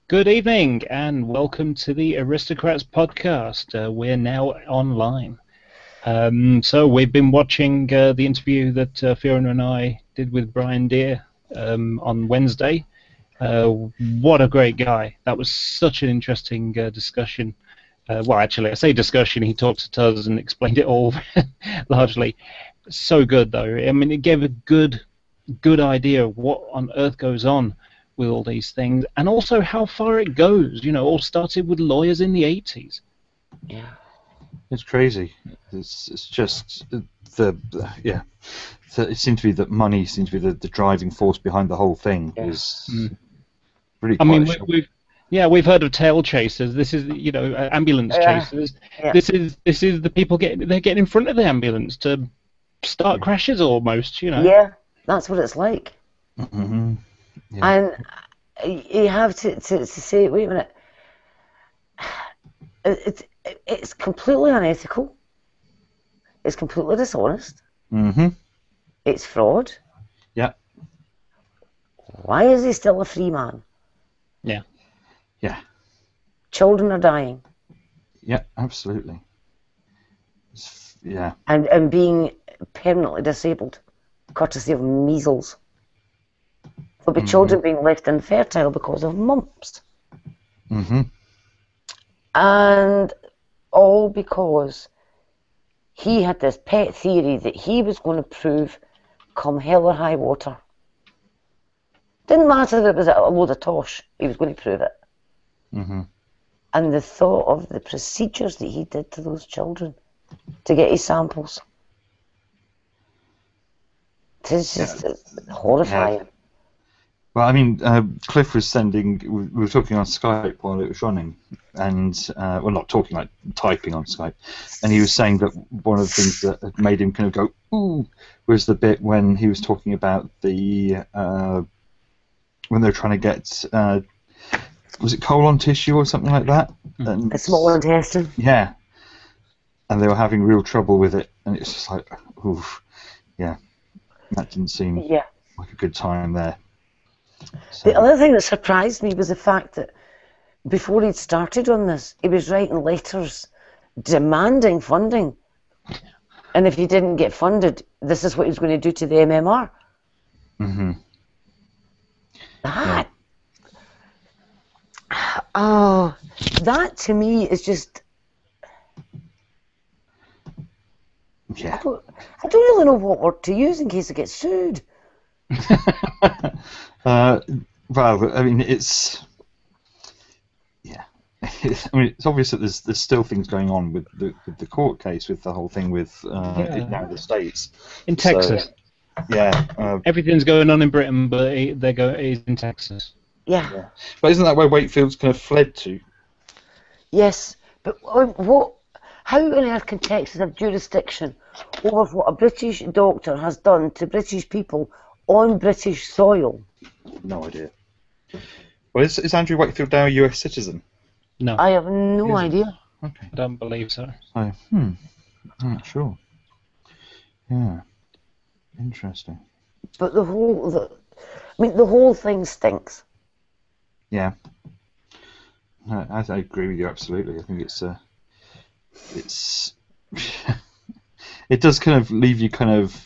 Good evening and welcome to the Aristocrats podcast. We're now online. So we've been watching the interview that Fiona and I did with Brian Deere on Wednesday. What a great guy. That was such an interesting discussion. Well, actually, I say discussion. He talked to us and explained it all largely. So good, though. I mean, it gave a good idea of what on earth goes on with all these things, and also how far it goes. You know, all started with lawyers in the 80s. Yeah, it's crazy. It's just yeah. So it seems to be that money seems to be the driving force behind the whole thing. Yeah. Is really. I mean, we've heard of tail chasers. This is ambulance chasers. Yeah. This is the people getting in front of the ambulance to start crashes almost. You know. Yeah, that's what it's like. Mm-hmm. Yeah. And you have to say, wait a minute, it's completely unethical, it's completely dishonest, it's fraud. Yeah. Why is he still a free man? Yeah. Yeah. Children are dying. Yeah, absolutely. Yeah. And being permanently disabled, courtesy of measles. There'll be children being left infertile because of mumps. And all because he had this pet theory that he was going to prove come hell or high water. Didn't matter that it was a load of tosh, he was going to prove it. And the thought of the procedures that he did to those children to get his samples. It's just horrifying. Yeah. Well, I mean, Cliff was sending. We were talking on Skype while it was running, and well, not talking, like typing on Skype, and he was saying that one of the things that had made him kind of go ooh was the bit when he was talking about the when they were trying to get was it colon tissue or something like that? And, a small intestine. Yeah, and they were having real trouble with it, and it's just like oof, yeah, that didn't seem like a good time there. So. The other thing that surprised me was the fact that before he'd started on this, he was writing letters demanding funding. And if he didn't get funded, this is what he was going to do to the MMR. That, that to me is just... Yeah. I don't really know what word to use in case I get sued. Well, I mean, it's I mean, it's obvious that there's still things going on with the court case, with the whole thing with now the states in Texas. So, yeah, everything's going on in Britain, but he's in Texas. Yeah. But isn't that where Wakefield's kind of fled to? Yes, but what? How on earth can Texas have jurisdiction over what a British doctor has done to British people on British soil? No idea. Well, is Andrew Wakefield now a US citizen? No. I have no idea. Okay. I don't believe so. So, I'm not sure. Yeah. Interesting. But the whole thing stinks. Yeah. I agree with you absolutely. I think it's it does kind of leave you kind of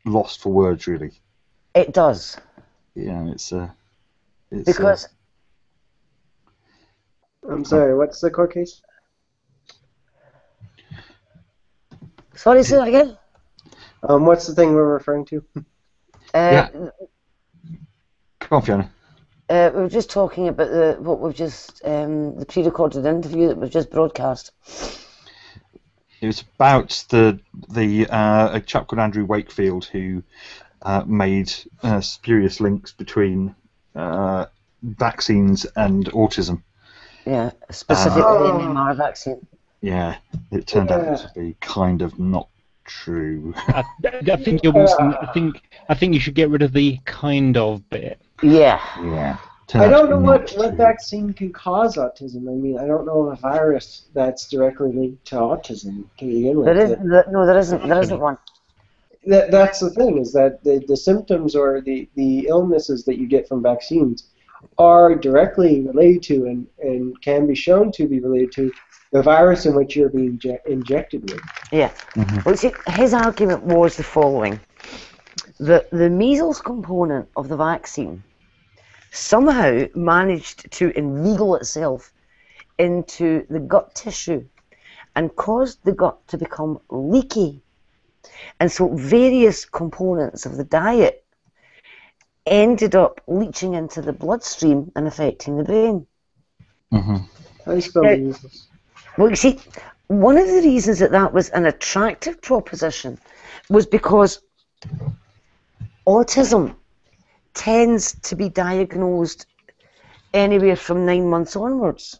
lost for words, really. It does. Yeah, it's because I'm sorry, what's the court case? Sorry, say that again. What's the thing we're referring to? Yeah. Come on, Fiona. We were just talking about the pre-recorded interview that was just broadcast. It was about a chap called Andrew Wakefield who made spurious links between vaccines and autism. Yeah, specifically the MMR vaccine. Yeah, it turned out to be kind of not true. I think you're missing. I think you should get rid of the kind of bit. Yeah. Yeah. I don't know what vaccine can cause autism. I mean, I don't know of a virus that's directly linked to autism to begin with. There isn't one. That's the thing, is that the symptoms or the illnesses that you get from vaccines are directly related to and can be shown to be related to the virus in which you're being injected with. Yeah. Well, see, his argument was the following. The measles component of the vaccine somehow managed to inveigle itself into the gut tissue and caused the gut to become leaky. And so various components of the diet ended up leaching into the bloodstream and affecting the brain. Mm-hmm. How do you spell Now, measles? well, you see, one of the reasons that was an attractive proposition was because autism tends to be diagnosed anywhere from 9 months onwards.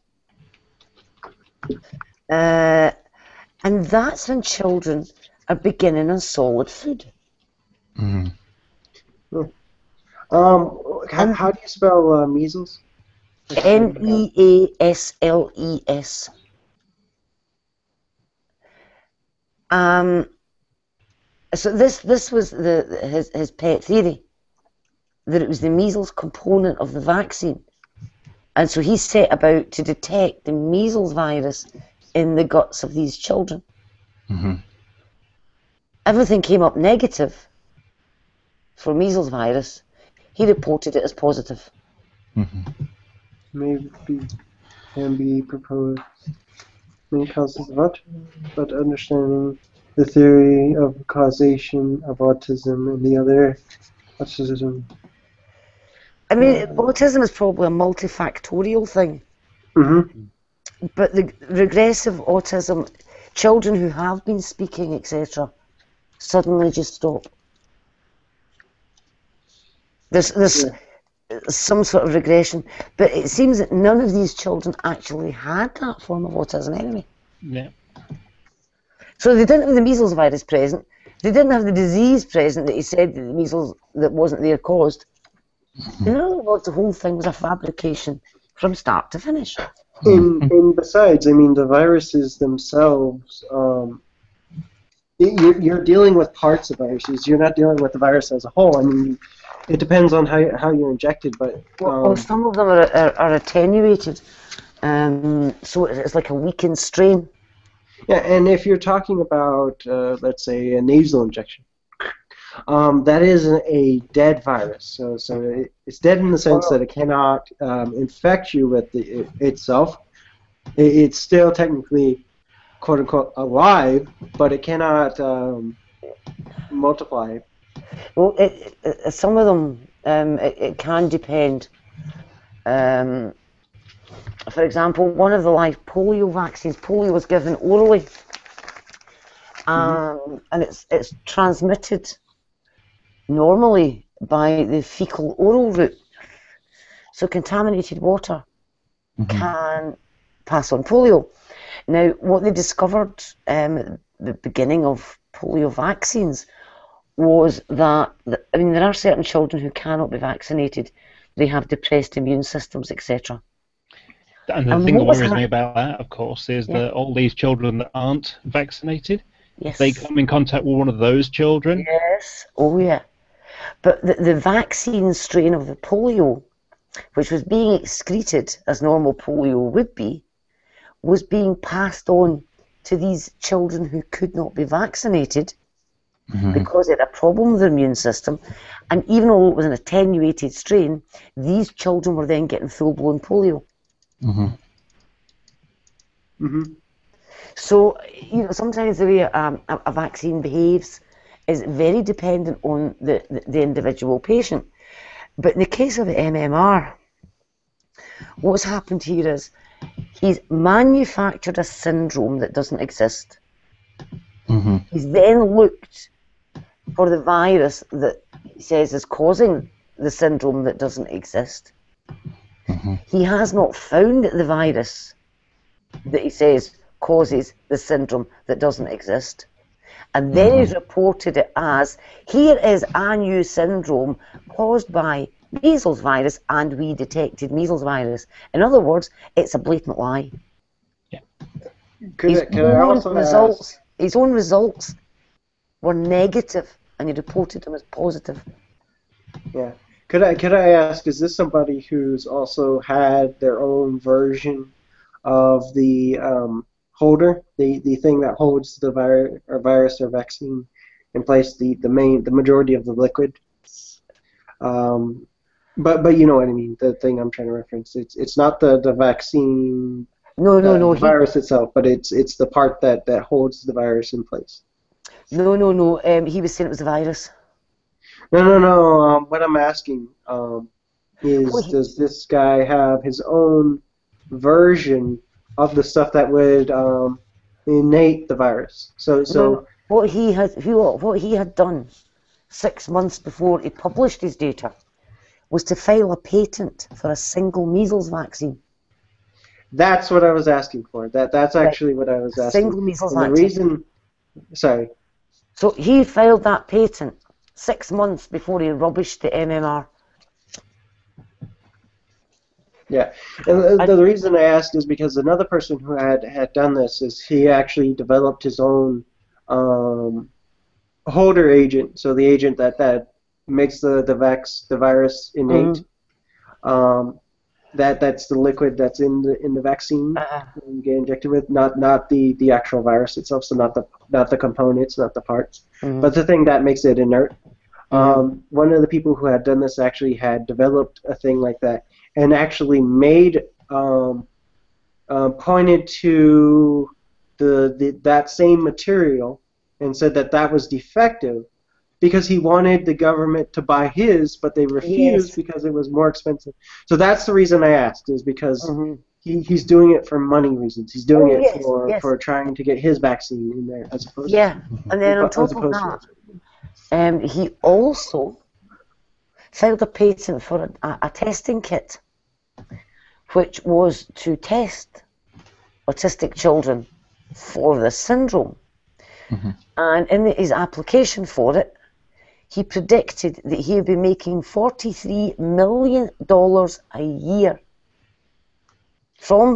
And that's when children are beginning on solid food. Mm-hmm. How do you spell measles? MEASLES. So this was his pet theory, that it was the measles component of the vaccine. And so he set about to detect the measles virus in the guts of these children. Mm-hmm. Everything came up negative for measles virus. He reported it as positive. Mm-hmm. Maybe can be proposed many causes of autism, but understanding the theory of causation of autism and the other autism. I mean, autism is probably a multifactorial thing. Mm-hmm. But the regressive autism, children who have been speaking, etc., suddenly just stop. There's some sort of regression, but it seems that none of these children actually had that form of autism anyway. Yeah. So they didn't have the measles virus present. They didn't have the disease present that he said that the measles that wasn't there caused. In other words, the whole thing was a fabrication from start to finish. And besides, I mean, the viruses themselves, you're dealing with parts of viruses. You're not dealing with the virus as a whole. I mean, it depends on how you're injected, but... Well, some of them are attenuated, so it's like a weakened strain. Yeah, and if you're talking about, let's say, a nasal injection, that is a dead virus. So it's dead in the sense that it cannot infect you with itself. It's still technically, quote unquote, alive, but it cannot multiply. Well, some of them, it can depend. For example, one of the live polio vaccines, polio was given orally, and it's transmitted normally by the fecal-oral route. So contaminated water can pass on polio. Now, what they discovered at the beginning of polio vaccines was that, I mean, there are certain children who cannot be vaccinated. They have depressed immune systems, etc. And the thing that worries me about that, of course, is that all these children that aren't vaccinated, they come in contact with one of those children. Yes, oh yeah. But the vaccine strain of the polio, which was being excreted as normal polio would be, was being passed on to these children who could not be vaccinated because it had a problem with their immune system. And even though it was an attenuated strain, these children were then getting full-blown polio. So, you know, sometimes the way a vaccine behaves is very dependent on the individual patient. But in the case of the MMR, what's happened here is he's manufactured a syndrome that doesn't exist. He's then looked for the virus that he says is causing the syndrome that doesn't exist. He has not found the virus that he says causes the syndrome that doesn't exist. And then he's reported it as, here is a new syndrome caused by measles virus, and we detected measles virus. In other words, it's a blatant lie. His own results were negative, and he reported them as positive. Yeah. Could I ask, is this somebody who's also had their own version of the holder, the thing that holds the virus or vaccine in place, the majority of the liquid? But you know what I mean. The thing I'm trying to reference. It's not the vaccine, No. the virus itself, but it's the part that holds the virus in place. No. He was saying it was the virus. No. What I'm asking is, Well, he- does this guy have his own version of the stuff that would innate the virus? So What he had done 6 months before he published his data was to file a patent for a single measles vaccine. that's what I was asking for. That's actually what I was asking. Single measles And the vaccine. reason, sorry. So he filed that patent 6 months before he rubbished the MMR. Yeah, and the reason I asked is because another person who had done this is he actually developed his own holder agent. So the agent that makes the virus innate. That's the liquid that's in the vaccine you get injected with, not the actual virus itself. So not the components, not the parts, but the thing that makes it inert. One of the people who had done this actually had developed a thing like that, and actually made pointed to that same material and said that was defective because he wanted the government to buy his, but they refused because it was more expensive. So that's the reason I asked, is because he's doing it for money reasons. He's doing it for trying to get his vaccine in there as opposed and then on top of that, he also filed a patent for a testing kit, which was to test autistic children for the syndrome. And in his application for it, he predicted that he would be making $43 million a year from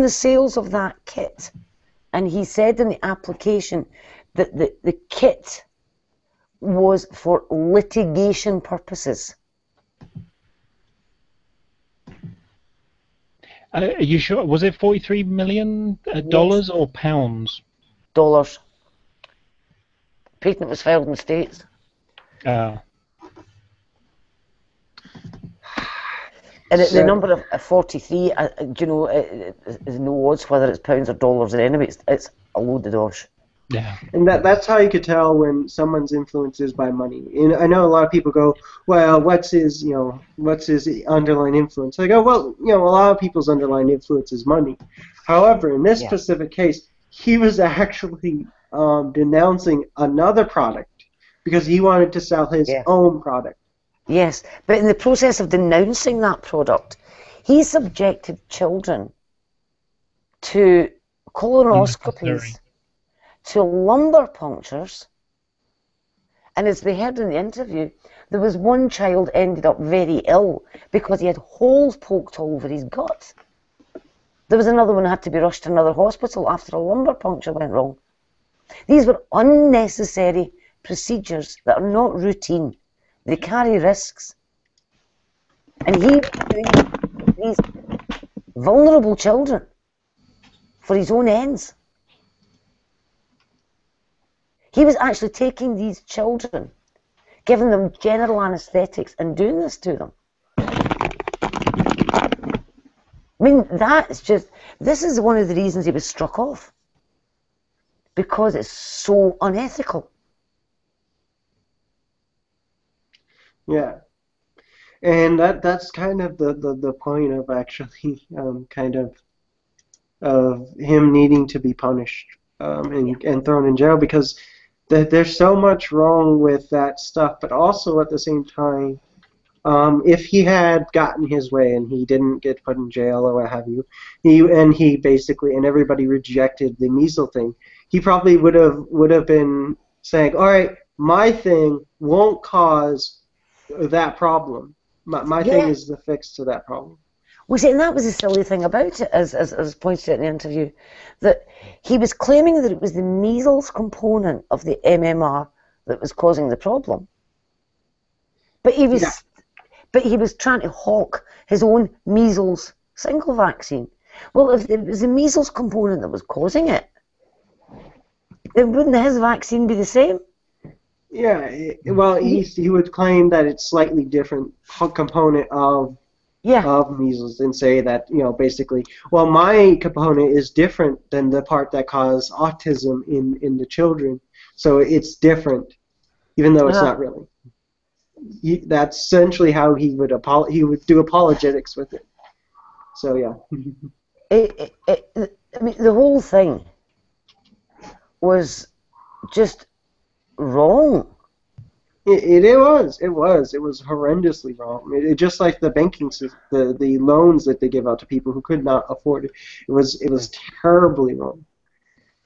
the sales of that kit. And he said in the application that the kit was for litigation purposes. Are you sure? Was it $43 million or pounds? Dollars. Patent was filed in the States. Ah. And the number of 43, is no odds whether it's pounds or dollars. And anyway, it's a load of dosh. Yeah. And that's how you could tell when someone's influence is by money. And I know a lot of people go, well, what's his underlying influence? I go, well, a lot of people's underlying influence is money. However, in this specific case, he was actually denouncing another product because he wanted to sell his own product. Yes, but in the process of denouncing that product, he subjected children to colonoscopies, to lumbar punctures, and as we heard in the interview, there was one child ended up very ill because he had holes poked all over his gut. There was another one who had to be rushed to another hospital after a lumbar puncture went wrong. These were unnecessary procedures that are not routine. They carry risks. And he was doing these vulnerable children for his own ends. He was actually taking these children, giving them general anesthetics and doing this to them. I mean, this is one of the reasons he was struck off. Because it's so unethical. Yeah. And that's kind of the point of actually of him needing to be punished and thrown in jail, because there's so much wrong with that stuff, but also at the same time, if he had gotten his way and he didn't get put in jail or what have you, he basically, and everybody rejected the measles thing, he probably would have been saying, all right, my thing won't cause that problem. My thing is the fix to that problem. Well, see, and that was the silly thing about it, as pointed out in the interview, that he was claiming that it was the measles component of the MMR that was causing the problem. But he was trying to hawk his own measles single vaccine. Well, if it was the measles component that was causing it, then wouldn't his vaccine be the same? Yeah, well, he would claim that it's slightly different component of measles and say that, basically, well, my component is different than the part that caused autism in the children, so it's different, even though it's not really. That's essentially how he would do apologetics with it. So yeah. I mean, the whole thing was just wrong. It was horrendously wrong. Just like the banking system, the loans that they give out to people who could not afford it. It was terribly wrong.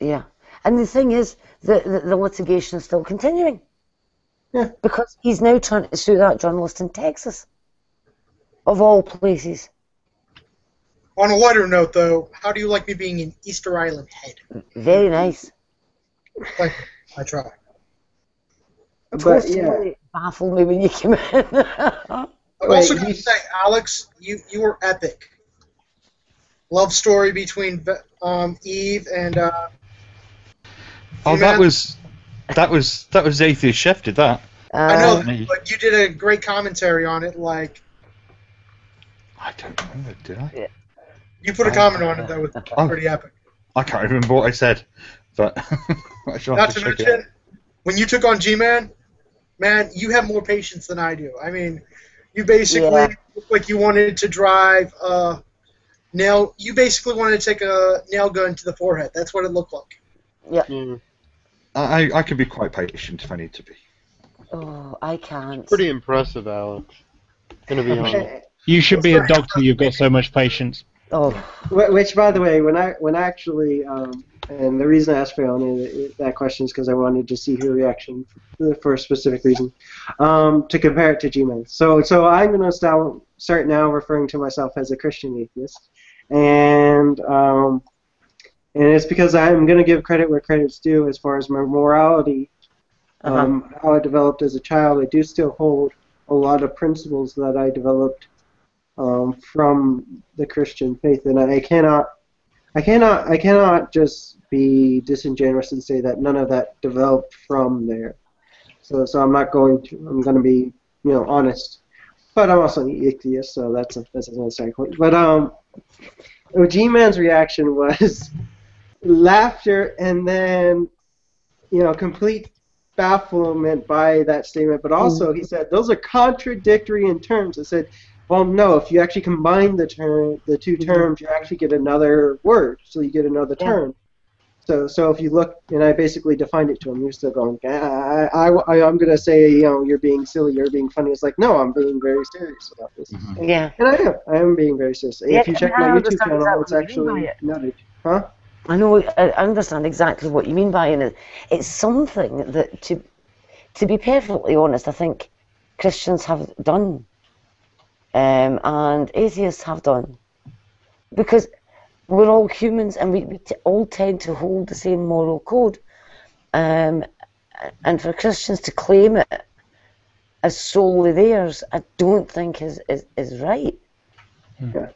Yeah, and the thing is, the litigation is still continuing. Yeah. Because he's now trying to sue that journalist in Texas, of all places. On a lighter note, though, how do you like me being an Easter Island head? Very nice. I try. But yeah, baffled me when you came in. I'm also going to say, Alex, you were epic. Love story between Eve and. Oh, that was Atheist Chef did that. I know, but you did a great commentary on it. Like, I don't remember, did I? Yeah. You put a comment on it that was pretty epic. I can't remember what I said, but I shall Not have to check it mention, when you took on G-Man, man, you have more patience than I do. I mean, you basically looked like you wanted to drive a nail. You basically wanted to take a nail gun to the forehead. That's what it looked like. Yeah. Mm. I can be quite patient if I need to be. Oh, I can't. Pretty impressive, Alex. Gonna be honest. You should be a doctor. You've got so much patience. Oh. Which, by the way, when actually, and the reason I asked Fiona that question is because I wanted to see her reaction for a specific reason, to compare it to G-Man. So I'm going to start now referring to myself as a Christian atheist, and it's because I'm going to give credit where credit's due as far as my morality, how I developed as a child. I do still hold a lot of principles that I developed from the Christian faith, and I cannot just be disingenuous and say that none of that developed from there. So I'm not going to. I'm going to be honest, but I'm also an atheist, so that's another side point. But G-Man's reaction was laughter and then complete bafflement by that statement, but also he said those are contradictory in terms. I said, well, no, if you actually combine the two terms, you actually get another word, so you get another term. So if you look, and I basically defined it to him, you're still going, I'm going to say, you're being silly, you're being funny. It's like, no, I'm being very serious about this. Mm-hmm. Yeah. And I am being very serious. If you check my YouTube channel, it's actually nutted. Huh? I know, I understand exactly what you mean by it. It's something that, to be perfectly honest, I think Christians have done, and atheists have done, because we're all humans and we all tend to hold the same moral code, and for Christians to claim it as solely theirs, I don't think is right. Yeah.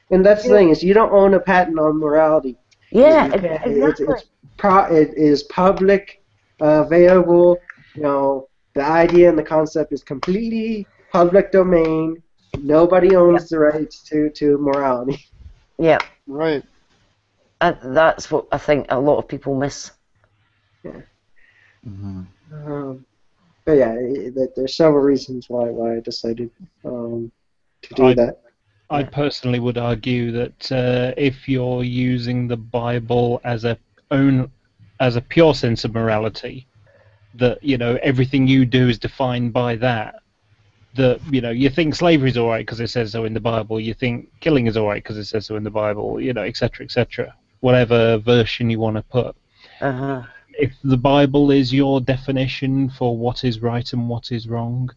And that's the thing, is you don't own a patent on morality. Yeah, exactly. It is public, available. The idea and the concept is completely public domain. Nobody owns the rights to morality. Yeah. Right. And that's what I think a lot of people miss. Yeah. Mm-hmm. But yeah, there's several reasons why I decided to do that. I personally would argue that if you're using the Bible as a pure sense of morality, that everything you do is defined by that. That you think slavery is all right because it says so in the Bible. You think killing is all right because it says so in the Bible. Etc., etc. Whatever version you want to put. If the Bible is your definition for what is right and what is wrong,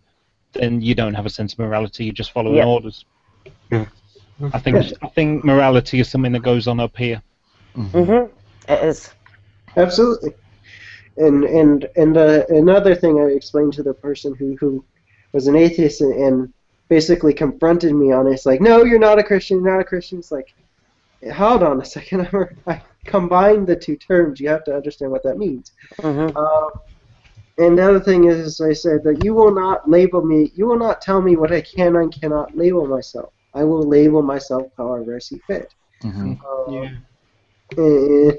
then you don't have a sense of morality. You're just following orders. Yeah. I think morality is something that goes on up here. Mm-hmm. It is. Absolutely. And another thing I explained to the person who was an atheist and basically confronted me on it. It's like, no, you're not a Christian. You're not a Christian. It's like, hold on a second. I combined the two terms. You have to understand what that means. Mm-hmm. And the other thing is, I said that you will not label me. You will not tell me what I can and cannot label myself. I will label myself however I see fit. Yeah. And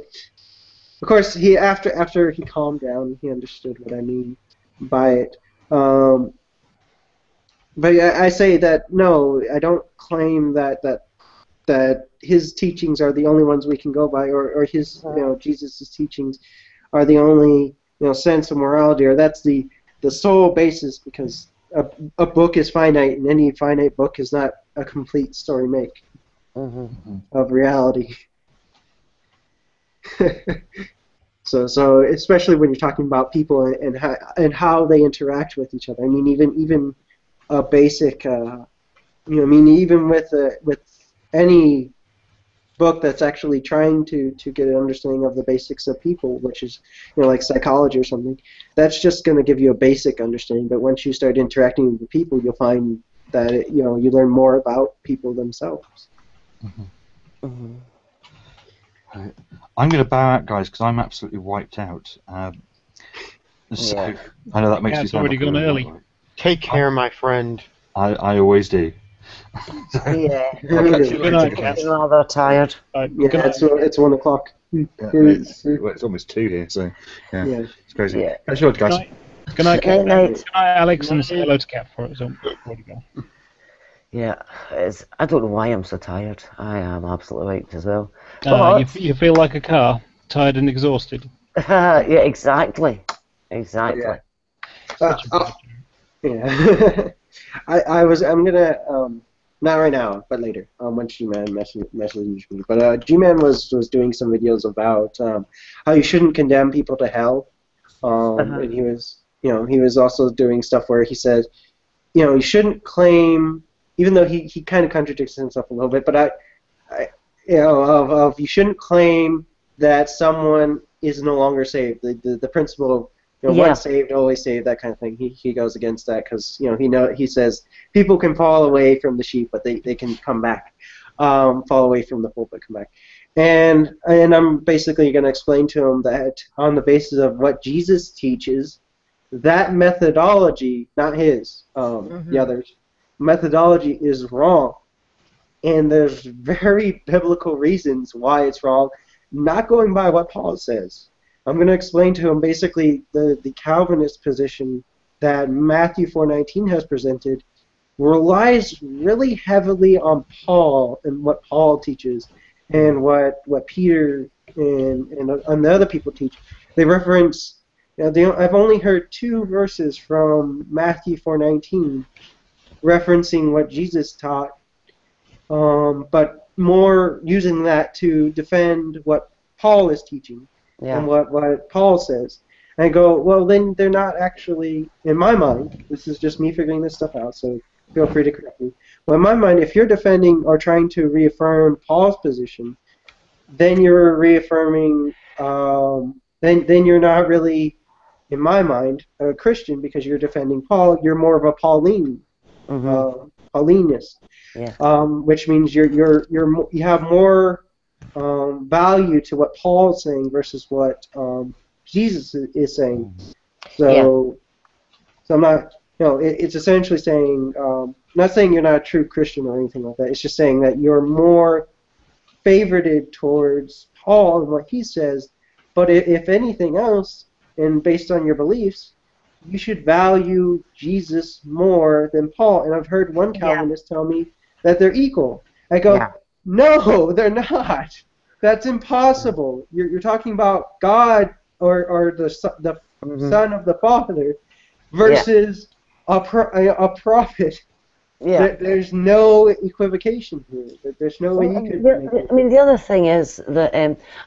of course, he after he calmed down, he understood what I mean by it. But I say that no, I don't claim that his teachings are the only ones we can go by, or his Jesus' teachings are the only sense of morality, or that's the sole basis, because a book is finite, and any finite book is not a complete story make of reality. So especially when you're talking about people and how they interact with each other. I mean, even a basic, even with any book that's actually trying to get an understanding of the basics of people, which is like psychology or something, that's just going to give you a basic understanding. But once you start interacting with people, you'll find that you learn more about people themselves. Right. I'm going to bow out, guys, because I'm absolutely wiped out. So I know that makes you It's sound already like gone a- early. Take care, my friend. I always do. Yeah. I'll catch you Good later, night, guys. I'm rather tired. Yeah, it's 1 o'clock. Yeah, it's almost 2 here, so yeah, Yeah. it's crazy. Yeah. Catch you later, Good guys. night. Good night, Kat. Night. Good night, Alex, and say hello to Kat for it. So, already gone. Yeah, I don't know why I'm so tired. I am absolutely wiped as well. You feel like a car, tired and exhausted. Yeah, exactly. Exactly. Yeah. I'm gonna not right now, but later. Once G-Man messages me. But G-Man was doing some videos about how you shouldn't condemn people to hell. And he was also doing stuff where he said, you shouldn't claim, even though he kind of contradicts himself a little bit, but you shouldn't claim that someone is no longer saved. The principle of once saved, always saved, that kind of thing. He goes against that because he says people can fall away from the sheep, but they can come back, fall away from the fold, but come back. And I'm basically going to explain to him that on the basis of what Jesus teaches, that methodology, not his, the others, methodology is wrong. And there's very biblical reasons why it's wrong, not going by what Paul says. I'm going to explain to him basically the Calvinist position that Matthew 4:19 has presented relies really heavily on Paul and what Paul teaches and what Peter and the other people teach. They reference, I've only heard 2 verses from Matthew 4:19 referencing what Jesus taught, but more using that to defend what Paul is teaching and what Paul says. And I go, well, then they're not actually, in my mind, this is just me figuring this stuff out, so feel free to correct me. Well, in my mind, if you're defending or trying to reaffirm Paul's position, then you're reaffirming, then you're not really, in my mind, a Christian because you're defending Paul. You're more of a Paulinist. Which means you have more value to what Paul's saying versus what Jesus is saying. So I'm not. It's essentially saying, not saying you're not a true Christian or anything like that. It's just saying that you're more favorited towards Paul and what he says. But if anything else, and based on your beliefs, you should value Jesus more than Paul. And I've heard one Calvinist tell me that they're equal. I go, no, they're not. That's impossible. You're talking about God or the Son of the Father versus a prophet. Yeah. There's no equivocation here. There's no way you could make it. I mean, the other thing is that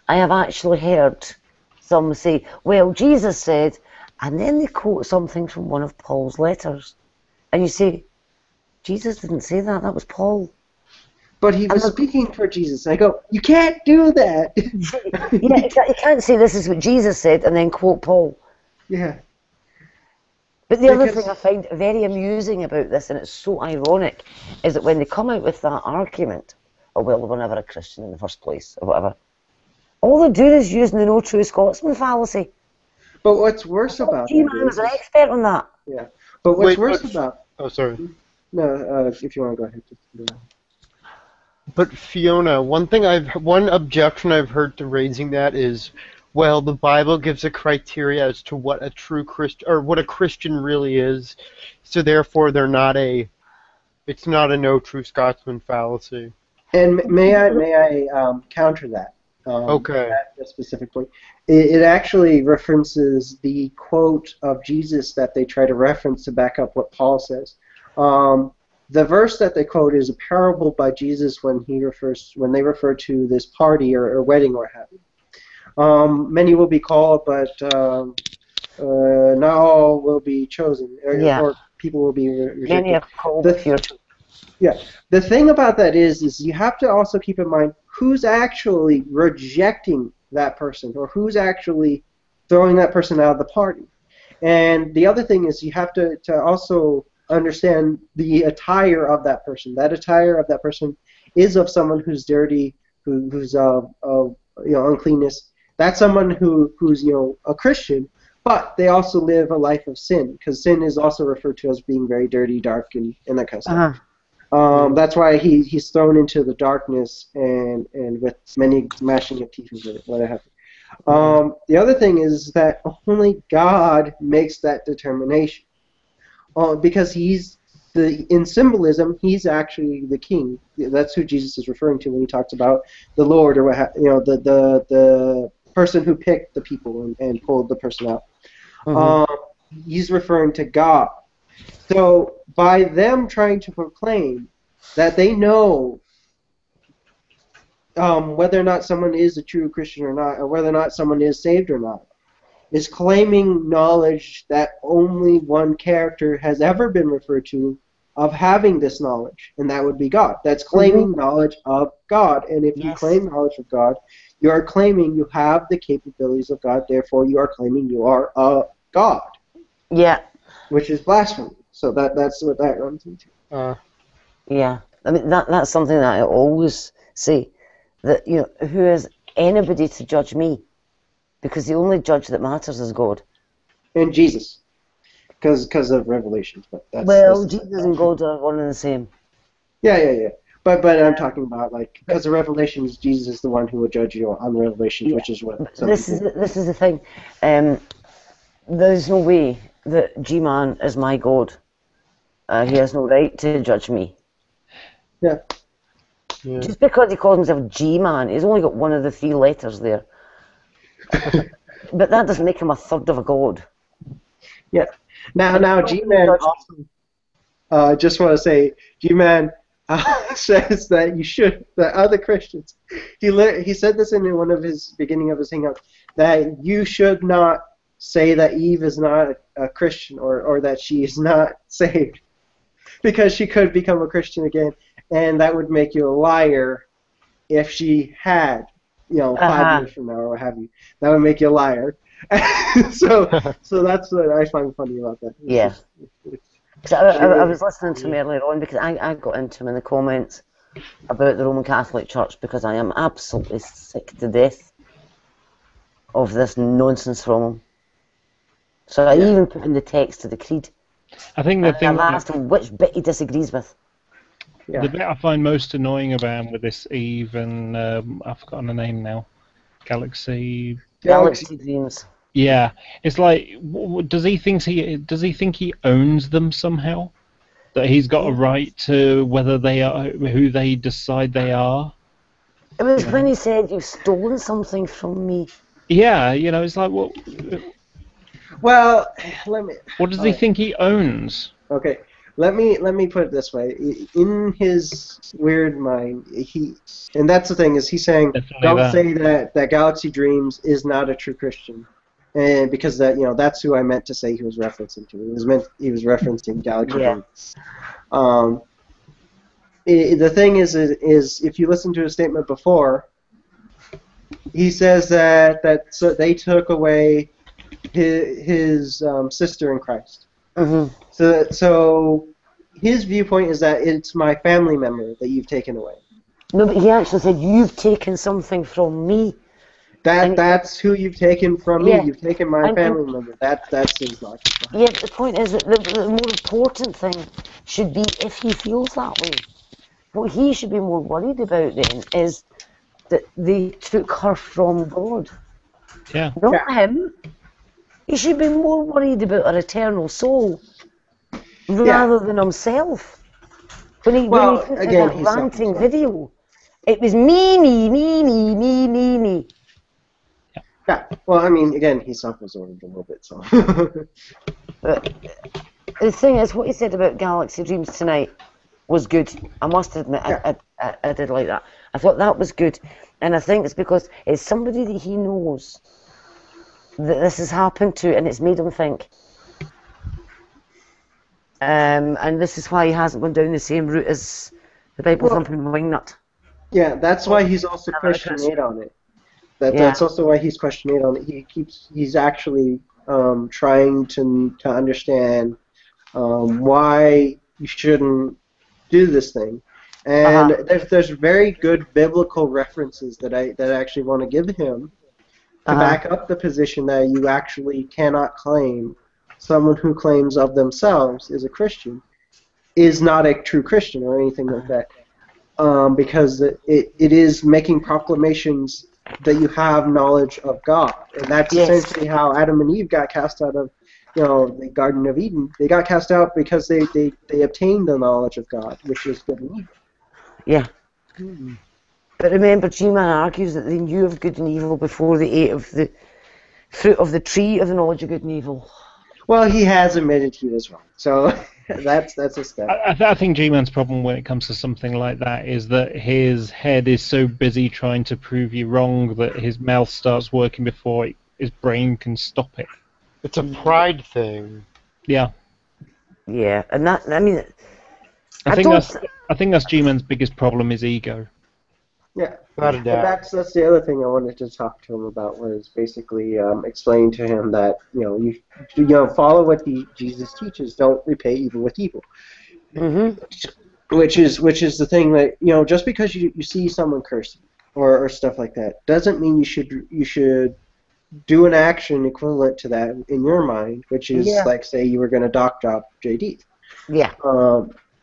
I have actually heard some say, well, Jesus said, and then they quote something from one of Paul's letters. And you say, Jesus didn't say that. That was Paul. But he was speaking for Jesus. I go, you can't do that. You can't say this is what Jesus said and then quote Paul. Yeah. But the other thing I find very amusing about this, and it's so ironic, is that when they come out with that argument, oh, well, they were never a Christian in the first place, or whatever, all they're doing is using the no true Scotsman fallacy. But what's worse about G-Man is an expert on that. Yeah. But what's worse about... Oh, sorry. No, if you want to go ahead. But Fiona, one objection I've heard to raising that is, well, the Bible gives a criteria as to what a true Christian, or what a Christian really is, so therefore it's not a no true Scotsman fallacy. And may I counter that? Okay. At a specific point. It actually references the quote of Jesus that they try to reference to back up what Paul says. The verse that they quote is a parable by Jesus when they refer to this party or wedding or having. Many will be called, but not all will be chosen, or people will be rejected. Many are called, few are chosen. Yeah. The thing about that is you have to also keep in mind who's actually rejecting that person, or who's actually throwing that person out of the party. And the other thing is you have to also understand the attire of that person. That attire of that person is of someone who's dirty, who's uncleanness. That's someone who's a Christian, but they also live a life of sin, because sin is also referred to as being very dirty, dark, and that kind of stuff. That's why he's thrown into the darkness and with many gnashing of teeth and what have you. The other thing is that only God makes that determination, because in symbolism he's actually the king. That's who Jesus is referring to when he talks about the Lord, or the person who picked the people and pulled the person out. He's referring to God. So by them trying to proclaim that they know whether or not someone is a true Christian or not, or whether or not someone is saved or not, is claiming knowledge that only one character has ever been referred to of having this knowledge, and that would be God. That's claiming knowledge of God. And if you claim knowledge of God, you are claiming you have the capabilities of God, therefore you are claiming you are a God. Yeah. Which is blasphemy. So that's what that runs into. Yeah. I mean, that's something that I always say, that, who is anybody to judge me? Because the only judge that matters is God. And Jesus. Because of Revelations. But Jesus and God are one and the same. Yeah. But I'm talking about, because of Revelations, Jesus is the one who will judge you on Revelations, which is what... This is the thing. There's no way that G-Man is my God. He has no right to judge me. Yeah. Just because he calls himself G-Man, he's only got one of the 3 letters there. But that doesn't make him a third of a god. Yeah. Now G-Man also... just want to say, G-Man says that other Christians... He said this in one of his beginning of his hangout, that you should not say that Eve is not a Christian, or that she is not saved, because she could become a Christian again, and that would make you a liar if she had, 5 years from now or what have you. That would make you a liar. so that's what I find funny about that. Yeah. I was listening to him earlier on, because I got into him in the comments about the Roman Catholic Church, because I am absolutely sick to death of this nonsense from him. So I even put in the text of the creed. I think the thing... I've asked him which bit he disagrees with. Yeah. The bit I find most annoying about him with this Eve and... I've forgotten the name now. Galaxy Dreams. Yeah. It's like, does he think he owns them somehow? That he's got a right to whether they are who they decide they are? It was when he said, "You've stolen something from me." Yeah, it's like, what... Well, let me... What does he think he owns? Okay, let me put it this way. In his weird mind, and that's the thing, is he's saying, don't say that Galaxy Dreams is not a true Christian, and because that's who I meant to say he was referencing to. He was referencing Galaxy Dreams. The thing is if you listen to his statement before, he says that so they took away his sister in Christ. Mm-hmm. So his viewpoint is that it's my family member that you've taken away. No, but he actually said, you've taken something from me. That's who you've taken from me. Yeah. You've taken my And- family member. That's his logic. Yeah, but the point is that the more important thing should be if he feels that way. What he should be more worried about then is that they took her from God. Yeah. Not him. He should be more worried about her eternal soul rather than himself. When he put in again, that he's ranting self-absorbed. video, it was me. Yeah. Well, I mean, again, he's self-absorbed a little bit, so. But the thing is, what he said about Galaxy Dreams tonight was good. I must admit, I did like that. I thought that was good. And I think it's because it's somebody that he knows that this has happened to, and it's made him think. And this is why he hasn't gone down the same route as the Bible thumping wingnut. Yeah, that's why he's also questioning it on it. That's also why he's questioning it on it. He's actually trying to understand why you shouldn't do this thing. And there's very good biblical references that I actually want to give him to back up the position that you actually cannot claim someone who claims of themselves is a Christian is not a true Christian or anything like that. Because it is making proclamations that you have knowledge of God. And that's essentially how Adam and Eve got cast out of the Garden of Eden. They got cast out because they obtained the knowledge of God, which is good and evil. Yeah. But remember, G-Man argues that they knew of good and evil before they ate of the fruit of the tree of the knowledge of good and evil. Well, he has admitted he was wrong. So that's a step. I think G-Man's problem when it comes to something like that is that his head is so busy trying to prove you wrong that his mouth starts working before his brain can stop it. It's a pride thing. Yeah. Yeah, and that, I mean... I think that's G-Man's biggest problem is ego. Yeah, without a doubt. That's the other thing I wanted to talk to him about was basically explain to him that you follow what Jesus teaches. Don't repay evil with evil. Mm-hmm. Which is the thing that just because you see someone cursing or stuff like that doesn't mean you should do an action equivalent to that in your mind, which is like say you were going to dock drop JD. Yeah.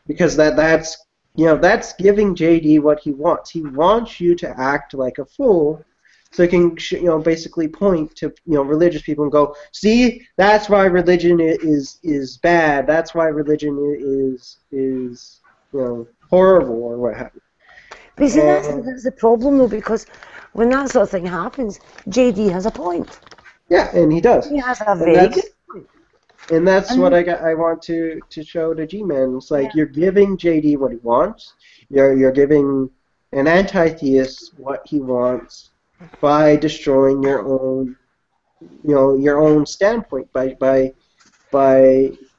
Because that's giving JD what he wants. He wants you to act like a fool, so he can basically point to religious people and go, see, that's why religion is bad. That's why religion is horrible or what have you. But you see, that's the problem though, because when that sort of thing happens, JD has a point. Yeah, and he does. He has a very good point. And that's what I want to show to G-Man. It's like you're giving JD what he wants. You're giving an anti-theist what he wants by destroying your own standpoint by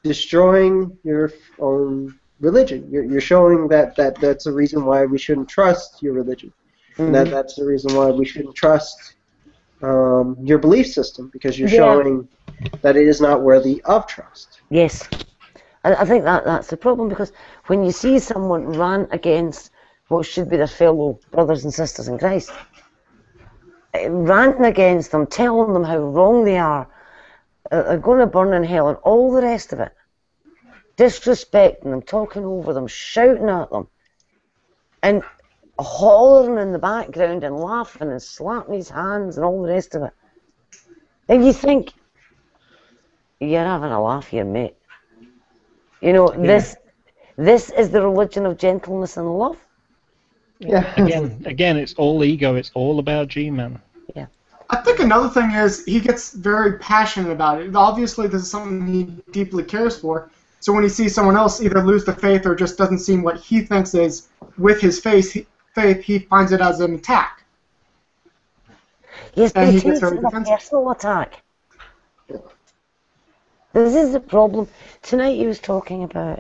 destroying your own religion. You're showing that's the reason why we shouldn't trust your religion. Mm-hmm. And that's the reason why we shouldn't trust your belief system, because you're showing that it is not worthy of trust. Yes. I think that's the problem, because when you see someone rant against what should be their fellow brothers and sisters in Christ, ranting against them, telling them how wrong they are going to burn in hell and all the rest of it, disrespecting them, talking over them, shouting at them, and hollering in the background and laughing and slapping his hands and all the rest of it. And you think, you're having a laugh here, mate. This is the religion of gentleness and love. Yeah. Again, it's all ego. It's all about G-Man. Yeah. I think another thing is he gets very passionate about it. Obviously, this is something he deeply cares for. So when he sees someone else either lose the faith or just doesn't seem what he thinks is with his faith, he finds it as an attack. Yes, but And he he gets takes it very as a defensive. personal attack. This is the problem. Tonight he was talking about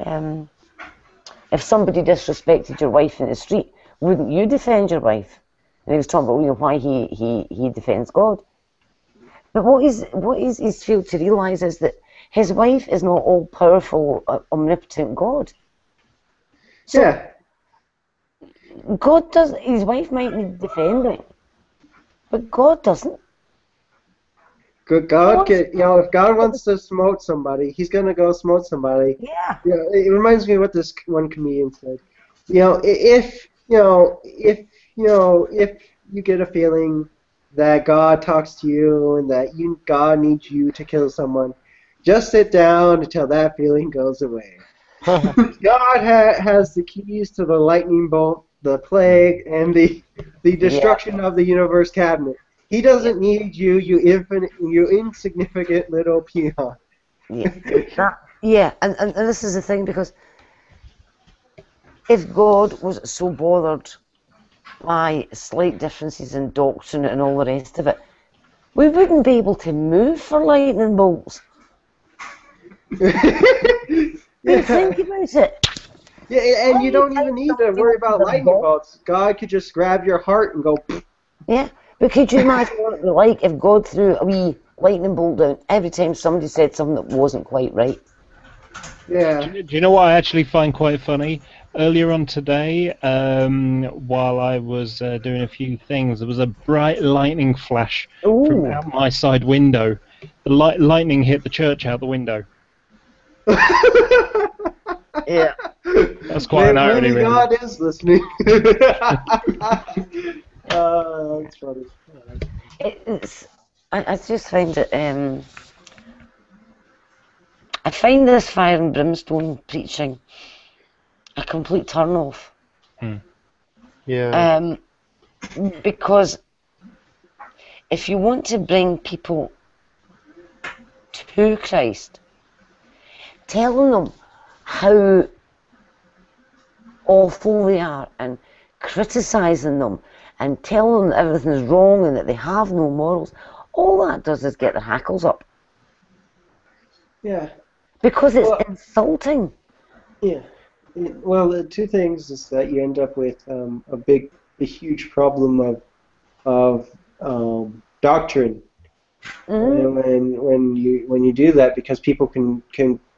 if somebody disrespected your wife in the street, wouldn't you defend your wife? And he was talking about why he defends God. But what he's failed to realise is that His wife is not all powerful, omnipotent God. So Yeah. God does. His wife might need defending, but God doesn't. Good God, if God wants to smote somebody, he's gonna go smote somebody. Yeah. It reminds me of what this one comedian said. If you get a feeling that God talks to you and that God needs you to kill someone, just sit down until that feeling goes away. God has the keys to the lightning bolt, the plague, and the destruction of the universe cabinet. He doesn't need you, you insignificant little peon. And this is the thing, because if God was so bothered by slight differences in doctrine and all the rest of it, we wouldn't be able to move for lightning bolts. Think about it. Yeah, and you don't even need to worry about lightning bolts. God could just grab your heart and go. Yeah, but could you imagine what it would be like if God threw a wee lightning bolt down every time somebody said something that wasn't quite right? Yeah. Do you know what I actually find quite funny? Earlier on today, while I was doing a few things, there was a bright lightning flash from out my side window. The lightning hit the church out the window. Yeah. That's quite an irony, maybe really. God is listening. That's funny. I just find it. I find this fire and brimstone preaching a complete turn off. Yeah. Because if you want to bring people to Christ, telling them how awful they are and criticising them and telling them that everything is wrong and that they have no morals, all that does is get their hackles up. Yeah. Because it's insulting. Yeah. Well, the two things is that you end up with a huge problem of doctrine. And when you do that, because people can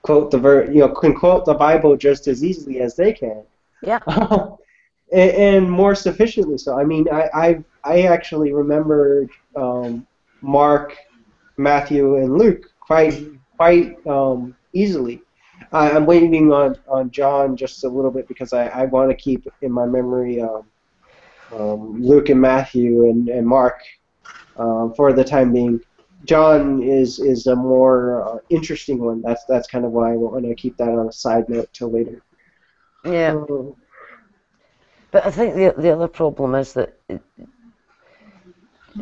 quote can quote the Bible just as easily as they can. Yeah. And more sufficiently so. I mean, I actually remember Mark, Matthew, and Luke quite easily. I'm waiting on John just a little bit because I want to keep in my memory Luke and Matthew and Mark for the time being. John is a more interesting one. That's kind of why I want to keep that on a side note till later. Yeah. But I think the other problem is that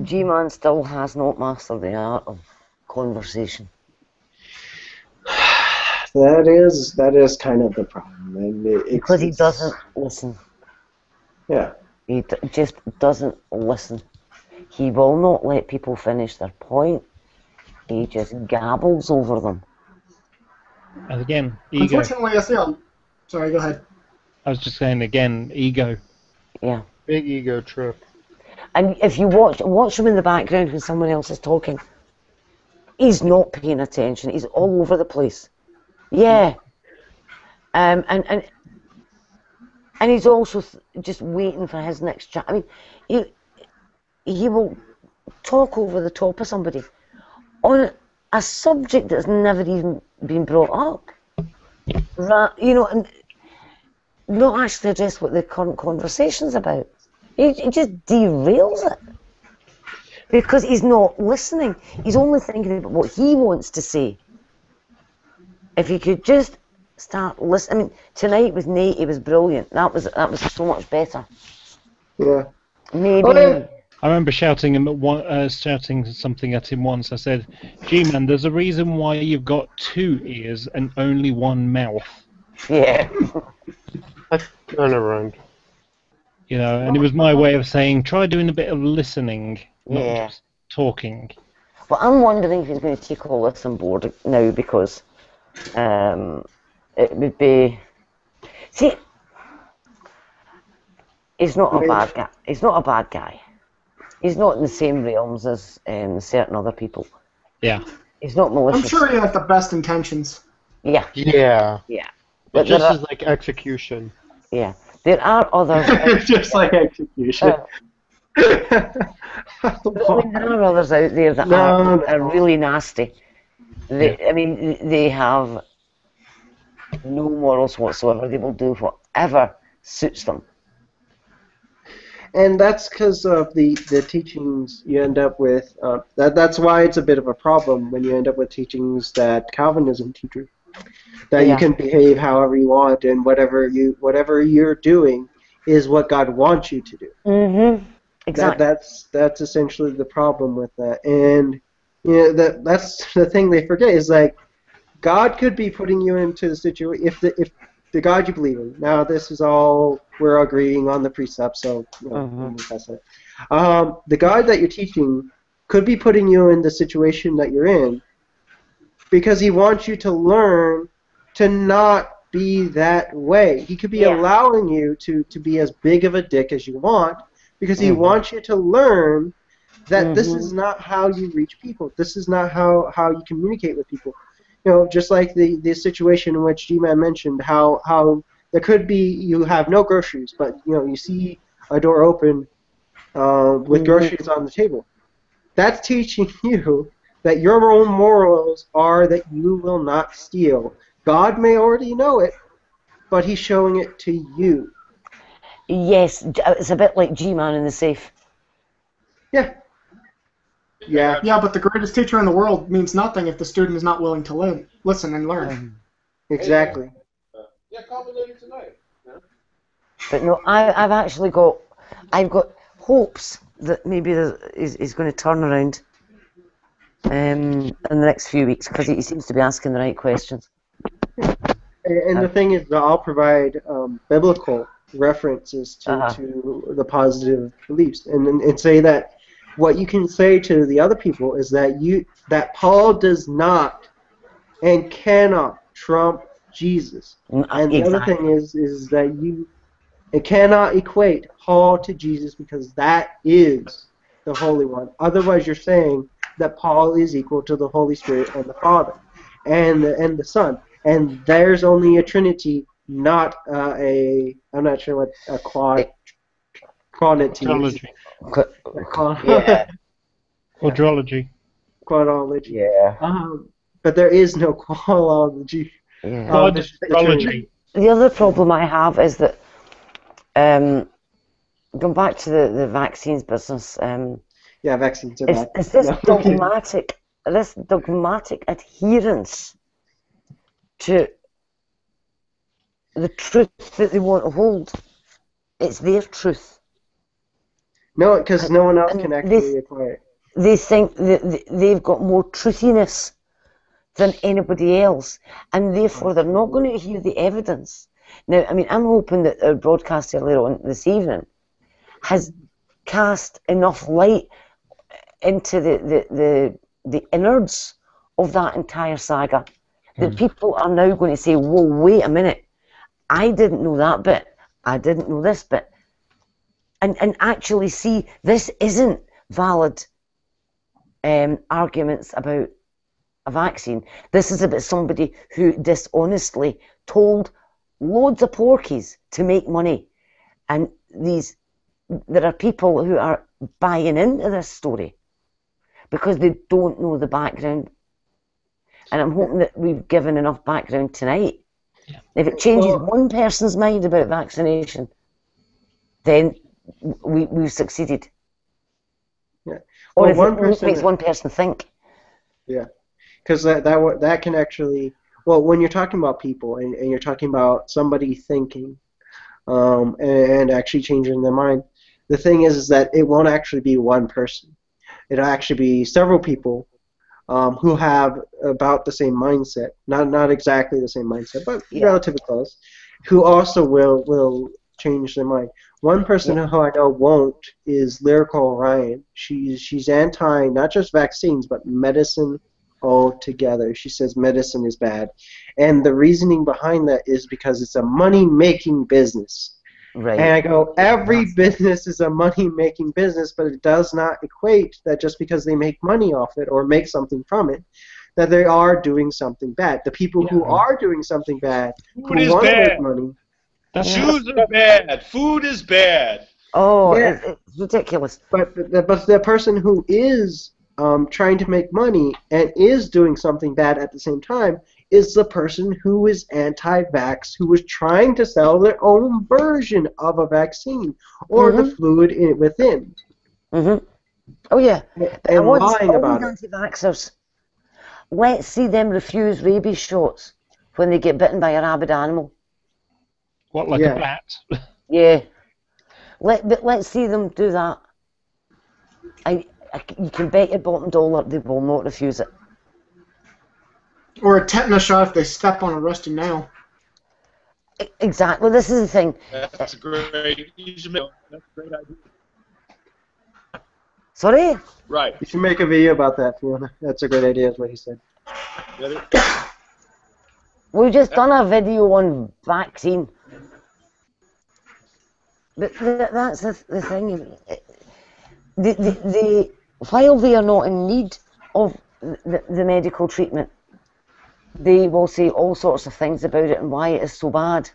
G-Man still has not mastered the art of conversation. That is kind of the problem. And because he doesn't listen. Yeah. He just doesn't listen. He will not let people finish their point. He just gabbles over them. And again, ego. Unfortunately, I feel. Sorry, go ahead. I was just saying again, ego. Yeah. Big ego trip. And if you watch him in the background when someone else is talking, he's not paying attention. He's all over the place. Yeah. And he's also just waiting for his next chat. I mean, he will talk over the top of somebody on a subject that's never even been brought up. And not actually address what the current conversation's about. He just derails it. Because he's not listening. He's only thinking about what he wants to say. If he could just start listening. I mean, tonight with Nate, he was brilliant. That was so much better. Yeah. Maybe. Oh, yeah. I remember shouting something at him once. I said, G-Man, there's a reason why you've got 2 ears and only 1 mouth. Yeah. Never mind. And it was my way of saying, try doing a bit of listening, not Yeah. just talking. Well, I'm wondering if he's going to take all this on board now, because it would be... See, he's not a bad guy. He's not a bad guy. He's not in the same realms as certain other people. Yeah. He's not malicious. I'm sure he had the best intentions. Yeah. Yeah. Yeah. But But just there are, as like execution. yeah, there are others. Just like execution. I mean, there are others out there that No. are really nasty. I mean, they have no morals whatsoever. They will do whatever suits them. And that's because of the teachings you end up with. That's why it's a bit of a problem when you end up with teachings that Calvinism teaches. That you can behave however you want, and whatever you're doing is what God wants you to do. Mm-hmm. Exactly. That's essentially the problem with that. And that's the thing they forget is like God could be putting you into the situation if the God you believe in. Now this is all we're agreeing on the precepts, so that's it. The God that you're teaching could be putting you in the situation that you're in because He wants you to learn to not be that way. He could be allowing you to be as big of a dick as you want because He wants you to learn that this is not how you reach people. This is not how you communicate with people. Just like the situation in which G-Man mentioned, how there could be you have no groceries, but you see a door open with groceries on the table. That's teaching you that your own morals are that you will not steal. God may already know it, but He's showing it to you. Yes, it's a bit like G-Man in the safe. Yeah. Yeah, but the greatest teacher in the world means nothing if the student is not willing to listen and learn. Exactly. Yeah, call me later tonight. But no, I've got hopes that maybe he's going to turn around in the next few weeks because he seems to be asking the right questions. And the thing is, I'll provide biblical references to the positive beliefs, and say that what you can say to the other people is that Paul does not and cannot trump Jesus. And the other thing is that it cannot equate Paul to Jesus because that is the Holy One. Otherwise, you're saying that Paul is equal to the Holy Spirit and the Father and the Son. And there's only a Trinity, not I'm not sure what a quantity is. Quadrology. Quadrology. Yeah. But there is no quadrology. Yeah. Quadrology. The other problem I have is that going back to the vaccines business. Vaccines are bad. It's this dogmatic adherence to the truth that they want to hold. It's their truth. No, because no one else can actually acquire it. They think that they've got more truthiness than anybody else, and therefore they're not going to hear the evidence. Now, I mean, I'm hoping that our broadcast earlier on this evening has cast enough light into the innards of that entire saga that people are now going to say, whoa, wait a minute, I didn't know that bit, I didn't know this bit, and actually see this isn't valid arguments about a vaccine. This is about somebody who dishonestly told loads of porkies to make money, and there are people who are buying into this story because they don't know the background. And I'm hoping that we've given enough background tonight. Yeah. If it changes one person's mind about vaccination, then we've succeeded. Yeah. Or if it makes one person think. Yeah. Because that can actually, when you're talking about people and you're talking about somebody thinking and actually changing their mind, the thing is that it won't actually be one person. It'll actually be several people who have about the same mindset, not exactly the same mindset, but relatively close, who also will change their mind. One person who I know won't is Lyrical Orion. She's anti not just vaccines but medicine altogether. She says medicine is bad, and the reasoning behind that is because it's a money-making business. Right. And I go, every business is a money-making business, but it does not equate that just because they make money off it or make something from it, that they are doing something bad. The people who are doing something bad, Food who is want to make bad. money. Shoes are bad. Food is bad. Oh, Yeah. it's ridiculous. But the person who is trying to make money and is doing something bad at the same time is the person who is anti-vax, who is trying to sell their own version of a vaccine or the fluid within. Mm-hmm. Oh, yeah. And I want lying all about these anti-vaxxers. Let's see them refuse rabies shots when they get bitten by a rabid animal. What, like a bat? Yeah. Let's see them do that. You can bet your bottom dollar they will not refuse it. Or a tetanus shot if they step on a rusty nail. Exactly. This is the thing. That's a great idea. Sorry? Right. You should make a video about that, Fiona. That's a great idea, is what he said. We've just done a video on vaccine. But that's the thing. While they are not in need of the medical treatment, they will say all sorts of things about it and why it is so bad.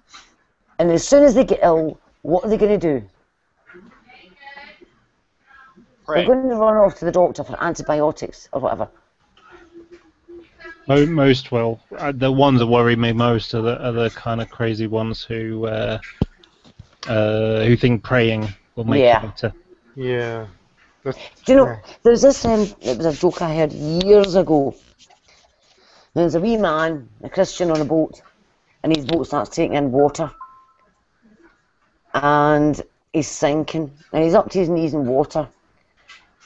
And as soon as they get ill, what are they going to do? They're going to run off to the doctor for antibiotics or whatever. Most will. The ones that worry me most are the kind of crazy ones who think praying will make you better. Yeah. Do you know, there's this, it was a joke I heard years ago. There's a wee man, a Christian, on a boat, and his boat starts taking in water. And he's sinking, and he's up to his knees in water.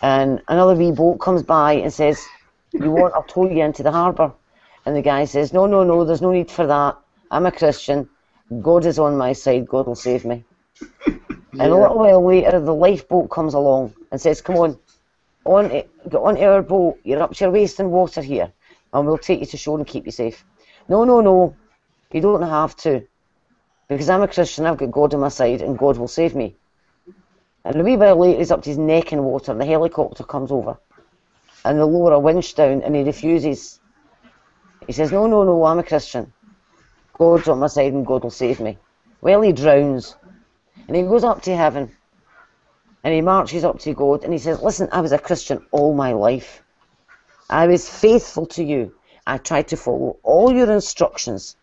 And another wee boat comes by and says, "You want, I'll tow you into the harbour." And the guy says, No, there's no need for that. I'm a Christian. God is on my side. God will save me. And a little while later, the lifeboat comes along and says, "Come on, get onto our boat. You're up to your waist in water here, and we'll take you to shore and keep you safe." No, you don't have to. Because I'm a Christian, I've got God on my side, and God will save me. And a wee while later, he's up to his neck in water, and the helicopter comes over. And they lower a winch down, and he refuses. He says, No, I'm a Christian. God's on my side, and God will save me. Well, he drowns. And he goes up to heaven. And he marches up to God, and he says, "Listen, I was a Christian all my life. I was faithful to you. I tried to follow all your instructions.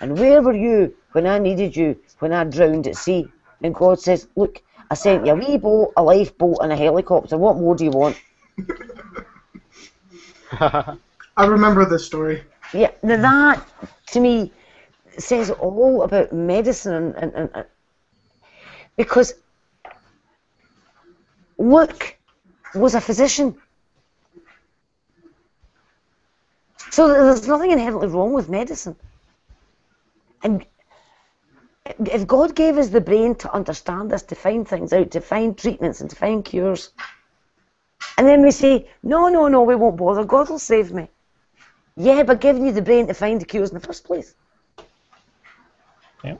And where were you when I needed you, when I drowned at sea?" And God says, "Look, I sent you a wee boat, a lifeboat, and a helicopter. What more do you want?" I remember this story. Yeah, that, to me, says all about medicine. And because Luke was a physician. So there's nothing inherently wrong with medicine. And if God gave us the brain to understand this, to find things out, to find treatments and to find cures, and then we say, no, we won't bother, God will save me. Yeah, but giving you the brain to find the cures in the first place. Yeah.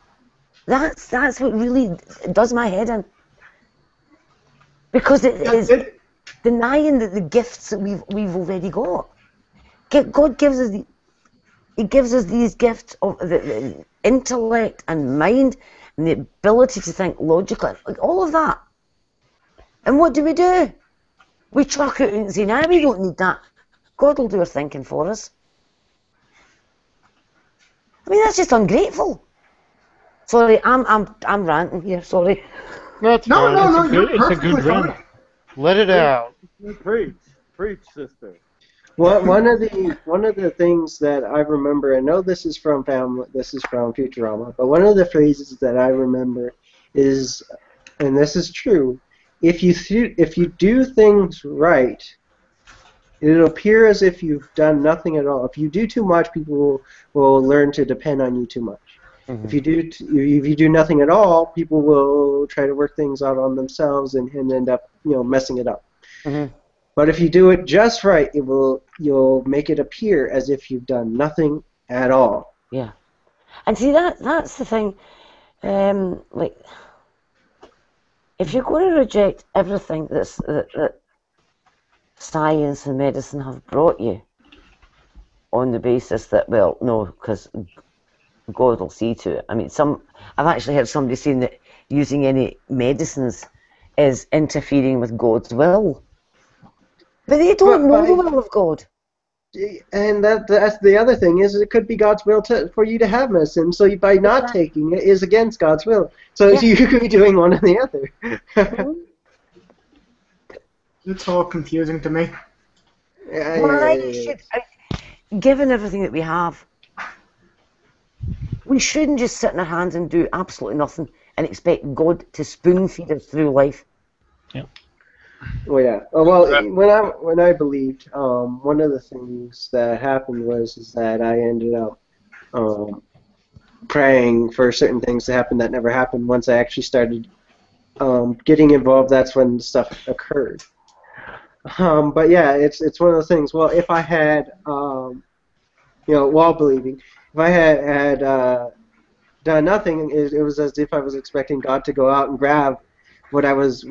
That's what really does my head in. Because it is denying the gifts that we've already got. God gives us He gives us these gifts of the intellect and mind and the ability to think logically, like all of that. And what do? We chuck it out and say, "Nah, we don't need that. God will do our thinking for us." I mean, that's just ungrateful. Sorry, I'm ranting here. Sorry. No, It's a good rant. Let it out. Preach, sister. Well, one of the things that I remember, I know this is from Futurama, but one of the phrases that I remember is, and this is true, if you do things right, it'll appear as if you've done nothing at all. If you do too much, people will learn to depend on you too much. Mm-hmm. If you do nothing at all, people will try to work things out on themselves and end up messing it up. Mm-hmm. But if you do it just right, you'll make it appear as if you've done nothing at all. Yeah, and see that's the thing. Like, if you're going to reject everything that science and medicine have brought you, on the basis that, well, no, because God will see to it. I mean, I've actually heard somebody saying that using any medicines is interfering with God's will. But they don't know the will of God. And that's the other thing is it could be God's will for you to have medicine. So by not taking it is against God's will. So you could be doing one or the other. It's all confusing to me. Given everything that we have, we shouldn't just sit in our hands and do absolutely nothing and expect God to spoon feed us through life. Yeah. Well, yeah. Well, when I believed, one of the things that happened is that I ended up praying for certain things to happen that never happened. Once I actually started getting involved, that's when stuff occurred. But yeah, it's one of those things. Well, if I had, while believing, if I had done nothing, it was as if I was expecting God to go out and grab what I was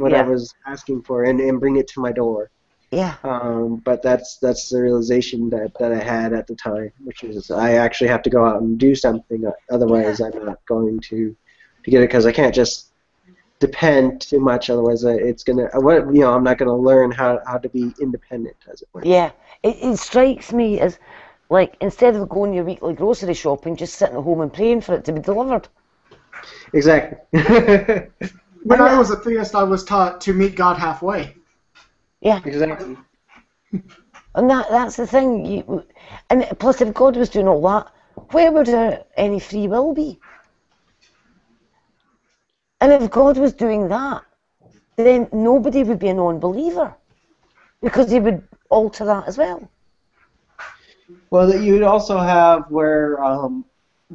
asking for and bring it to my door. Yeah. But that's the realization that I had at the time, which is I actually have to go out and do something. Otherwise, I'm not going to get it because I can't just depend too much. Otherwise, it's gonna. I'm not gonna learn how to be independent, as it were. Yeah. It strikes me as like instead of going your weekly grocery shopping, just sitting at home and praying for it to be delivered. Exactly. When I was a theist, I was taught to meet God halfway. Yeah. Exactly. And that's the thing. And plus, if God was doing all that, where would any free will be? And if God was doing that, then nobody would be a non-believer because he would alter that as well. Well, you'd also have where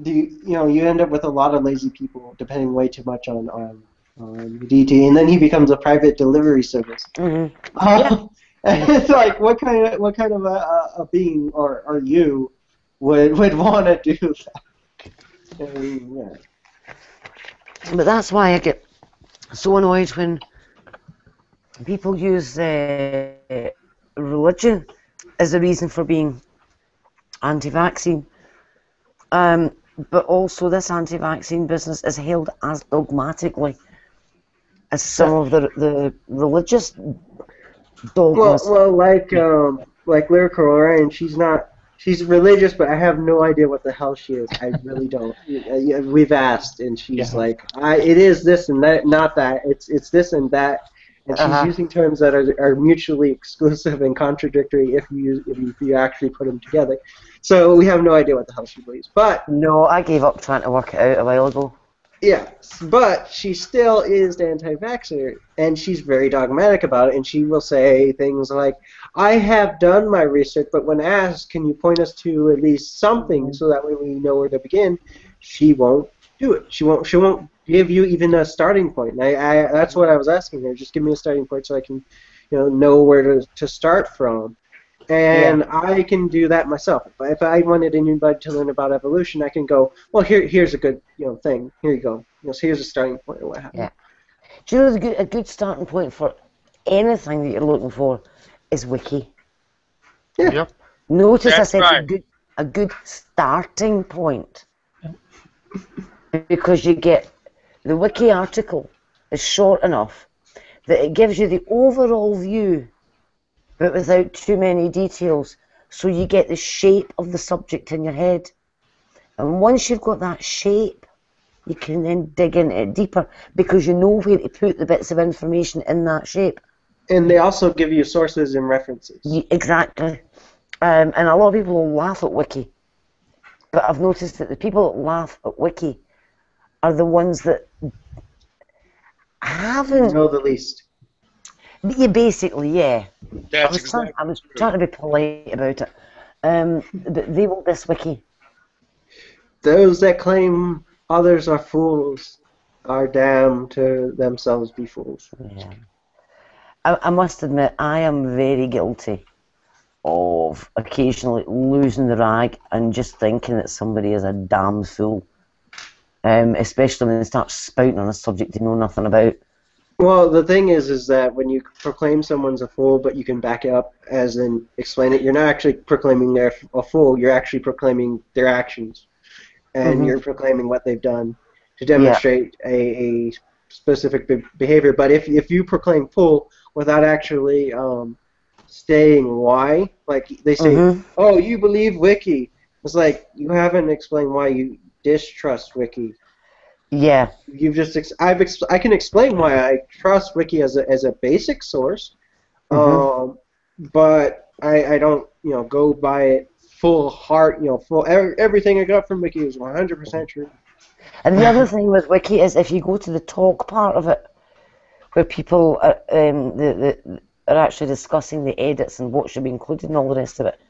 you end up with a lot of lazy people depending way too much on DT, and then he becomes a private delivery service. Mm-hmm. And it's like, what kind of a being are you would want to do that? But that's why I get so annoyed when people use religion as a reason for being anti-vaccine. But also this anti-vaccine business is held as dogmatically as some of the religious dogmas. Well, like Lyrical Orion, she's religious, but I have no idea what the hell she is. I really don't. We've asked, and she's like, it is this and that, not that. It's this and that, and she's using terms that are mutually exclusive and contradictory if you actually put them together. So we have no idea what the hell she believes. But no, I gave up trying to work it out a while ago. Yeah, but she still is anti-vaxxer, and she's very dogmatic about it, and she will say things like, I have done my research, but when asked, can you point us to at least something so that way we know where to begin, she won't do it. She won't give you even a starting point. And that's what I was asking her, just give me a starting point so I can know where to start from. And I can do that myself. If I wanted anybody to learn about evolution, I can go, well, here's a good thing. Here you go. So here's a starting point of what happened. Yeah. Do you know a good starting point for anything that you're looking for is Wiki. Yeah. Yep. Notice That's I said right. a good starting point. Because you get the Wiki article is short enough that it gives you the overall view but without too many details, so you get the shape of the subject in your head. And once you've got that shape, you can then dig into it deeper because you know where to put the bits of information in that shape. And they also give you sources and references. Exactly. And a lot of people will laugh at Wiki, but I've noticed that the people that laugh at Wiki are the ones that haven't... know the least. Yeah, basically, yeah. That's I was trying to be polite about it. But they will diss Wiki. Those that claim others are fools are damned to themselves be fools. Yeah. I must admit, I am very guilty of occasionally losing the rag and just thinking that somebody is a damn fool. Especially when they start spouting on a subject they know nothing about. Well, the thing is that when you proclaim someone's a fool, but you can back it up as in explain it, you're not actually proclaiming they're a fool. You're actually proclaiming their actions, and you're proclaiming what they've done to demonstrate a specific behavior. But if you proclaim fool without actually stating why, like they say, oh, you believe Wiki. It's like you haven't explained why you distrust Wiki. Yeah. You've just I can explain why I trust Wiki as a basic source, but I don't go by it full heart everything I got from Wiki is 100% true. And the other thing with Wiki is if you go to the talk part of it, where people are actually discussing the edits and what should be included and all the rest of it,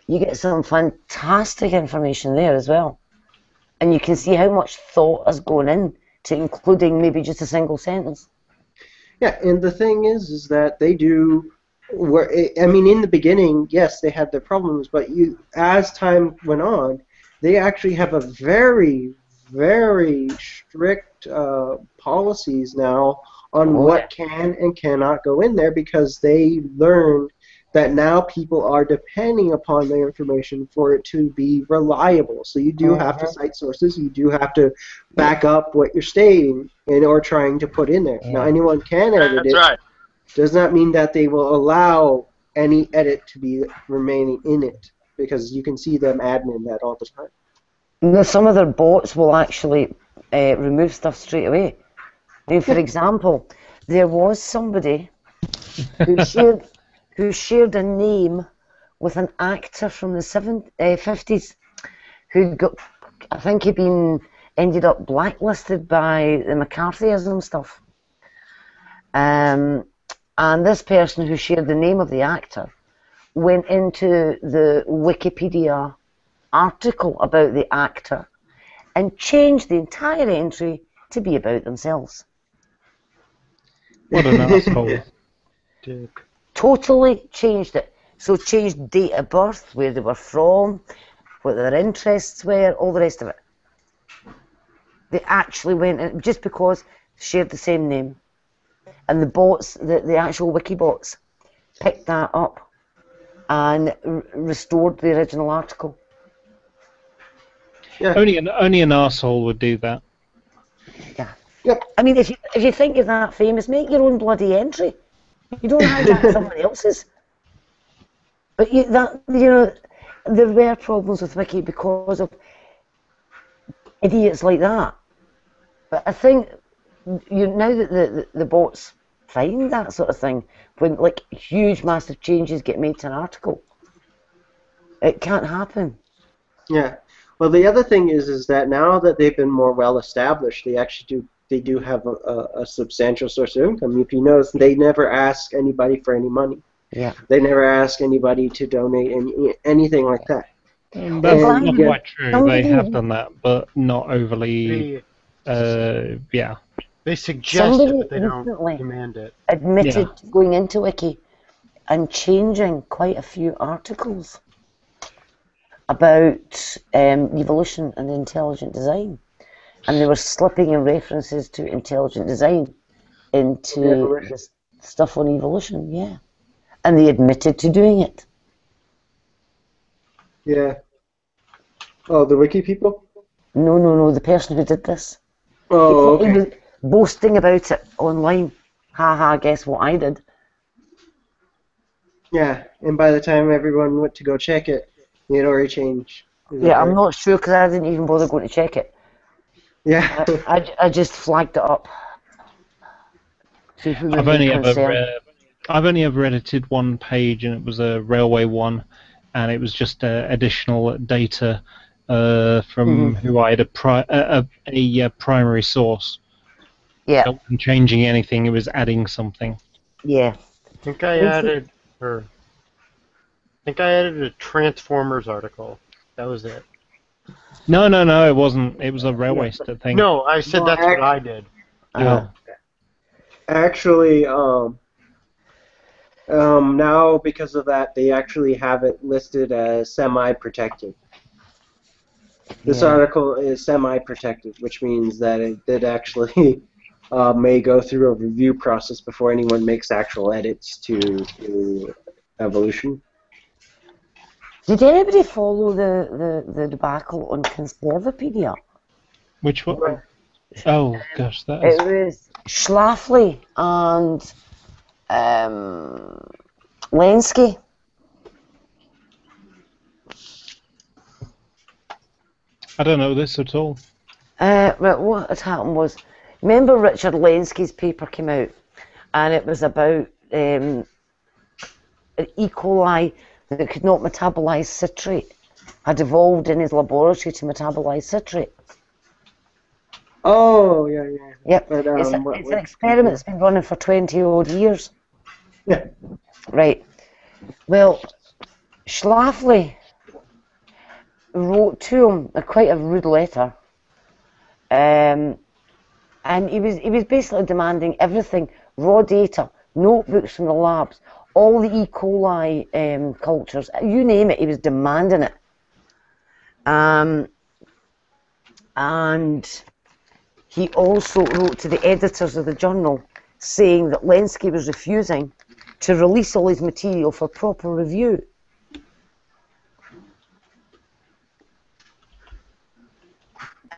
you get some fantastic information there as well. And you can see how much thought has gone in to including maybe just a single sentence. Yeah, and the thing is that they do. I mean, in the beginning, yes, they had their problems, but as time went on, they actually have a very, very strict policies now on what can and cannot go in there because they learned that now people are depending upon the information for it to be reliable. So you do have to cite sources. You do have to back up what you're stating or trying to put in there. Now, anyone can edit it. Right. Does not mean that they will allow any edit to be remaining in it because you can see them admin that all the time. No, some of their bots will actually remove stuff straight away. I mean, for example, there was somebody who shared a name with an actor from the 50s who got, I think he'd ended up blacklisted by the McCarthyism stuff. And this person who shared the name of the actor went into the Wikipedia article about the actor and changed the entire entry to be about themselves. What an asshole. Totally changed it. So changed date of birth, where they were from, what their interests were, all the rest of it. They actually went in just because they shared the same name. And the bots, the actual wiki bots, picked that up and restored the original article. Yeah. Only an arsehole would do that. Yeah. Yep. I mean, if you think you're that famous, make your own bloody entry. You don't hijack someone else's. But there were problems with Wiki because of idiots like that. But I think now that the bots find that sort of thing, when like huge, massive changes get made to an article, it can't happen. Yeah. Well, the other thing is that now that they've been more well established, they do have a substantial source of income. If you notice, they never ask anybody for any money. Yeah. They never ask anybody to donate anything like that. That's not quite true. They have done that, but not overly. Yeah. They suggest it, but they don't demand it. Admitted to going into Wiki and changing quite a few articles about evolution and intelligent design. And they were slipping in references to intelligent design into this stuff on evolution, yeah. And they admitted to doing it. Yeah. Oh, the wiki people? No, the person who did this. Oh, okay. He was boasting about it online. Haha, guess what I did? Yeah, and by the time everyone went to go check it, it had already changed. Yeah, I'm not sure because I didn't even bother going to check it. Yeah. I just flagged it up. I've only ever edited one page, and it was a railway one, and it was just additional data from who I had a primary source. Yeah. So it wasn't changing anything; it was adding something. Yeah. I think I added a Transformers article. That was it. No, it wasn't. It was a railway thing. No, I said that's what I did. Oh. Actually, now because of that, they actually have it listed as semi-protected. This article is semi-protected, which means that it did actually may go through a review process before anyone makes actual edits to evolution. Did anybody follow the debacle on Conservapedia? Which one? Oh gosh, that It is. was Schlafly and Lenski. I don't know this at all. Right, what had happened was, remember Richard Lenski's paper came out, and it was about an E. coli that could not metabolize citrate had evolved in his laboratory to metabolize citrate. Oh, yeah. Yep, But, it's an experiment that's been running for 20 odd years. Yeah. Right. Well, Schlafly wrote to him quite a rude letter, and he was basically demanding everything, raw data, notebooks from the labs, all the E. coli cultures, you name it, he was demanding it. And he also wrote to the editors of the journal saying that Lenski was refusing to release all his material for proper review.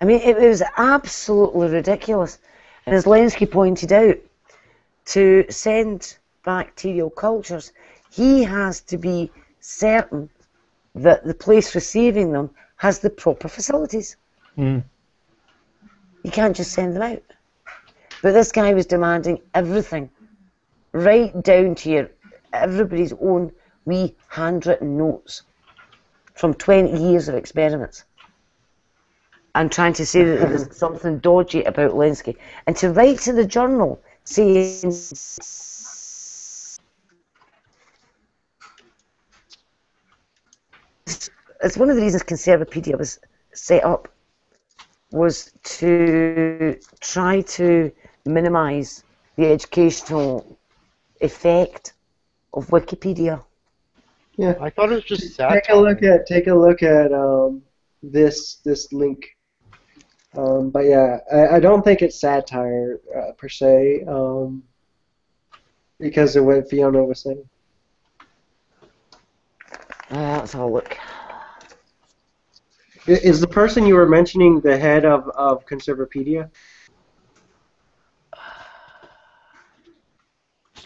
I mean, it was absolutely ridiculous. And as Lenski pointed out, to send bacterial cultures, he has to be certain that the place receiving them has the proper facilities. Mm. You can't just send them out. But this guy was demanding everything, right down to everybody's own wee handwritten notes from 20 years of experiments, and trying to say that there was something dodgy about Lenski, and to write to the journal saying it's one of the reasons Conservapedia was set up, was to try to minimise the educational effect of Wikipedia. Yeah. I thought it was just satire. Take a look at this link. But yeah, I don't think it's satire per se, because of what Fiona was saying. Let's have a look. Is the person you were mentioning the head of Conservapedia?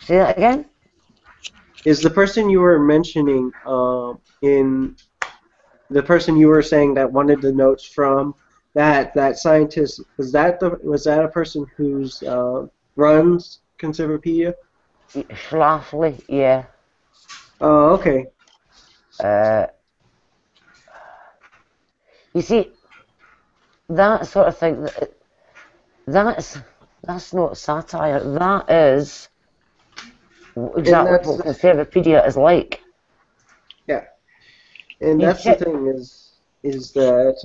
Say that again? Is the person you were mentioning in the person you were saying that wanted the notes from that scientist, was that a person who's runs Conservapedia? Schlafly, yeah. Oh, okay. You see, that sort of thing, that's not satire. That is exactly what Conservapedia is like. Yeah, and that's the thing is that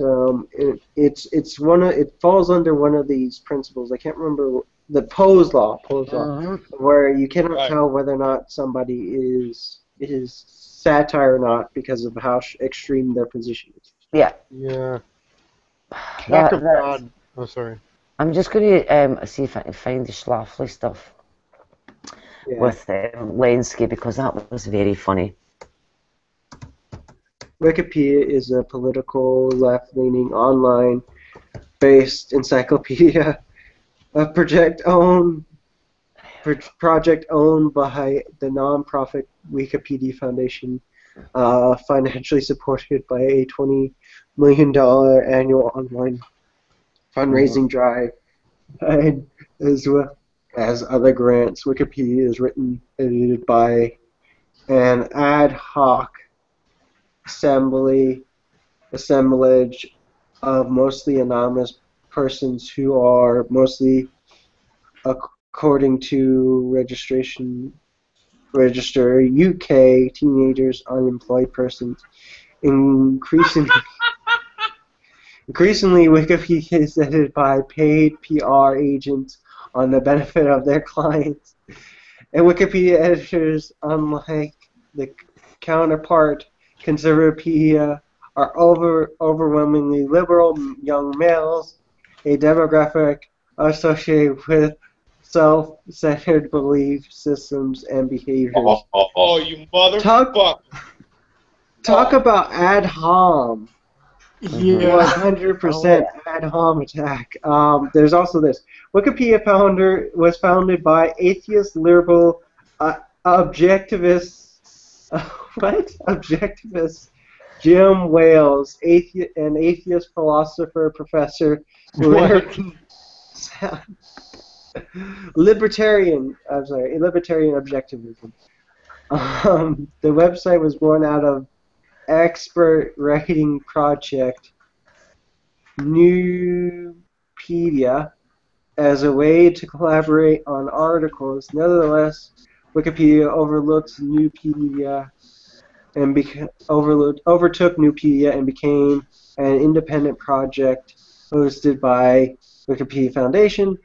it falls under one of these principles. I can't remember the Poe's law, where you cannot tell whether or not somebody is satire or not because of how extreme their position is. Yeah. Yeah. Attack of God. Oh, sorry. I'm just going to see if I can find the Schlafly stuff with Lenski, because that was very funny. Wikipedia is a political, left-leaning, online-based encyclopedia, a project owned by the non-profit Wikipedia Foundation, financially supported by a $20 million annual online fundraising drive, and as well as other grants. Wikipedia is written and edited by an ad hoc assemblage of mostly anonymous persons who are mostly, according to register UK teenagers, unemployed persons. Increasingly, Wikipedia is edited by paid PR agents on the benefit of their clients. And Wikipedia editors, unlike the counterpart Conservapedia, are overwhelmingly liberal young males, a demographic associated with self-centered belief systems and behaviors. Oh, you Talk motherfucker. about ad hom. Yeah. 100% ad hom attack. There's also this. Wikipedia founder was founded by atheist liberal objectivist. What? Objectivist Jim Wales, an atheist philosopher, professor, libertarian objectivism. The website was born out of expert writing project Nupedia as a way to collaborate on articles. Nevertheless, Wikipedia overlooks Nupedia and overtook Nupedia and became an independent project hosted by Wikipedia Foundation,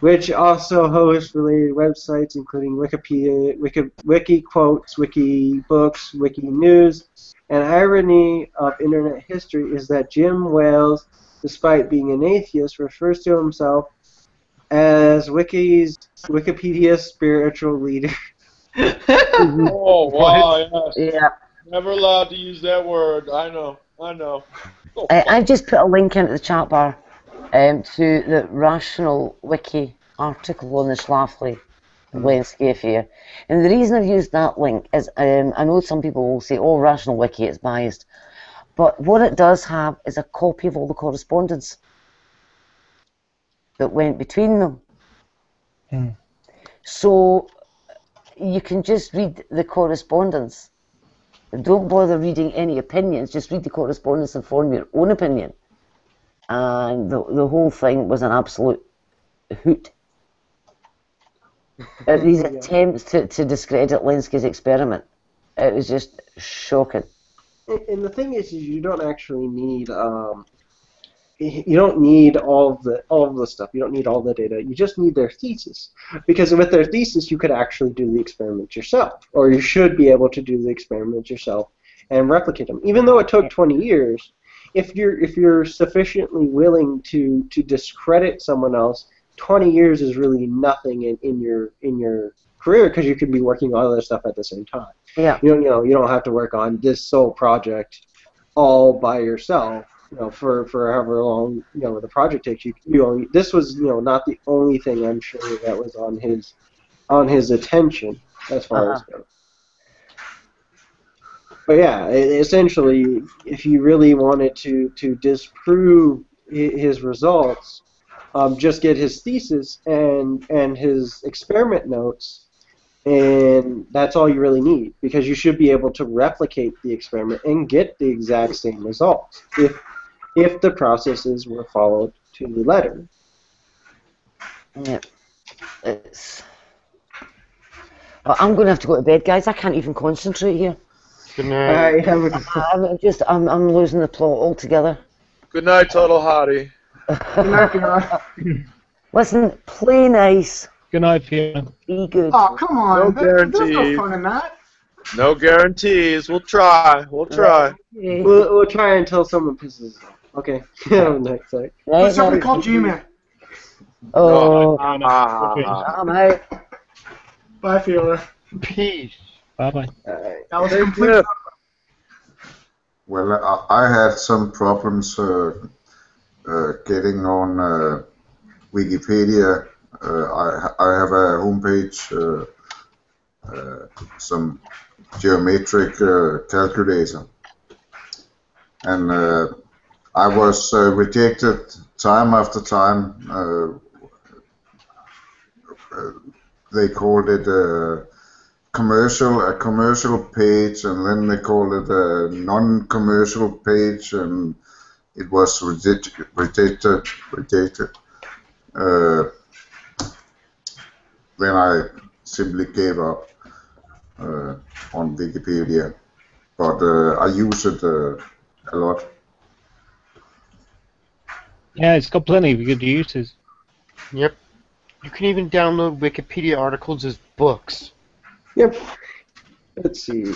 which also hosts related websites including Wikipedia, Wiki Quotes, Wiki Books, Wiki News. An irony of internet history is that Jim Wales, despite being an atheist, refers to himself as Wikipedia's spiritual leader. Oh, wow, yes. Yeah. Never allowed to use that word. I know. Oh, I've just put a link into the chat bar to the Rational Wiki article on the Schlafly landscape here. And the reason I've used that link is I know some people will say, oh, Rational Wiki, it's biased. But what it does have is a copy of all the correspondence that went between them. So you can just read the correspondence. Don't bother reading any opinions, just read the correspondence and form your own opinion. And the whole thing was an absolute hoot. These attempts to discredit Lenski's experiment, it was just shocking. And the thing is you don't actually need you don't need all of the stuff. You don't need all the data. You just need their thesis. Because with their thesis, you could actually do the experiment yourself, or you should be able to do the experiment yourself and replicate them. Even though it took 20 years, if you're sufficiently willing to discredit someone else, 20 years is really nothing in your career because you could be working on other stuff at the same time. Yeah. You don't have to work on this sole project all by yourself. For however long the project takes you. This was not the only thing I'm sure that was on his attention as far as goes. But yeah, essentially, if you really wanted to disprove his results, just get his thesis and his experiment notes, and that's all you really need, because you should be able to replicate the experiment and get the exact same results if the processes were followed to the letter. Yeah. I'm going to have to go to bed, guys. I can't even concentrate here. Good night. I'm losing the plot altogether. Good night, Total Hottie. Good night, Fiona. Listen, play nice. Good night, Fiona. Be good. Oh, come on. No There's no guarantees. fun in that. No guarantees. We'll try. Okay. We'll try until someone pisses us off. Okay. Next time. There's something called G-Man. Oh, No. I'm out. Bye, Fiona. Peace. Bye-bye. That was complete. Well, I had some problems getting on Wikipedia. I have a homepage, some geometric calculator, and I was rejected time after time. They called it a commercial page, and then they called it a non-commercial page, and it was rejected. Then I simply gave up on Wikipedia, but I use it a lot. Yeah, it's got plenty of good uses. Yep. You can even download Wikipedia articles as books. Yep. Let's see.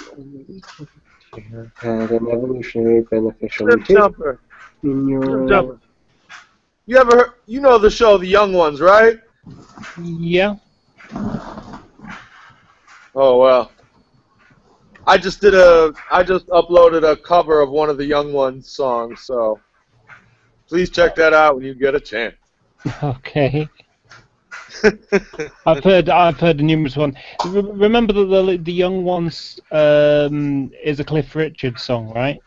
Had an evolutionary beneficial Jumper. in your. You ever heard, you know the show The Young Ones, right? Yeah. Oh well. I just uploaded a cover of one of the Young Ones songs, so please check that out when you get a chance. Okay. I've heard numerous one. Remember that the Young Ones is a Cliff Richard song, right?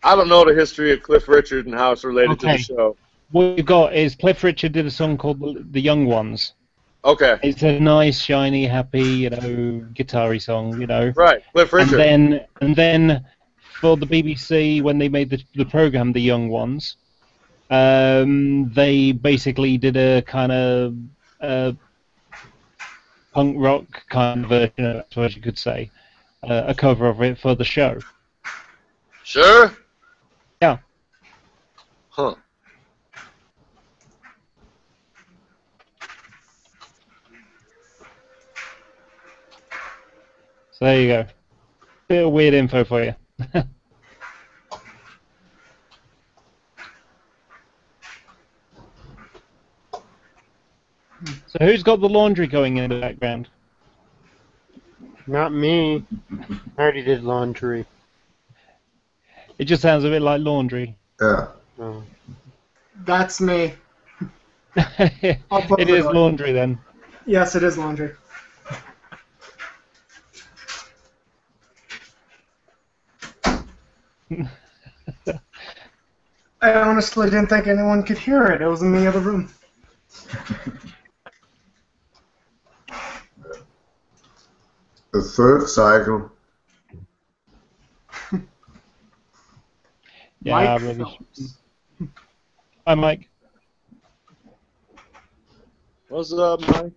I don't know the history of Cliff Richard and how it's related to the Okay. show. What you've got is Cliff Richard did a song called The Young Ones. Okay. It's a nice, shiny, happy, guitar-y song, Right, Cliff Richard. And then for the BBC, when they made the program The Young Ones, they basically did a kind of punk rock kind of version, I suppose you could say, a cover of it for the show. Sure? Yeah. Huh. So there you go. Bit of weird info for you. So who's got the laundry going in the background? Not me. I already did laundry. It just sounds a bit like laundry. Yeah. Oh. That's me. I'll close It the is door. laundry then. Yes, it is laundry. I honestly didn't think anyone could hear it. It was in the other room. The third cycle. Yeah, Mike I really. Phillips. Hi, Mike. What's up, Mike?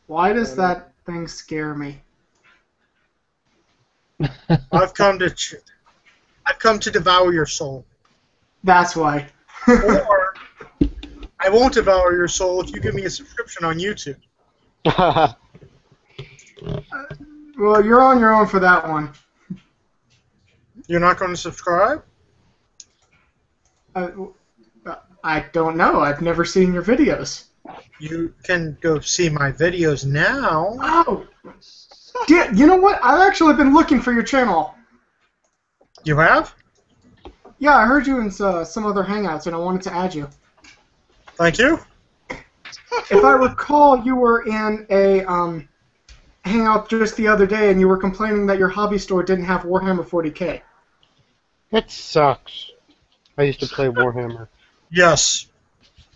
Why does that thing scare me? I've come to devour your soul. That's why. Or I won't devour your soul if you give me a subscription on YouTube. Well, you're on your own for that one. You're not going to subscribe? I don't know. I've never seen your videos. You can go see my videos now. Oh! You know what? I've actually been looking for your channel. You have? Yeah, I heard you in some other hangouts, and I wanted to add you. Thank you. If I recall, you were in a hangout just the other day, and you were complaining that your hobby store didn't have Warhammer 40k. That sucks. I used to play Warhammer. Yes.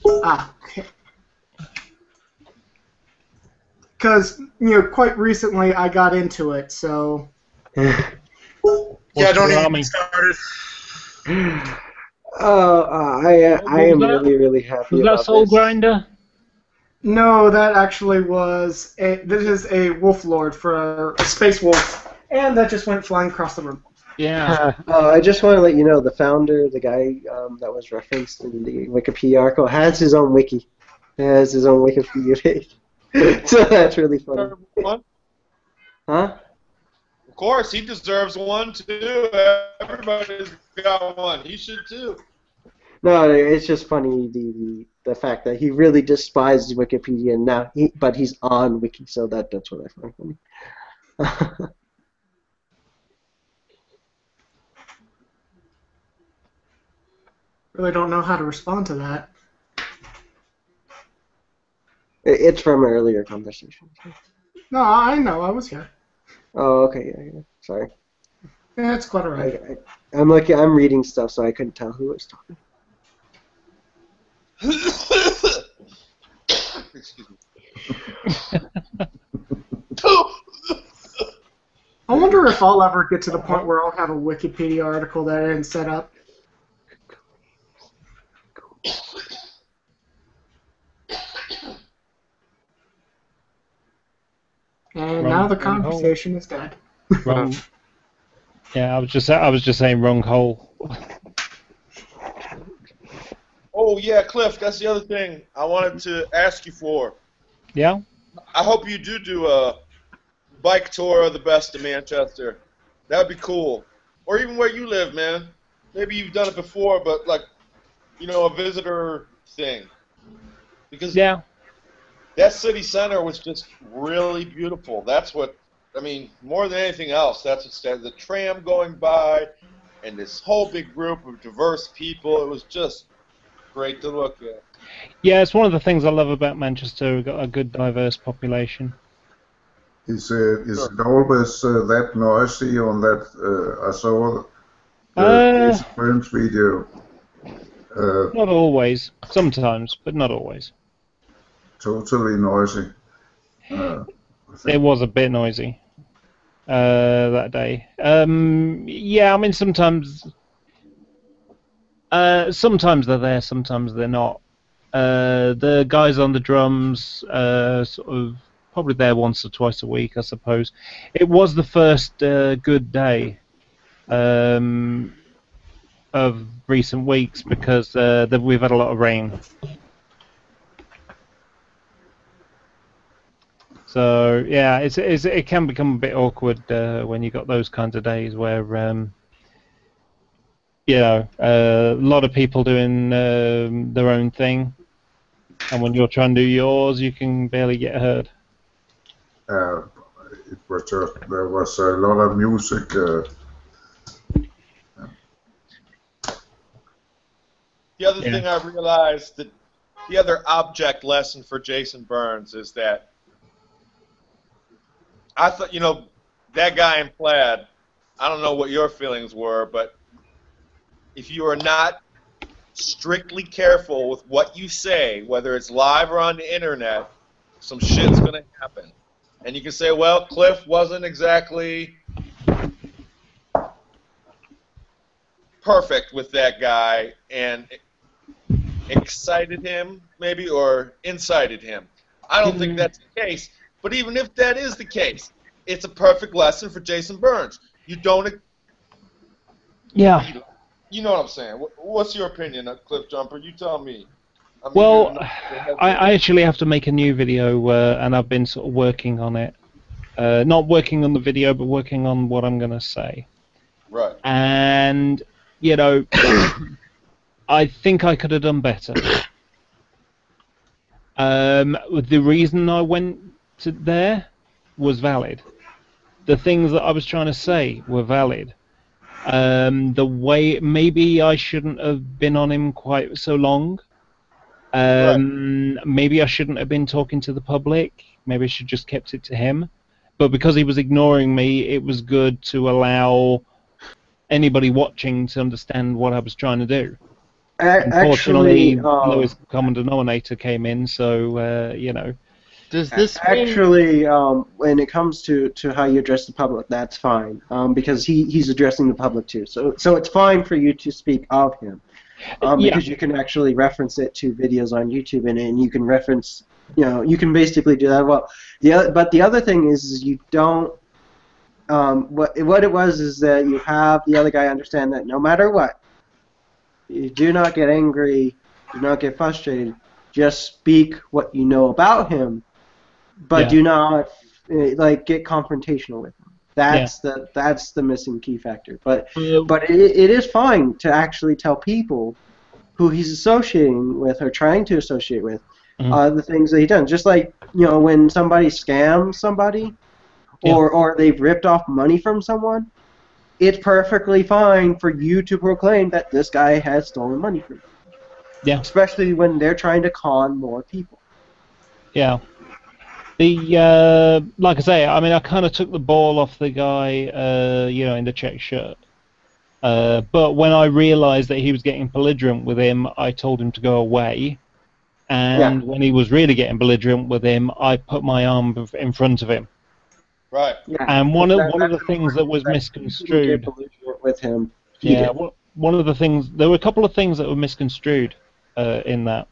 Ah, okay. Because, quite recently I got into it, so... Yeah, don't even get started. I am really happy Was about that Soul this. Grinder? No, that actually was... This is a Wolf Lord for a Space Wolf, and that just went flying across the room. Yeah. I just want to let you know, the founder, the guy that was referenced in the Wikipedia article, has his own wiki. He has his own Wikipedia page. So that's really funny. One? Huh? Of course, he deserves one too. Everybody's got one. He should too. No, it's just funny the fact that he really despises Wikipedia now, but he's on Wiki, so that's what I find funny. Really don't know how to respond to that. It's from an earlier conversation. No, I know, I was here. Oh, okay, yeah. Sorry. Yeah, it's quite alright. I'm reading stuff, so I couldn't tell who was talking. Excuse me. I wonder if I'll ever get to the point where I'll have a Wikipedia article that I didn't set up. And now the conversation is dead. Wrong. Yeah, I was just saying wrong hole. Oh yeah, Cliff. That's the other thing I wanted to ask you for. Yeah. I hope you do a bike tour of the best of Manchester. That'd be cool. Or even where you live, man. maybe you've done it before, but like, a visitor thing. Because Yeah. that city center was just really beautiful. That's what, more than anything else, that's what started. The tram going by and this whole big group of diverse people. It was just great to look at. Yeah, it's one of the things I love about Manchester. We've got a good, diverse population. Is it always that noisy on that? I saw the Jason Burns video. Not always. Sometimes, but not always. Totally noisy. It was a bit noisy that day. Yeah, I mean, sometimes they're there, sometimes they're not. The guys on the drums, sort of probably there once or twice a week, I suppose. It was the first good day of recent weeks because we've had a lot of rain. So yeah, it can become a bit awkward when you got those kinds of days where a lot of people doing their own thing, and when you're trying to do yours, you can barely get heard. It was just, there was a lot of music. The other thing I realized, that the other object lesson for Jason Burns is that I thought, that guy in plaid, I don't know what your feelings were, but if you are not strictly careful with what you say, whether it's live or on the internet, some shit's going to happen. And you can say, well, Cliff wasn't exactly perfect with that guy and excited him, maybe, or incited him. I don't think that's the case. But even if that is the case, it's a perfect lesson for Jason Burns. You don't... Yeah. You know what I'm saying. What's your opinion, Cliff Jumper? You tell me. Well, I actually have to make a new video, and I've been sort of working on it. Not working on the video, but working on what I'm going to say. Right. And, I think I could have done better. The reason I went to there was valid. The things that I was trying to say were valid. The way, maybe I shouldn't have been on him quite so long. Maybe I shouldn't have been talking to the public. Maybe I should just kept it to him. But because he was ignoring me, it was good to allow anybody watching to understand what I was trying to do. Unfortunately, lowest common denominator came in, so Does this actually, when it comes to how you address the public, that's fine, because he's addressing the public too. So it's fine for you to speak of him, because you can actually reference it to videos on YouTube, and you can reference, you can basically do that. Well, but the other thing is you don't. What it was is that you have the other guy understand that no matter what, you do not get angry, do not get frustrated. Just speak what you know about him, but do not get confrontational with him. That's the missing key factor. But it is fine to actually tell people who he's associating with or trying to associate with the things that he does. Just like when somebody scams somebody or they've ripped off money from someone, it's perfectly fine for you to proclaim that this guy has stolen money from you. Yeah. Especially when they're trying to con more people. Yeah. Like I say, I mean, I kind of took the ball off the guy, in the check shirt. But when I realized that he was getting belligerent with him, I told him to go away. And when he was really getting belligerent with him, I put my arm in front of him. Right. Yeah. And one of the things that was misconstrued with him. One of the things, there were a couple of things that were misconstrued in that.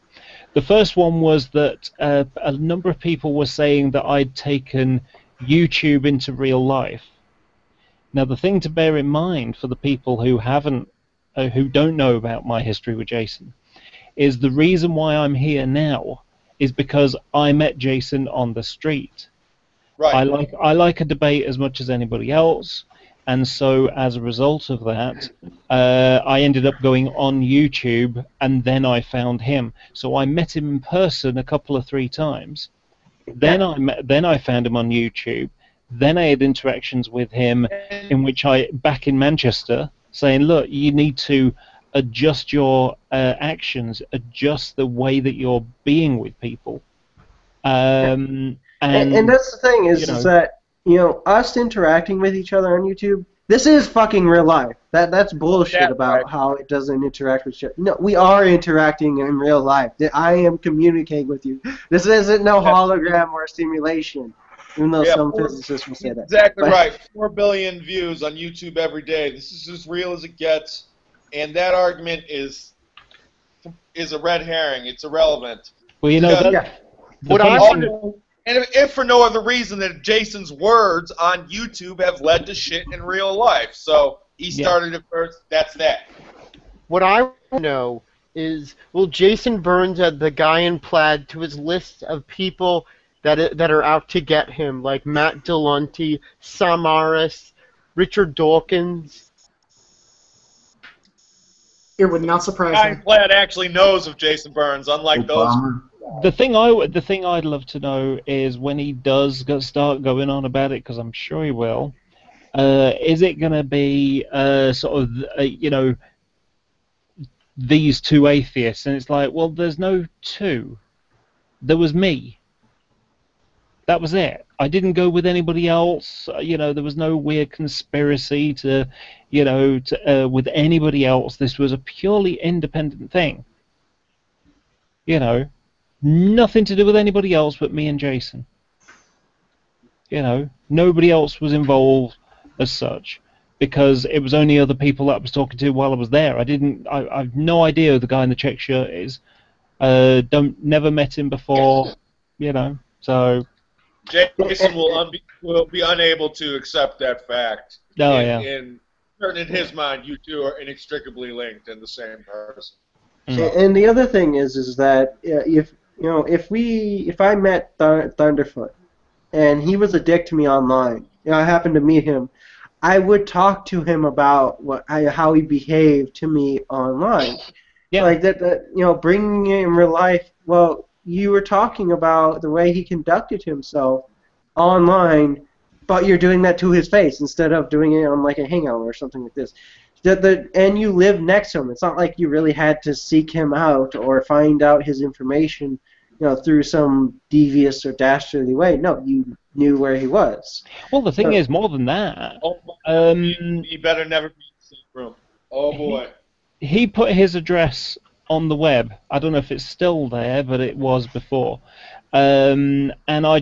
The first one was that a number of people were saying that I'd taken YouTube into real life. Now, the thing to bear in mind for the people who who don't know about my history with Jason, is the reason why I'm here now is because I met Jason on the street. Right. I like a debate as much as anybody else, and so as a result of that, I ended up going on YouTube, and then I found him. So I met him in person a couple of 3 times. Then I found him on YouTube. Then I had interactions with him, in which back in Manchester, saying, "Look, you need to adjust your actions, adjust the way that you're being with people." And that's the thing is that us interacting with each other on YouTube. This is fucking real life. That's bullshit about how it doesn't interact with shit. No, we are interacting in real life. I am communicating with you. This isn't no hologram or simulation, even though some physicists will say that. Exactly right. 4 billion views on YouTube every day. This is as real as it gets, and that argument is a red herring. It's irrelevant. Well, you know that. And if for no other reason than Jason's words on YouTube have led to shit in real life. So he started it first. That's that. What I want to know is, will Jason Burns add the guy in plaid to his list of people that are out to get him, like Matt Delonte, Samaras, Richard Dawkins? It would not surprise the guy me. in plaid actually knows of Jason Burns, unlike those. The thing I'd love to know is when he does start going on about it, because I'm sure he will. Is it going to be sort of these 2 atheists? And it's like, well, there's no 2. There was me. That was it. I didn't go with anybody else. There was no weird conspiracy with anybody else. This was a purely independent thing. Nothing to do with anybody else but me and Jason. Nobody else was involved as such, because it was only other people that I was talking to while I was there. I've no idea who the guy in the check shirt is. Never met him before. So. Jason will be unable to accept that fact. Oh, in his mind, you two are inextricably linked in the same person. And the other thing is that if I met Thunderfoot and he was a dick to me online, I happened to meet him, I would talk to him about how he behaved to me online. Yeah. Like that bringing it in real life. Well, you were talking about the way he conducted himself online, but you're doing that to his face instead of doing it on like a hangout or something like this. And you live next to him. It's not like you really had to seek him out or find out his information, through some devious or dastardly way. No, you knew where he was. Well, the thing is, more than that. He better never be in the same room. Oh boy. He put his address on the web. I don't know if it's still there, but it was before. And I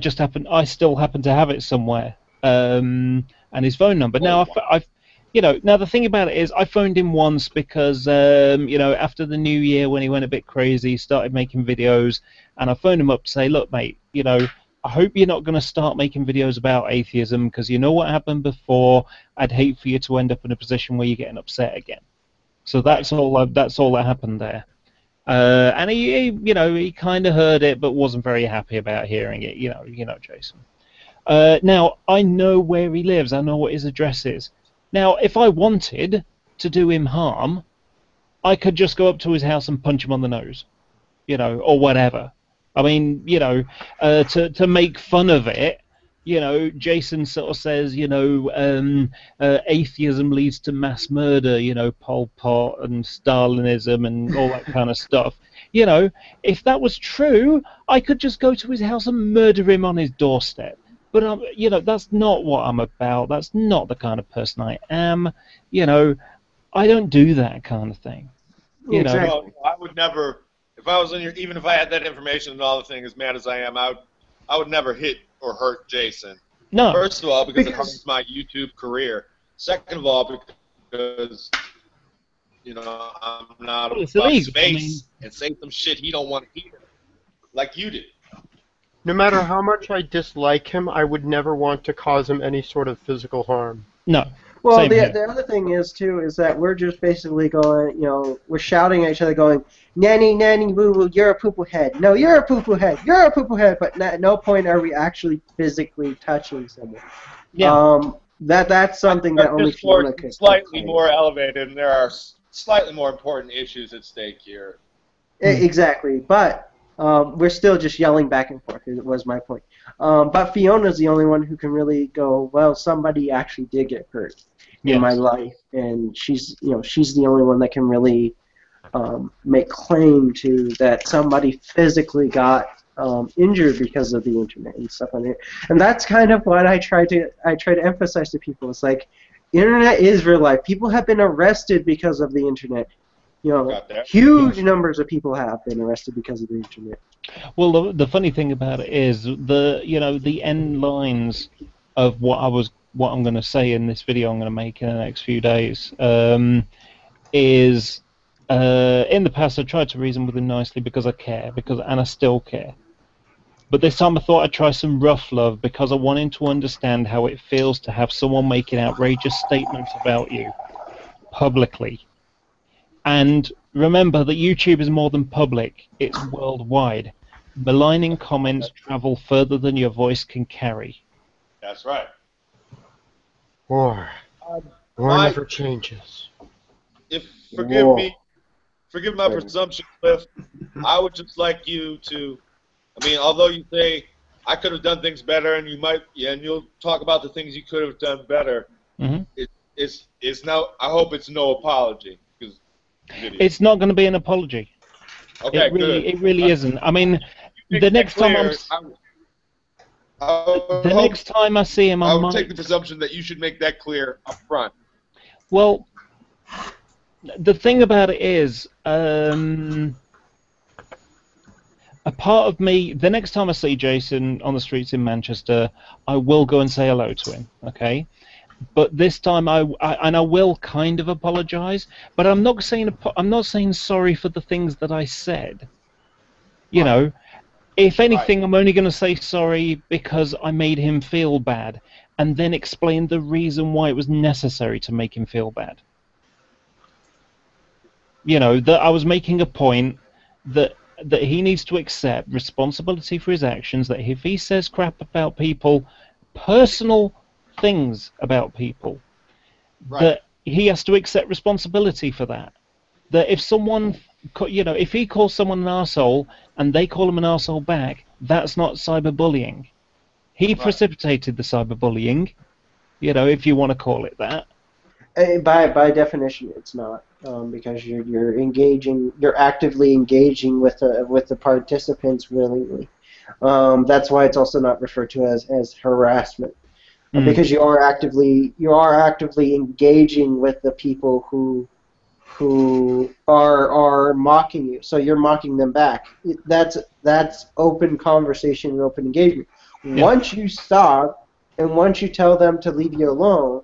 still happen to have it somewhere. And his phone number. Now, now the thing about it is, I phoned him once because, after the New Year when he went a bit crazy, he started making videos, and I phoned him up to say, look, mate, I hope you're not going to start making videos about atheism, because you know what happened before. I'd hate for you to end up in a position where you're getting upset again. So that's all that happened there. And he kind of heard it, but wasn't very happy about hearing it. Jason. Now I know where he lives. I know what his address is. Now, if I wanted to do him harm, I could just go up to his house and punch him on the nose, or whatever. I mean, to make fun of it, Jason sort of says, atheism leads to mass murder, Pol Pot and Stalinism and all that kind of stuff. If that was true, I could just go to his house and murder him on his doorstep. But, that's not what I'm about. That's not the kind of person I am. I don't do that kind of thing. Exactly. No, I would never, if I was even if I had that information and all the thing, as mad as I am, I would never hit or hurt Jason. No. First of all, because it harms my YouTube career. Second of all, because, I'm not about space and say some shit he don't want to hear, like you did. No matter how much I dislike him, I would never want to cause him any sort of physical harm. No. Well, the other thing is that we're just basically going, we're shouting at each other, going, "Nanny, nanny, boo boo, you're a poo-poo head. No, you're a poo-poo head. You're a poo-poo head." But at no point are we actually physically touching someone. Yeah. That's something that only Fiona could slightly claim. more elevated, and there are slightly more important issues at stake here. Exactly, but we're still just yelling back and forth. It was my point. But Fiona's the only one who can really go, well, somebody actually did get hurt in my life, and she's the only one that can really make claim to that somebody physically got injured because of the internet and stuff on it. And that's kind of what I try to emphasize to people. It's like, internet is real life. People have been arrested because of the internet. Huge numbers of people have been arrested because of the internet. Well, the funny thing about it is the end lines of what I'm going to say in this video I'm going to make in the next few days is in the past I tried to reason with him nicely because I care, and I still care. But this time I thought I'd try some rough love because I want him to understand how it feels to have someone making outrageous statements about you publicly. And remember that YouTube is more than public, it's worldwide. Maligning comments travel further than your voice can carry. That's right. War never changes. Forgive my presumption, Cliff. I would just like you to, although you say I could have done things better, and you'll talk about the things you could have done better. Mm-hmm. It's now. I hope it's no apology. It's not going to be an apology. Okay, it really isn't. The next time I see him, I would take the presumption that you should make that clear up front. Well, the thing about it is, a part of me, the next time I see Jason on the streets in Manchester, I will go and say hello to him. Okay. But this time I will kind of apologize, but I'm not saying sorry for the things that I said. If anything, I'm only going to say sorry because I made him feel bad, and then explain the reason why it was necessary to make him feel bad. That I was making a point that he needs to accept responsibility for his actions. That if he says crap about people, personal things about people, that he has to accept responsibility for that. That if someone, if he calls someone an arsehole and they call him an arsehole back, that's not cyberbullying. He precipitated the cyberbullying, if you want to call it that. By definition, it's not, because you're actively engaging with the participants willingly. That's why it's also not referred to as harassment. Because you are actively engaging with the people who are mocking you. So you're mocking them back. That's open conversation and open engagement. Yeah. Once you stop and once you tell them to leave you alone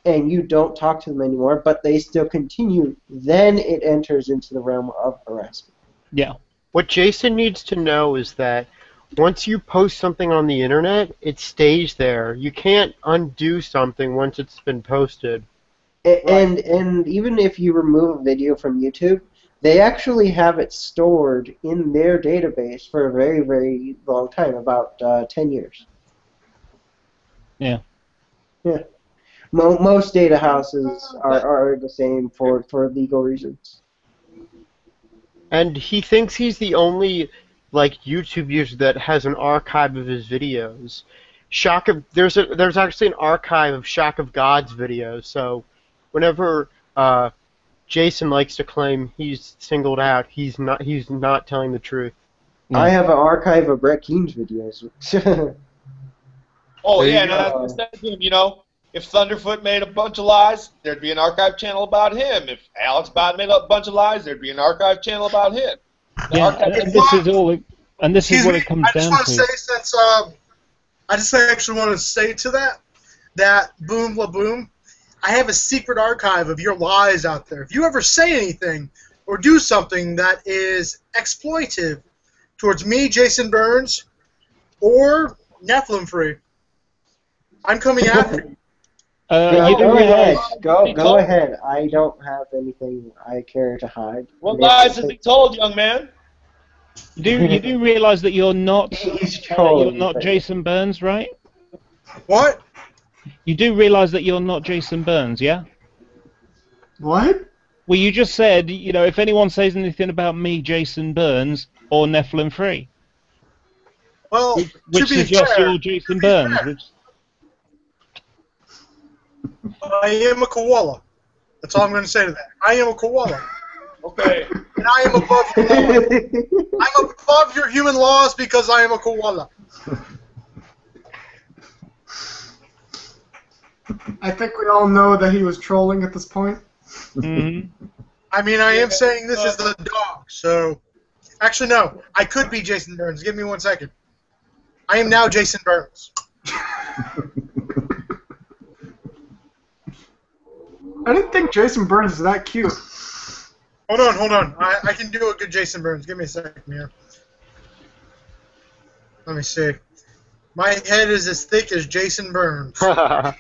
and you don't talk to them anymore, but they still continue, then it enters into the realm of harassment. Yeah. What Jason needs to know is that once you post something on the internet, it stays there. You can't undo something once it's been posted. And even if you remove a video from YouTube, they actually have it stored in their database for a very, very long time, about 10 years. Yeah. Yeah. Most data houses are the same for legal reasons. And he thinks he's the only YouTube user that has an archive of his videos. There's actually an archive of Shock of God's videos. So whenever Jason likes to claim he's singled out, he's not telling the truth. No. I have an archive of Brett Keene's videos. Oh yeah, and I said to him, if Thunderfoot made a bunch of lies, there'd be an archive channel about him. If Alex Bott made a bunch of lies, there'd be an archive channel about him. This is what it comes down to. I just actually want to say to that boom la boom, I have a secret archive of your lies out there. If you ever say anything or do something that is exploitive towards me, Jason Burns, or Nephilim Free, I'm coming after you. Go ahead. Go ahead. I don't have anything I care to hide. What lies has he told, young man? You do realize that you're not Jason Burns, right? What? You do realise that you're not Jason Burns, yeah? What? Well, you just said, if anyone says anything about me, Jason Burns, or Nephilim Free, Well, which to be suggests fair, you're Jason Burns. I am a koala. That's all I'm going to say to that. I am a koala. Okay. And I am above your laws. I'm above your human laws because I am a koala. I think we all know that he was trolling at this point. Mm-hmm. I mean, I am saying this is the dog, so... Actually, no. I could be Jason Burns. Give me 1 second. I am now Jason Burns. I didn't think Jason Burns was that cute. Hold on. I can do a good Jason Burns. Give me a second here. Let me see. My head is as thick as Jason Burns. Okay,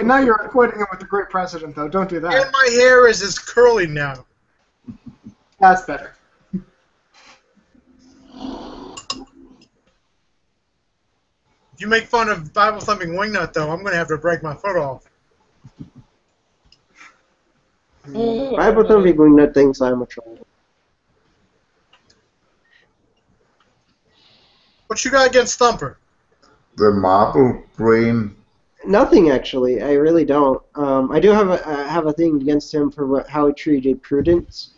now you're equating him with the great president, though. Don't do that. And my hair is as curly now. That's better. If you make fun of Bible thumping wingnut, though, I'm going to have to break my foot off. Bible thumping wingnut thinks I'm a troll. What you got against Thumper? The marble brain. Nothing, actually. I really don't. I do have a thing against him for how he treated Prudence,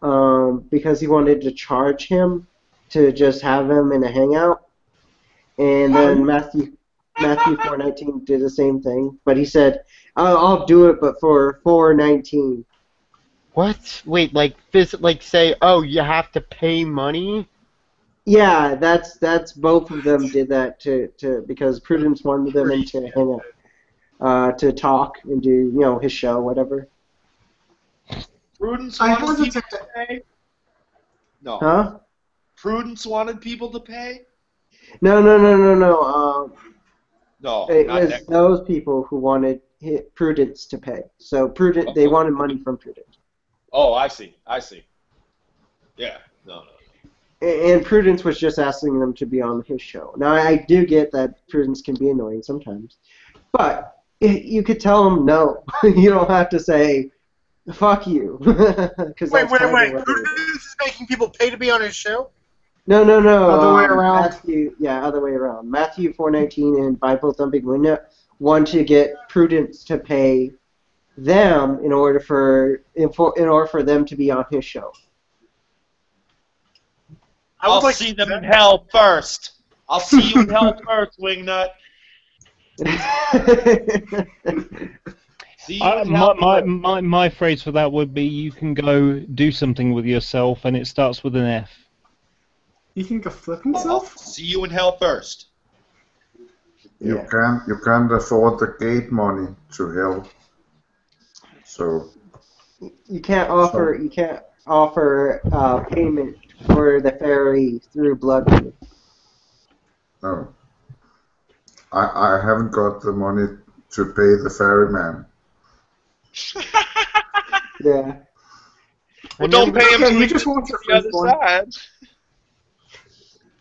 because he wanted to charge him to just have him in a hangout, and then Matthew 4:19 did the same thing, but he said, "I'll do it, but for 4:19." What? Wait, like say, oh, you have to pay money? Yeah, that's both of them did that to because Prudence wanted them in to hang out, to talk and do his show, whatever. Prudence I wanted people hesitate to pay? No. Huh? Prudence wanted people to pay? No. No, It not was that. those people who wanted Prudence to pay. So Prudence, they wanted money from Prudence. Oh, I see. Yeah, no. And Prudence was just asking them to be on his show. Now, I do get that Prudence can be annoying sometimes. But you could tell him no. You don't have to say, fuck you. Wait. Prudence is making people pay to be on his show? No. Other way around. Other way around. Matthew 4:19 and Bible thumping window want to get Prudence to pay them in order for them to be on his show. I'll see them in hell first. I'll see you in hell first, Wingnut. See you in hell first. My phrase for that would be, you can go do something with yourself, and it starts with an F. You can go flip himself? See you in hell first. You can't afford the gate money to hell. So you can't offer payment for the ferry through blood. no. I haven't got the money to pay the ferryman. Yeah. Well, don't pay him. You just want the other side.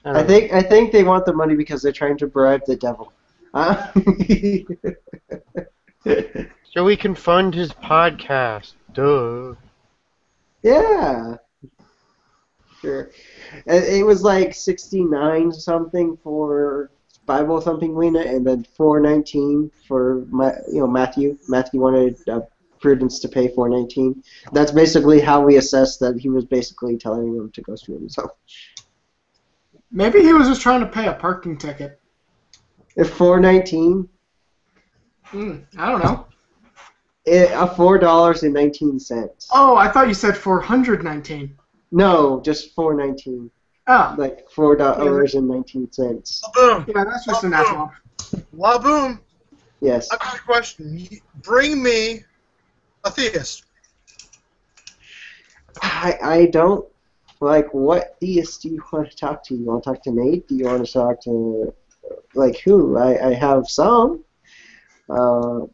I think they want the money because they're trying to bribe the devil. So we can fund his podcast. Duh. Yeah. Sure. It was like 69 something for Bible thumping Lena, and then 419 for Matthew. Matthew wanted Prudence to pay 419. That's basically how we assessed that he was basically telling him to go screw himself. Maybe he was just trying to pay a parking ticket. If 419. I don't know. $4.19. Oh, I thought you said 419. No, just 419. Oh. Like $4.19. Boom. Yeah, that's just a natural. La boom. Yes. I've got a question. Bring me a theist. I don't like, what theist do you want to talk to? You want to talk to Nate? Do you want to talk to who? I have some,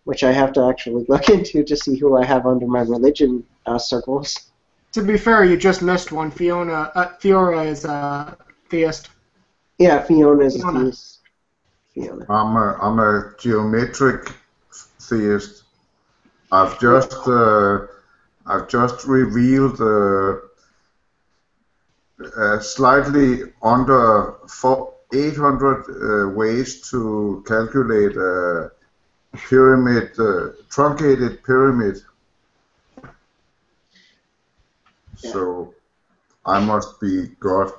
which I have to actually look into to see who I have under my religion circles. To be fair, you just missed one. Fiora is a theist. Yeah, Fiona is a theist. Fiona. I'm a geometric theist. I've just revealed slightly under 800 ways to calculate a pyramid, truncated pyramid. Yeah. So I must be God.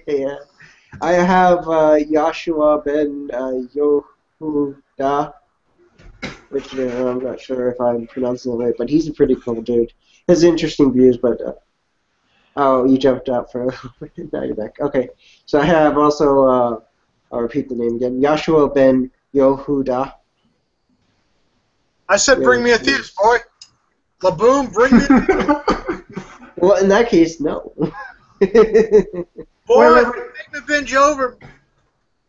Yeah. I have Joshua ben Yehuda, which I'm not sure if I'm pronouncing it right, but he's a pretty cool dude. He has interesting views, but oh, you jumped out for a little bit. Now you're back. Okay, so I have also I'll repeat the name again, Joshua ben Yehuda. I said, bring me a theist, boy. Laboom, bring me a theist. Well, in that case, no. Boy, Wait. make me bend you over.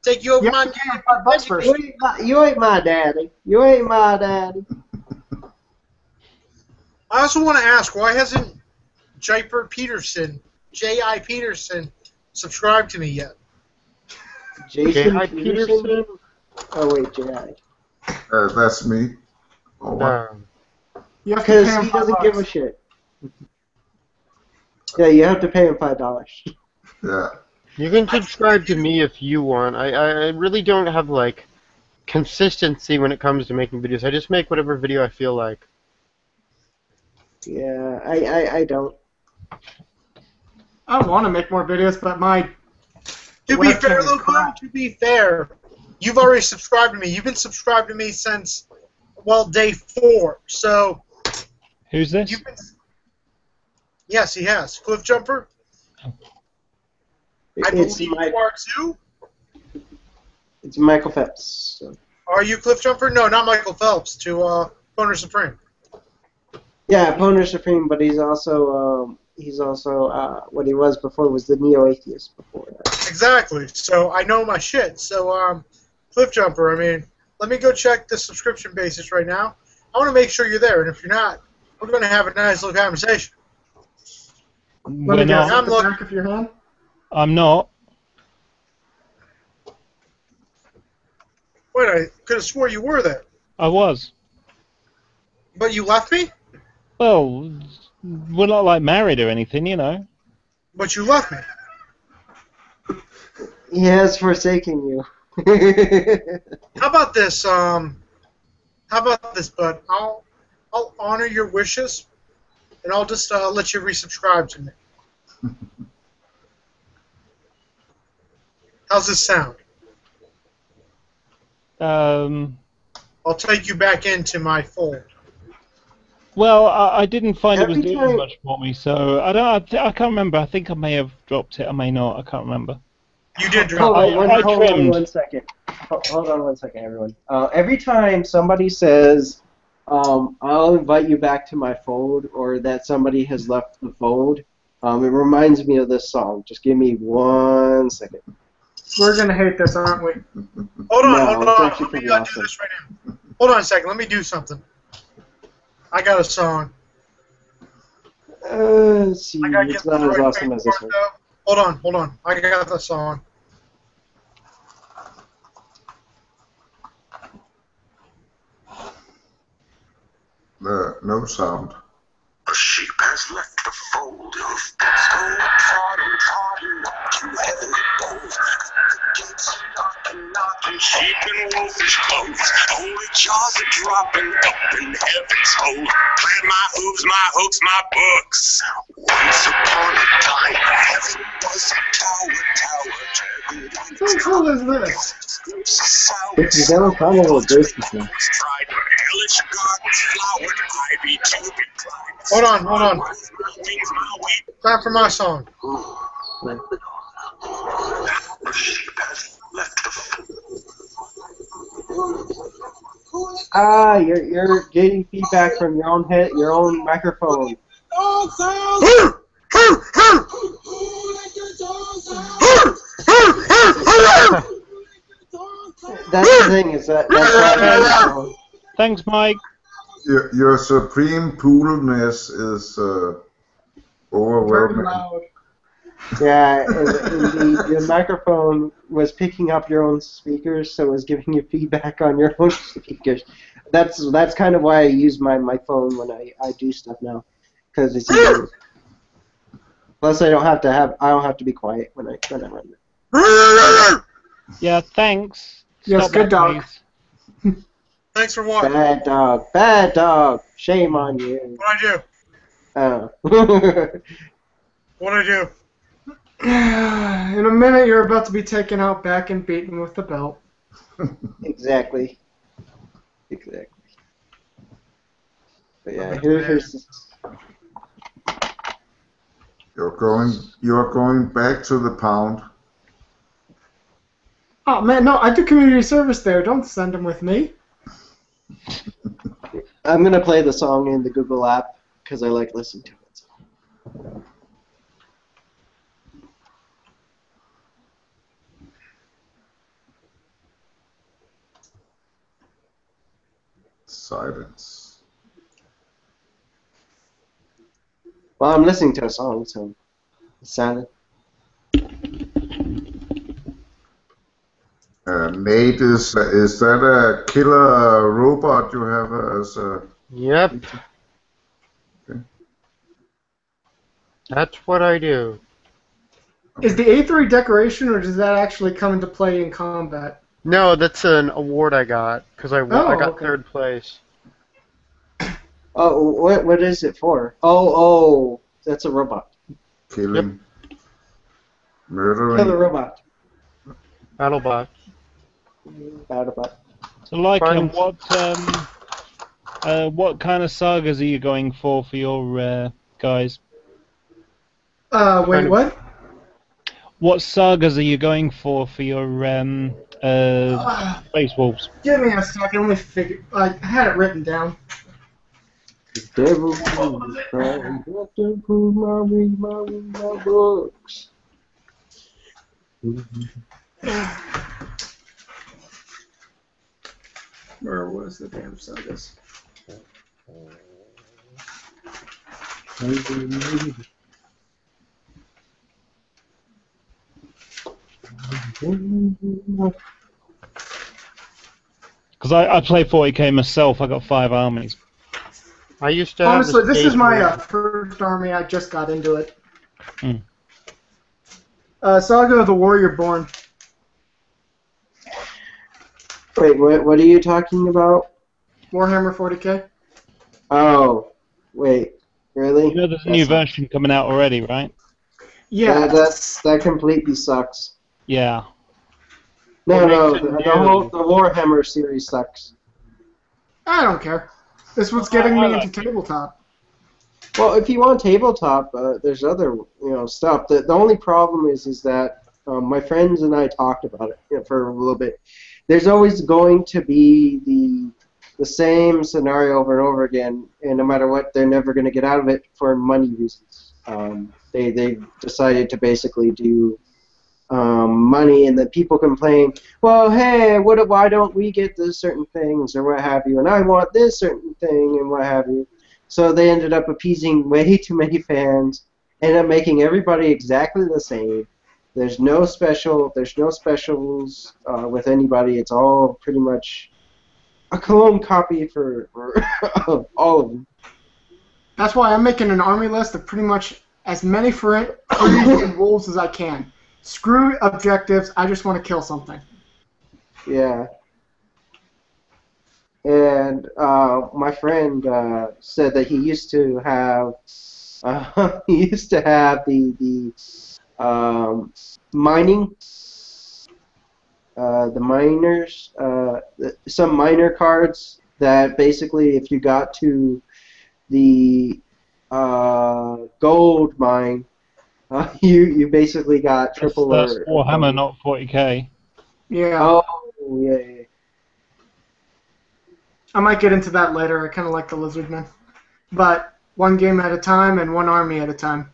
Take you over my knee. $5 first. You ain't my daddy. You ain't my daddy. I also want to ask, why hasn't J.I. Peterson, subscribed to me yet? Jason J.I. Peterson? Oh, wait, J.I. That's me. Oh, what? You have to pay Because him he doesn't $5. give a shit. Yeah, you have to pay him $5. Yeah. You can subscribe to me if you want. I really don't have, like, consistency when it comes to making videos. I just make whatever video I feel like. Yeah, I don't. I want to make more videos, but my To be webcam fair, is Laboom, crap. to be fair, you've already subscribed to me. You've been subscribed to me since, well, day 4. So, Who's this? you've been... Yes, he has. Cliff Jumper? I It's believe you are too. It's Michael Phelps. So. Are you Cliff Jumper? No, not Michael Phelps. To Boner Supreme. Yeah, Poner Supreme, but he's also what he was before was the neo-atheist before that. Exactly. So I know my shit. So Cliff Jumper. I mean, let me go check the subscription basis right now. I want to make sure you're there, and if you're not, we're going to have a nice little conversation. Let We're me guess, not. at the back of your hand? I'm not. Wait, I could have swore you were there. I was. But you left me? Well, we're not like married or anything, you know. But you left me. He has forsaken you. How about this? How about this, bud? I'll honor your wishes, and I'll just let you resubscribe to me. How's this sound? I'll take you back into my fold. Well, I didn't find it was Every doing time- much for me, so I can't remember. I think I may have dropped it. I may not. I can't remember. You did Hold drop on, it. hold on trimmed. one second. Hold on one second, everyone. Every time somebody says, I'll invite you back to my fold, or that somebody has left the fold, it reminds me of this song. Just give me 1 second. We're going to hate this, aren't we? Hold on, No, hold it's on. actually Let me pretty do awesome. this right now. Hold on a second. Let me do something. I got a song. Let's see. I gotta It's get not the as right awesome as this paperwork, one. though. Hold on. I got the song. No sound. A sheep has left the fold, so trodden up to heaven above. The gates are knocking, sheep and wolf is closed. Holy jaws are dropping up in heaven's hold. Plant my hooves, my hooks, my books. Once upon a time, heaven was a tower. How cool is this? It's Dylan Connell with bass guitar. Hold on. Time for my song. Ah, you're getting feedback from your own head, your own microphone. That's the thing, is that's microphone. Thanks, Mike. Your supreme poodleness is Very overwhelming. loud. Yeah, and the microphone was picking up your own speakers, so it was giving you feedback on your own speakers. That's kind of why I use my phone when I do stuff now, because it's easier. Plus, I don't have to be quiet when I run it. Yeah, thanks. Yes, Stop good that, dog. please. Thanks for what? Bad dog. Shame on you. What'd I do? Oh. What'd I do? In a minute, you're about to be taken out back and beaten with the belt. Exactly. But yeah, here's. You're going back to the pound. Oh man, no, I do community service there. Don't send them with me. I'm gonna play the song in the Google app because I like listening to it. Silence. Well, I'm listening to a song, so it's silent. Nate, is that a killer robot you have as a... Yep. Okay. That's what I do. Is the A3 decoration, or does that actually come into play in combat? No, that's an award I got because I got okay. third place. Oh, what is it for? Oh, that's a robot. Killing. Murdering. Killer robot. BattleBot. Battlebot. So, like, Fine. what kind of sagas are you going for your guys? Wait, what? What sagas are you going for your Space Wolves? Give me a second. Let me figure. I had it written down. The devil is crying. Read my books. Where was the damn sagas? Because I play 40k myself. I got 5 armies. I used to have Honestly, the this is stage my where- first army. I just got into it. Hmm. Saga of the Warrior Born. Wait, what are you talking about? Warhammer 40k. Oh, wait, really? You know there's a new version coming out already, right? Yeah. That completely sucks. Yeah. No, What makes the it whole new? the Warhammer series sucks. I don't care. This one's getting me into tabletop. Well, if you want tabletop, there's other stuff. The only problem is that my friends and I talked about it for a little bit. There's always going to be the same scenario over and over again, and no matter what, they're never going to get out of it for money reasons. They decided to basically do money, and then people complain, well, hey, why don't we get this certain things or what have you, and I want this certain thing and what have you. So they ended up appeasing way too many fans, ended up making everybody exactly the same. There's no specials with anybody. It's all pretty much a clone copy for all of them. That's why I'm making an army list of pretty much as many Freys and wolves as I can. Screw objectives. I just want to kill something. Yeah. And my friend said that he used to have the mining, the miners, some miner cards that basically, if you got to the gold mine, you basically got triple. That's Warhammer, not 40k. Yeah. Oh, yeah. I might get into that later. I kind of like the Lizardmen. But one game at a time and one army at a time.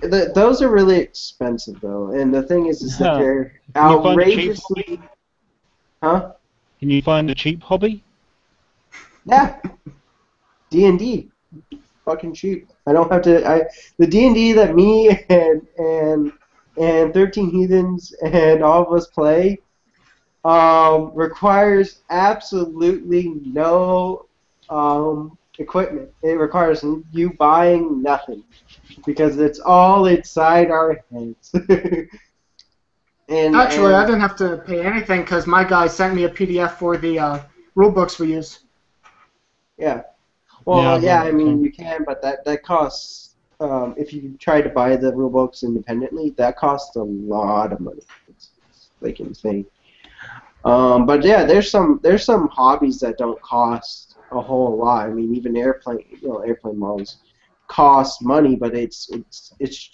Those are really expensive, though. And the thing is that they're Can you find a cheap outrageously... hobby? Huh? Can you find a cheap hobby? Yeah. D&D. fucking cheap. I don't have to. The D&D that me and 13 Heathens and all of us play requires absolutely no equipment. It requires you buying nothing because it's all inside our heads. Actually, I didn't have to pay anything because my guy sent me a PDF for the rule books we use. Yeah. Well, Yeah, I mean, you can, but that costs. If you try to buy the rule books independently, that costs a lot of money. It's like insane. But yeah, there's some hobbies that don't cost a whole lot. I mean, even airplane models cost money, but it's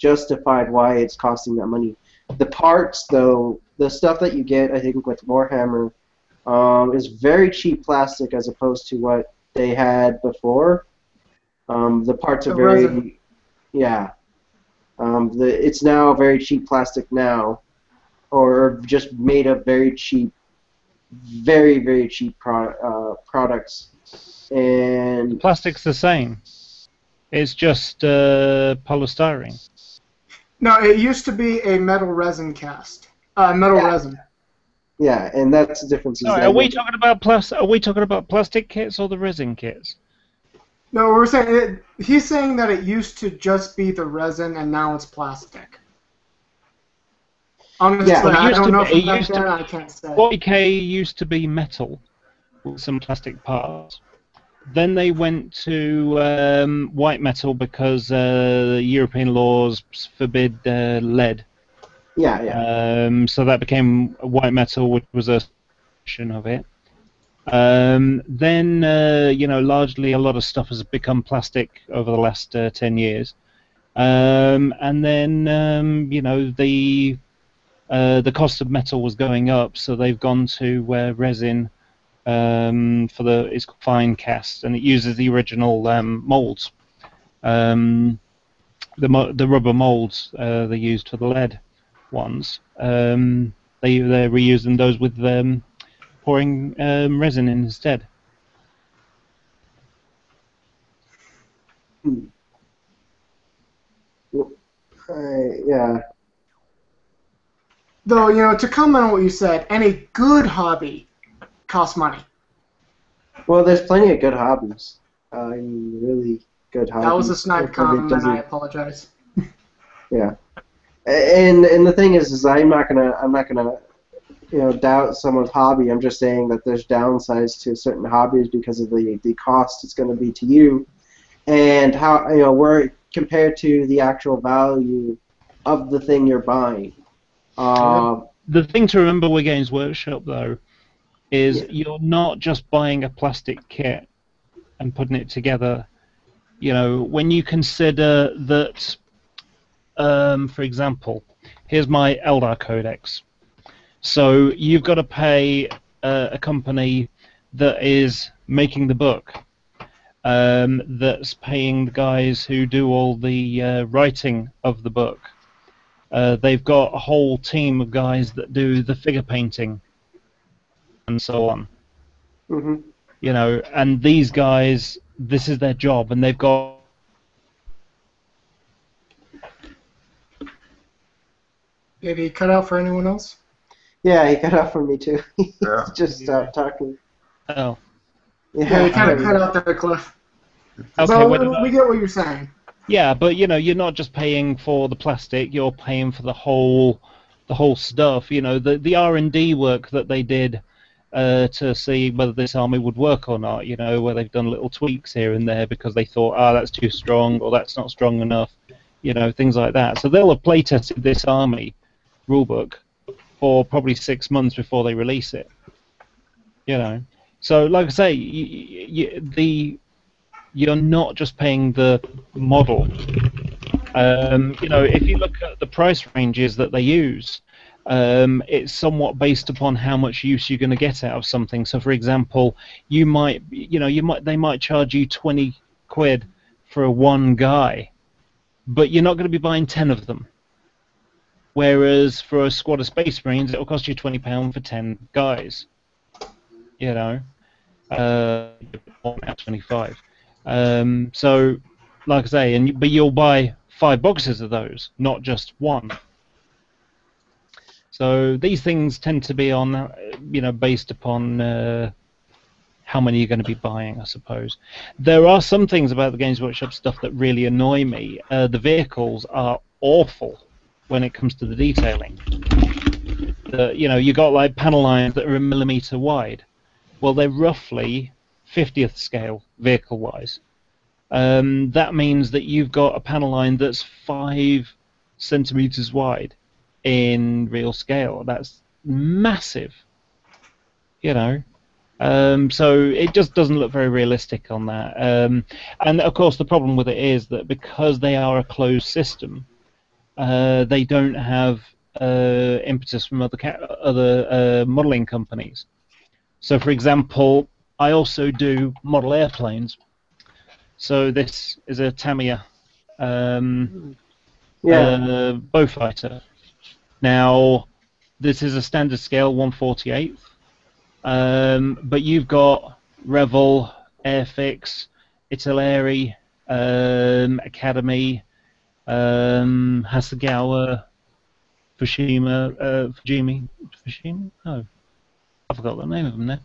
justified why it's costing that money. The parts, though, the stuff that you get, I think with Warhammer, is very cheap plastic as opposed to what they had before. The parts are very, resin. yeah. It's now very cheap plastic now, or just made of very cheap, very, very cheap products. And Plastic's the same. It's just polystyrene. No, it used to be a metal resin cast. Resin. yeah, and that's the difference. Sorry, are we talking about plastic kits or the resin kits? No, we're saying he's saying that it used to just be the resin and now it's plastic. Honestly, I don't know from back then. I can't say. 40K used to be metal with some plastic parts. Then they went to white metal because European laws forbid lead. Yeah. So that became white metal, which was a version of it. Then, largely a lot of stuff has become plastic over the last 10 years. And then, the cost of metal was going up, so they've gone to resin. It's fine cast, and it uses the original molds, the rubber molds they used for the lead ones. They're reusing those with pouring resin in instead. Yeah. Though, to comment on what you said, any good hobby costs money. Well, there's plenty of good hobbies. Really good hobbies. That was a snide comment. I apologize. Yeah, and the thing is I'm not gonna doubt someone's hobby. I'm just saying that there's downsides to certain hobbies because of the cost it's going to be to you, and how where compared to the actual value of the thing you're buying. The thing to remember with Games Workshop though is you're not just buying a plastic kit and putting it together. When you consider that, for example, here's my Eldar Codex. So you've got to pay a company that is making the book, that's paying the guys who do all the writing of the book. They've got a whole team of guys that do the figure painting and so on. Mm-hmm. And these guys, this is their job, and they've got. Did he cut out for anyone else? Yeah, he cut out for me too. He Yeah. just stopped talking. Oh. Yeah, he kind of cut out there, Cliff. Okay, So we get what you're saying. Yeah, but you're not just paying for the plastic; you're paying for the whole stuff. The R&D work that they did to see whether this army would work or not. Where they've done little tweaks here and there because they thought, that's too strong or that's not strong enough. Things like that. So they'll have play tested this army rulebook for probably 6 months before they release it. So like I say, you're not just paying the model. If you look at the price ranges that they use, it's somewhat based upon how much use you're going to get out of something. So, for example, they might charge you 20 quid for one guy, but you're not going to be buying 10 of them. Whereas for a squad of Space Marines, it'll cost you £20 for 10 guys. 25. So like I say, but you'll buy 5 boxes of those, not just one. So these things tend to be on, based upon how many you're going to be buying, I suppose. There are some things about the Games Workshop stuff that really annoy me. The vehicles are awful when it comes to the detailing. You got like panel lines that are a millimeter wide. Well, they're roughly 50th scale vehicle-wise. That means that you've got a panel line that's 5 centimeters wide in real scale. That's massive, so it just doesn't look very realistic on that. And of course, the problem with it is that because they are a closed system, they don't have impetus from other modeling companies. So, for example, I also do model airplanes. So this is a Tamiya Beaufighter. Now, this is a standard scale 1/48th, but you've got Revell, Airfix, Italeri, Academy, Hasegawa, Fushimi? No, I forgot the name of them now.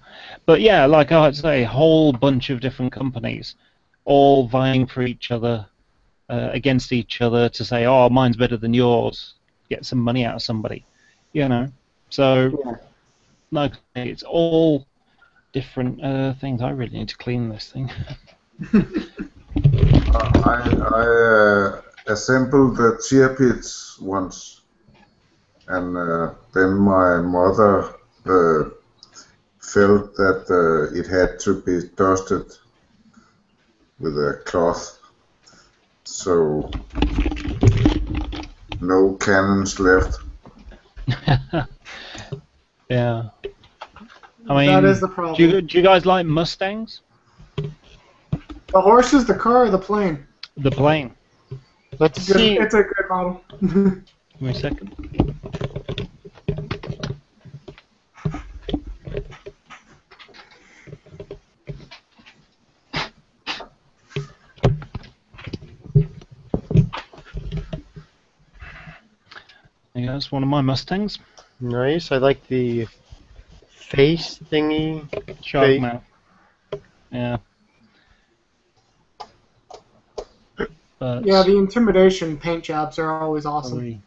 But yeah, like I'd say, a whole bunch of different companies, all vying for each other, against each other to say, oh, mine's better than yours, get some money out of somebody, So, like, it's all different things. I really need to clean this thing. I assembled the cheer pits once, and then my mother felt that it had to be dusted with a cloth, so no cannons left. Yeah. I mean, that is the problem. Do you guys like Mustangs? The horses, the car, or the plane? The plane. Let's see. It's a good model. Give me a second. Yeah, that's one of my Mustangs. Nice. I like the face thingy. Shark mouth. Yeah. But yeah, the intimidation paint jobs are always awesome.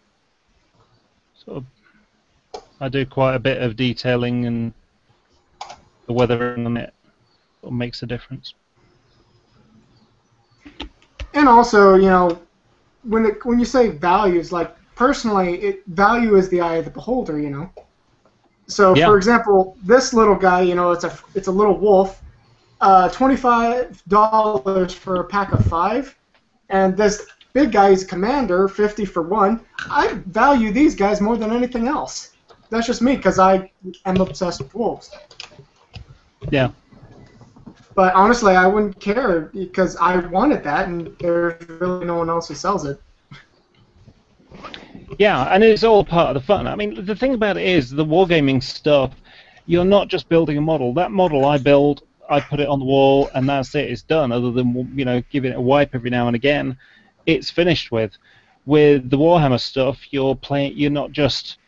I do quite a bit of detailing, and the weathering on it makes a difference. And also, when you say values, like personally, value is the eye of the beholder. So, for example, this little guy, it's a little wolf, $25 for a pack of 5, and this big guy is commander, 50 for 1. I value these guys more than anything else. That's just me, because I am obsessed with wolves. Yeah. But honestly, I wouldn't care, because I wanted that, and there's really no one else who sells it. Yeah, and it's all part of the fun. I mean, the thing about it is, the wargaming stuff, you're not just building a model. That model I build, I put it on the wall, and that's it. It's done, other than, giving it a wipe every now and again. It's finished with. With the Warhammer stuff, you're not just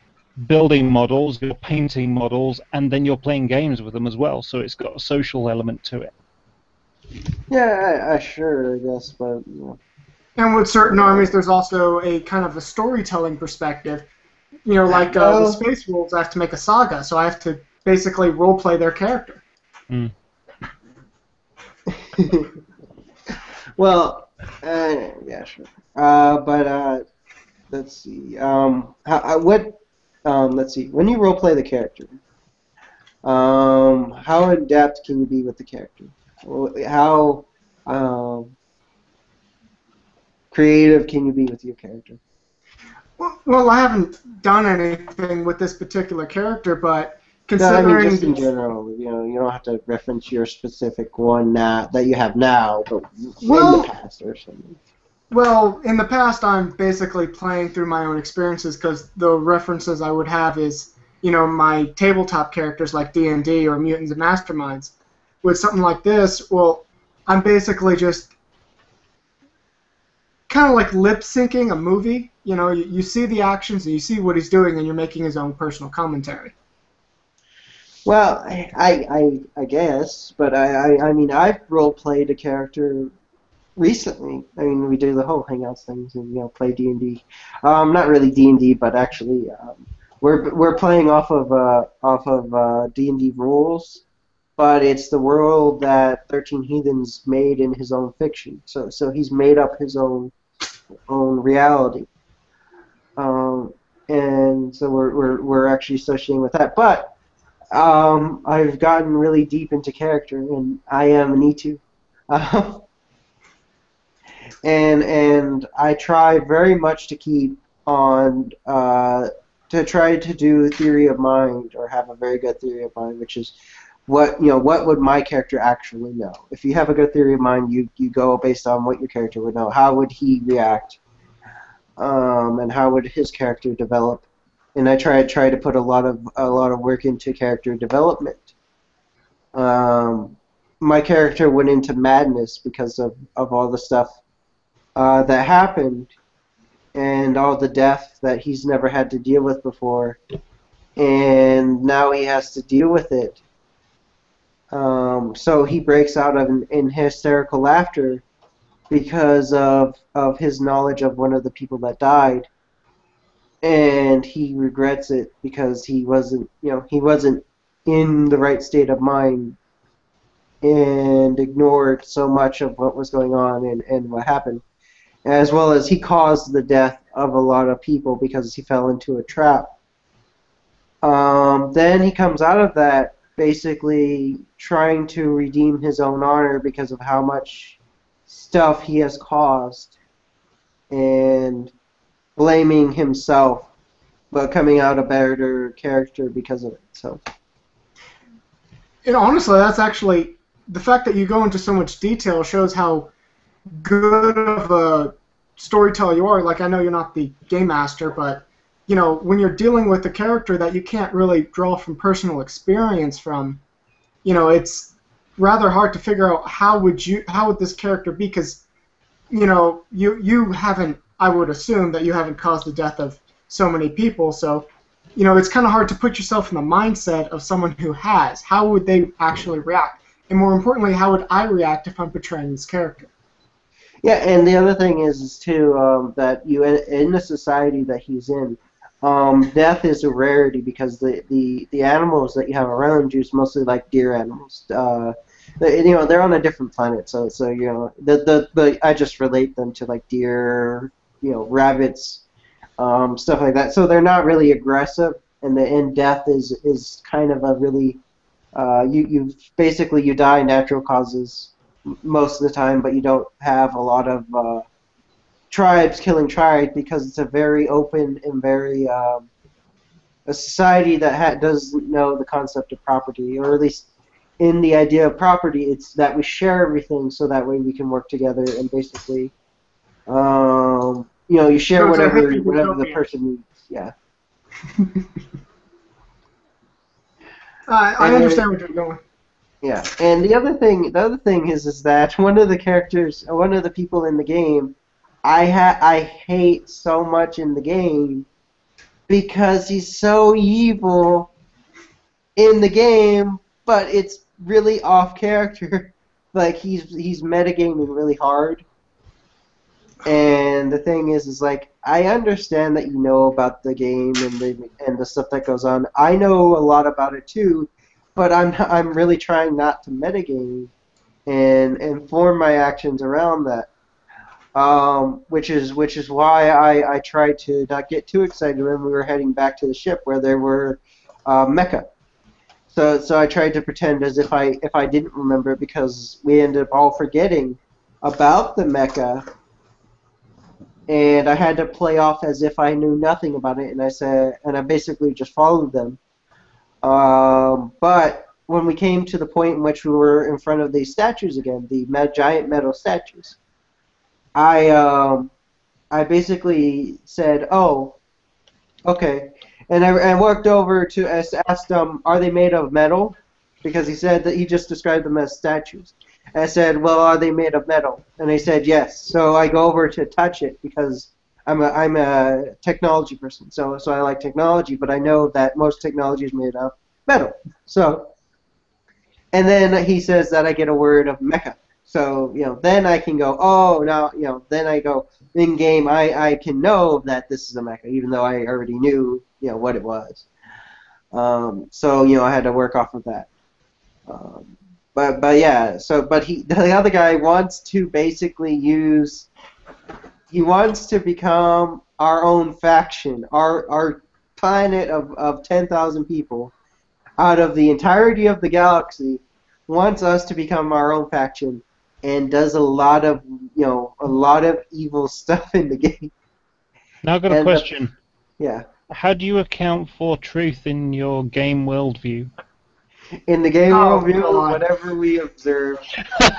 building models, you're painting models, and then you're playing games with them as well, so it's got a social element to it. Yeah, sure, I guess, but... And with certain armies, there's also a kind of a storytelling perspective. Like the Space Wolves, I have to make a saga, so I have to basically roleplay their character. Mm. Well, yeah, sure. But let's see. Let's see. When you roleplay the character, how in depth can you be with the character? How creative can you be with your character? Well, I haven't done anything with this particular character, but considering... No, I mean, just in general, you don't have to reference your specific one that you have now, but in the past or something. Well, in the past, I'm basically playing through my own experiences, because the references I would have is, my tabletop characters like D&D or Mutants and Masterminds. With something like this, well, I'm basically just kind of like lip syncing a movie. You know, you see the actions and you see what he's doing, and you're making his own personal commentary. Well, I guess, but I mean, I've role played a character recently. I mean, we do the whole Hangouts things and play D&D. Not really D&D, but actually, we're playing off of D&D rules, but it's the world that 13 Heathens made in his own fiction. So he's made up his own reality. And so we're actually associating with that. But I've gotten really deep into character, and I am an E2. And I try very much to keep on to try to do theory of mind, or have a very good theory of mind, which is what would my character actually know. If you have a good theory of mind, you go based on what your character would know. How would he react? And how would his character develop? And I try to put a lot of work into character development. My character went into madness because of all the stuff that happened, and all the death that he's never had to deal with before, and now he has to deal with it. So he breaks out in hysterical laughter because of his knowledge of one of the people that died, and he regrets it because he wasn't in the right state of mind and ignored so much of what was going on and what happened, as well as he caused the death of a lot of people because he fell into a trap. Then he comes out of that basically trying to redeem his own honor because of how much stuff he has caused, and blaming himself, but coming out a better character because of it. So, honestly, that's actually, the fact that you go into so much detail shows how good of a storyteller you are. Like, I know you're not the game master, but when you're dealing with a character that you can't really draw from personal experience from, it's rather hard to figure out how would this character be, because you haven't, I would assume that you haven't caused the death of so many people, so it's kind of hard to put yourself in the mindset of someone who has. How would they actually react? And more importantly, how would I react if I'm portraying this character? Yeah, and the other thing is too, that in the society that he's in, death is a rarity because the animals that you have around you is mostly like deer animals. They're on a different planet, so I just relate them to like deer, rabbits, stuff like that. So they're not really aggressive, and death is kind of a really you die natural causes most of the time, but you don't have a lot of tribes killing tribes because it's a very open and very a society that doesn't know the concept of property, or at least in the idea of property, it's that we share everything so that way we can work together and basically, you share whatever the person needs. Yeah. I understand where you're going. Yeah, and the other thing is that one of the people in the game, I hate so much in the game because he's so evil in the game, but it's really off character. Like he's metagaming really hard. And the thing is like, I understand that you know about the game and the stuff that goes on. I know a lot about it too, but I'm really trying not to metagame and form my actions around that. Which is why I tried to not get too excited when we were heading back to the ship where there were mecha. So I tried to pretend as if I didn't remember it, because we ended up all forgetting about the mecha, and I had to play off as if I knew nothing about it, and I basically just followed them. But when we came to the point in which we were in front of these statues again, the giant metal statues, I basically said, "Oh, okay," and I walked over to ask them, "Are they made of metal?" Because he said that he just described them as statues, And I said, well, are they made of metal? And they said yes. So I go over to touch it because I'm a technology person. So I like technology, but I know that most technology is made of metal. So, and then he says that I get a word of mecha. So, then I can go, oh, now, then I go, in game, I can know that this is a mecha, even though I already knew, what it was. So, I had to work off of that. But yeah, but the other guy wants to basically he wants to become our own faction, our planet of 10,000 people out of the entirety of the galaxy, wants us to become our own faction, and does a lot of evil stuff in the game. Now I've got a question. Yeah. How do you account for truth in your game worldview? In the game worldview, whatever we observe.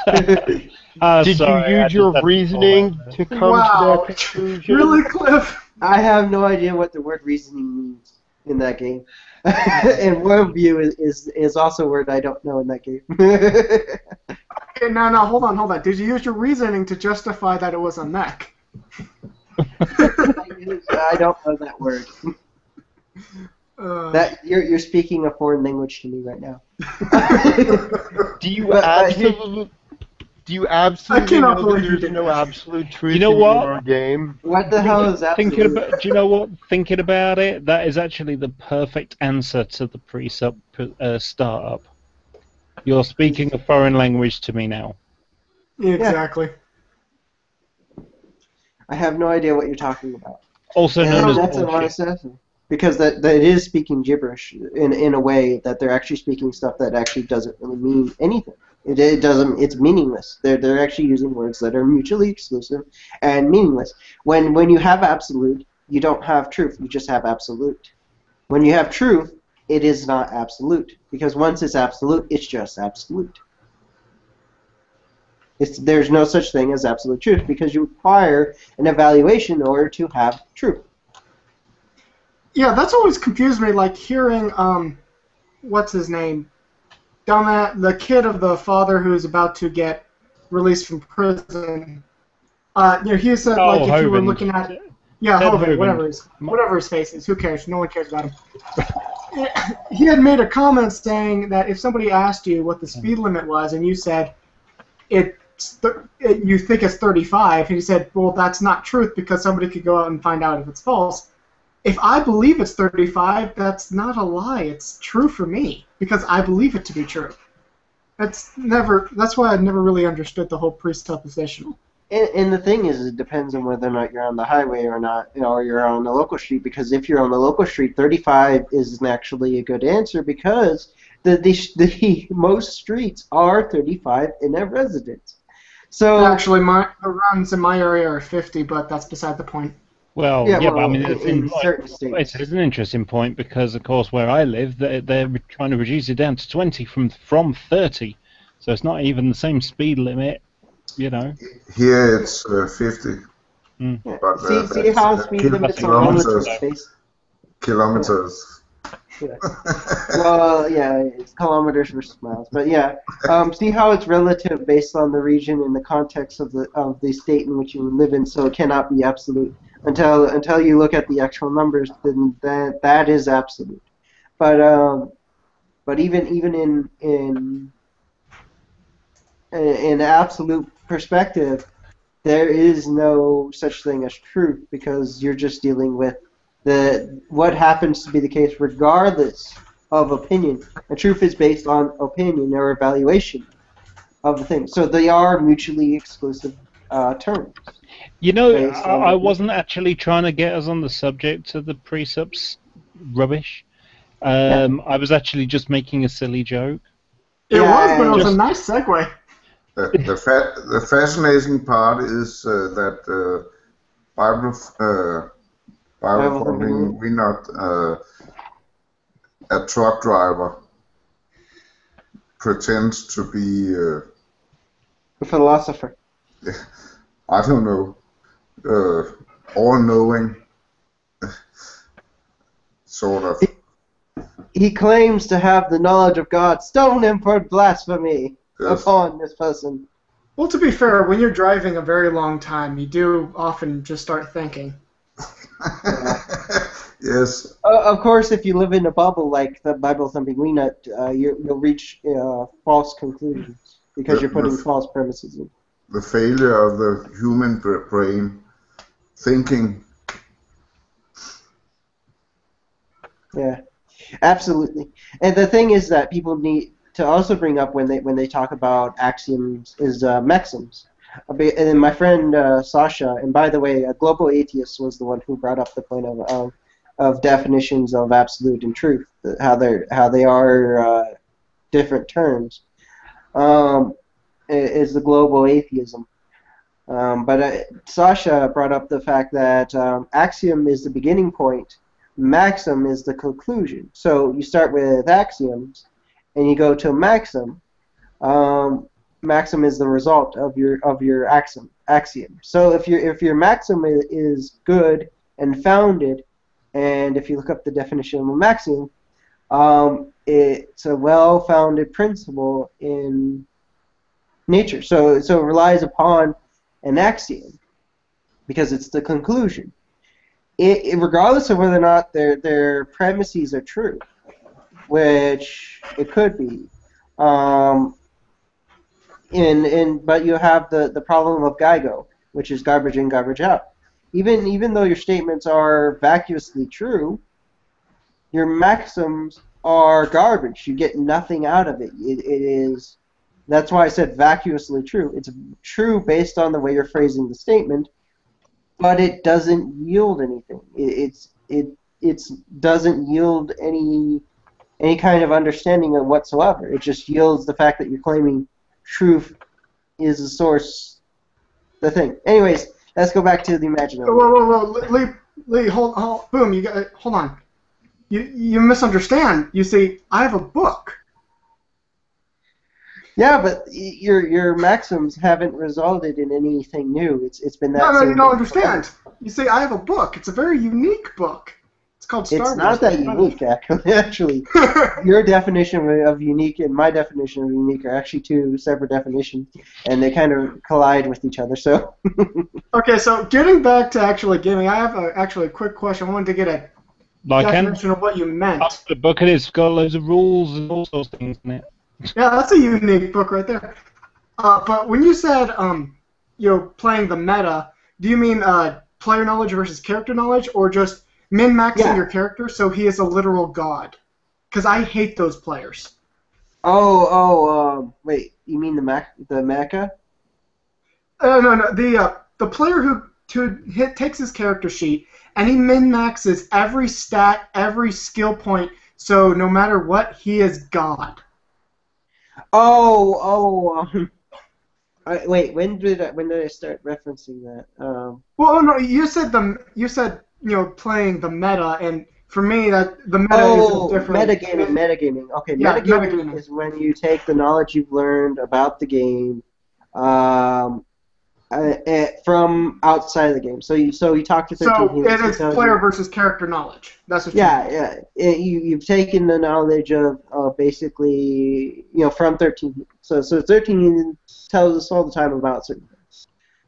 Did you use your reasoning to come to that conclusion? Really, Cliff? I have no idea what the word reasoning means in that game. And worldview is also a word I don't know in that game. Okay, no, hold on. Did you use your reasoning to justify that it was a mech? I don't know that word. That you're speaking a foreign language to me right now. Do you absolutely know that there's no absolute truth in your game? What the hell is absolute? Do you know what? Thinking about it, that is actually the perfect answer to the pre-sub startup. You're speaking a foreign language to me now. Exactly. I have no idea what you're talking about. Also known as that's a lot of stuff. Because that it is speaking gibberish in a way that they're actually speaking stuff that actually doesn't really mean anything. It doesn't. It's meaningless. They're actually using words that are mutually exclusive and meaningless. When you have absolute, you don't have truth. You just have absolute. When you have truth, it is not absolute, because once it's absolute, it's just absolute. There's no such thing as absolute truth, because you require an evaluation in order to have truth. Yeah, that's always confused me, like hearing, what's his name? The kid of the father who's about to get released from prison. He said, if you were looking at... Yeah, Hovind, whatever his face is, who cares? No one cares about him. He had made a comment saying that if somebody asked you what the speed limit was and you said you think it's 35, and he said, well, that's not truth because somebody could go out and find out if it's false. If I believe it's 35, that's not a lie. It's true for me because I believe it to be true. That's why I never really understood the whole presuppositional. And the thing is, it depends on whether or not you're on the highway or not, or you're on the local street. Because if you're on the local street, 35 isn't actually a good answer because the most streets are 35 in a residence. So actually, the runs in my area are 50, but that's beside the point. Well, but I mean, certain states. It's an interesting point because, of course, where I live, they're trying to reduce it down to 20 from 30, so it's not even the same speed limit. Here it's 50. Mm. But, see how speed limits are relative space. Kilometers. Yeah. Well, yeah, it's kilometers versus miles, but yeah, see how it's relative based on the region and the context of the state in which you live in, so it cannot be absolute until you look at the actual numbers. Then that is absolute. But even in absolute perspective, there is no such thing as truth because you're just dealing with what happens to be the case regardless of opinion. And truth is based on opinion or evaluation of the thing. So they are mutually exclusive terms. I wasn't actually trying to get us on the subject of the precepts rubbish. I was actually just making a silly joke. It was a nice segue. The fascinating part is that Bible quoting, we're not a truck driver pretends to be a philosopher. I don't know, all-knowing, sort of. He claims to have the knowledge of God. Stone him for blasphemy. upon this person. Well, to be fair, when you're driving a very long time, you do often just start thinking. Yes. Of course, if you live in a bubble like the Bible-thumping Weenut, you'll reach false conclusions because you're putting false premises in. The failure of the human brain thinking. Yeah, absolutely. And the thing is that people need to also bring up when they talk about axioms is maxims. And my friend Sasha, and by the way, a global atheist was the one who brought up the point of definitions of absolute and truth, how they are different terms. Is the global atheism. But Sasha brought up the fact that axiom is the beginning point, maxim is the conclusion. So you start with axioms, and you go to maxim. Maxim is the result of your axiom. So if your maxim is good and founded, and if you look up the definition of a maxim, it's a well-founded principle in nature. So it relies upon an axiom because it's the conclusion. Regardless of whether or not their premises are true, which it could be. But you have the problem of GIGO, which is garbage in, garbage out. Even though your statements are vacuously true, your maxims are garbage. You get nothing out of it. It is. That's why I said vacuously true. It's true based on the way you're phrasing the statement, but it doesn't yield anything. It doesn't yield any kind of understanding of whatsoever. It just yields the fact that you're claiming truth is the source, the thing. Anyways, let's go back to the imaginary. Whoa, Lee, hold, boom, hold on. You misunderstand. You see, I have a book. Yeah, but your maxims haven't resulted in anything new. It's been that. No, you don't understand. You see, I have a book. It's a very unique book. It's called Star Wars. It's not that unique, actually. Your definition of unique and my definition of unique are actually two separate definitions, and they kind of collide with each other. So. Okay, so getting back to actually gaming, I have actually a quick question. I wanted to get a definition of what you meant. The book it's got loads of rules and all sorts of things in it. Yeah, that's a unique book right there. But when you said playing the meta, do you mean player knowledge versus character knowledge, or just min-maxing your character so he is a literal god? Because I hate those players. Wait, you mean the mecha? No, the player who takes his character sheet and he min-maxes every stat, every skill point, so no matter what, he is god. Wait, when did I start referencing that? Well, no, you said playing the meta, and for me that the meta is different. Metagaming. Okay, metagaming is when you take the knowledge you've learned about the game from outside of the game. So you talk to 13 humans. So it is player versus character knowledge. That's what you've taken the knowledge of basically from 13 humans. So 13 humans tells us all the time about certain things.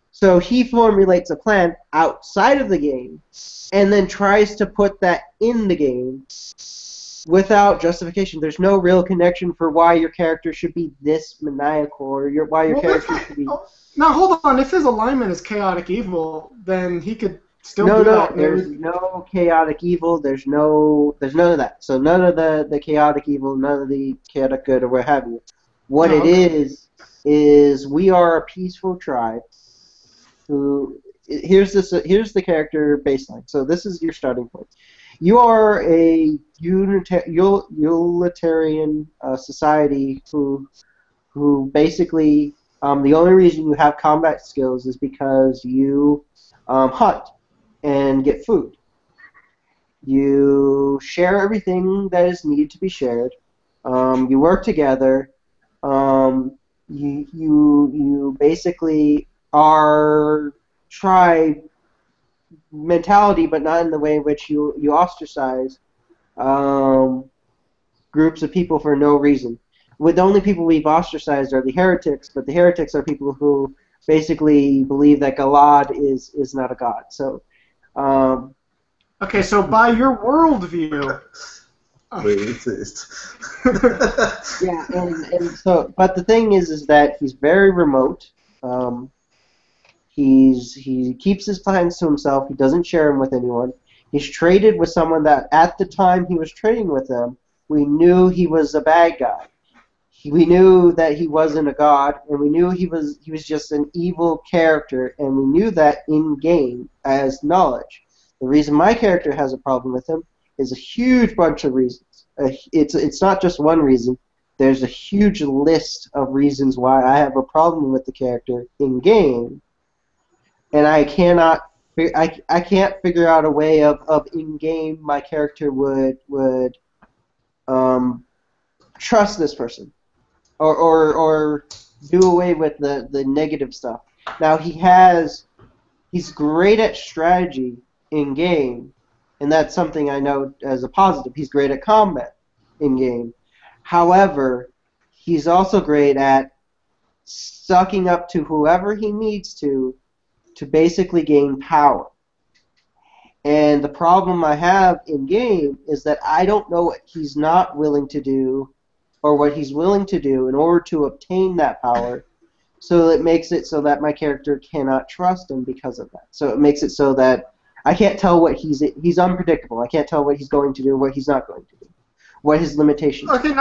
So he formulates a plan outside of the game and then tries to put that in the game without justification. There's no real connection for why your character should be this maniacal or why your character should be... Now, hold on. If his alignment is chaotic evil, then he could still do that. No, there's no chaotic evil. There's none of that. So none of the chaotic evil, none of the chaotic good, or what have you. What it is we are a peaceful tribe who... Here's the character baseline. So this is your starting point. You are a utilitarian society who basically... the only reason you have combat skills is because you hunt and get food. You share everything that is needed to be shared. You work together. You basically are tribe mentality, but not in the way in which you ostracize groups of people for no reason. with the only people we've ostracized are the heretics, but the heretics are people who basically believe that God is not a god. So, okay, so by your worldview, yeah, and so, but the thing is that he's very remote. He keeps his plans to himself. He doesn't share them with anyone. He's traded with someone that at the time he was trading with them, we knew he was a bad guy. We knew that he wasn't a god, and we knew he was just an evil character, and we knew that in game as knowledge. The reason my character has a problem with him is a huge bunch of reasons. It's not just one reason. There's a huge list of reasons why I have a problem with the character in game, and I can't figure out a way of in game my character would trust this person. Or do away with the negative stuff. Now he's great at strategy in game, and that's something I know as a positive. He's great at combat in game. However, he's also great at sucking up to whoever he needs to basically gain power. And the problem I have in game is that I don't know what he's not willing to do or what he's willing to do in order to obtain that power, so it makes it so that my character cannot trust him because of that. So it makes it so that I can't tell what he's unpredictable. I can't tell what he's going to do, what he's not going to do, what his limitations are. Okay,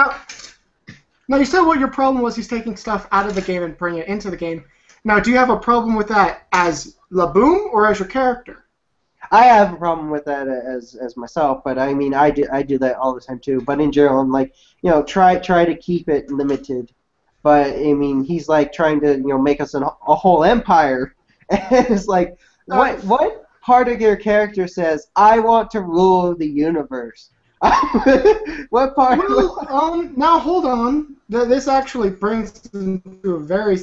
now you said what your problem was. He's taking stuff out of the game and bringing it into the game. Now, do you have a problem with that as Laboom or as your character? I have a problem with that as myself, but I mean I do that all the time too. But in general, I'm like, try to keep it limited. But I mean, he's like trying to make us a whole empire, and it's like, what part of your character says I want to rule the universe? What part? Well, now hold on. This actually brings into a very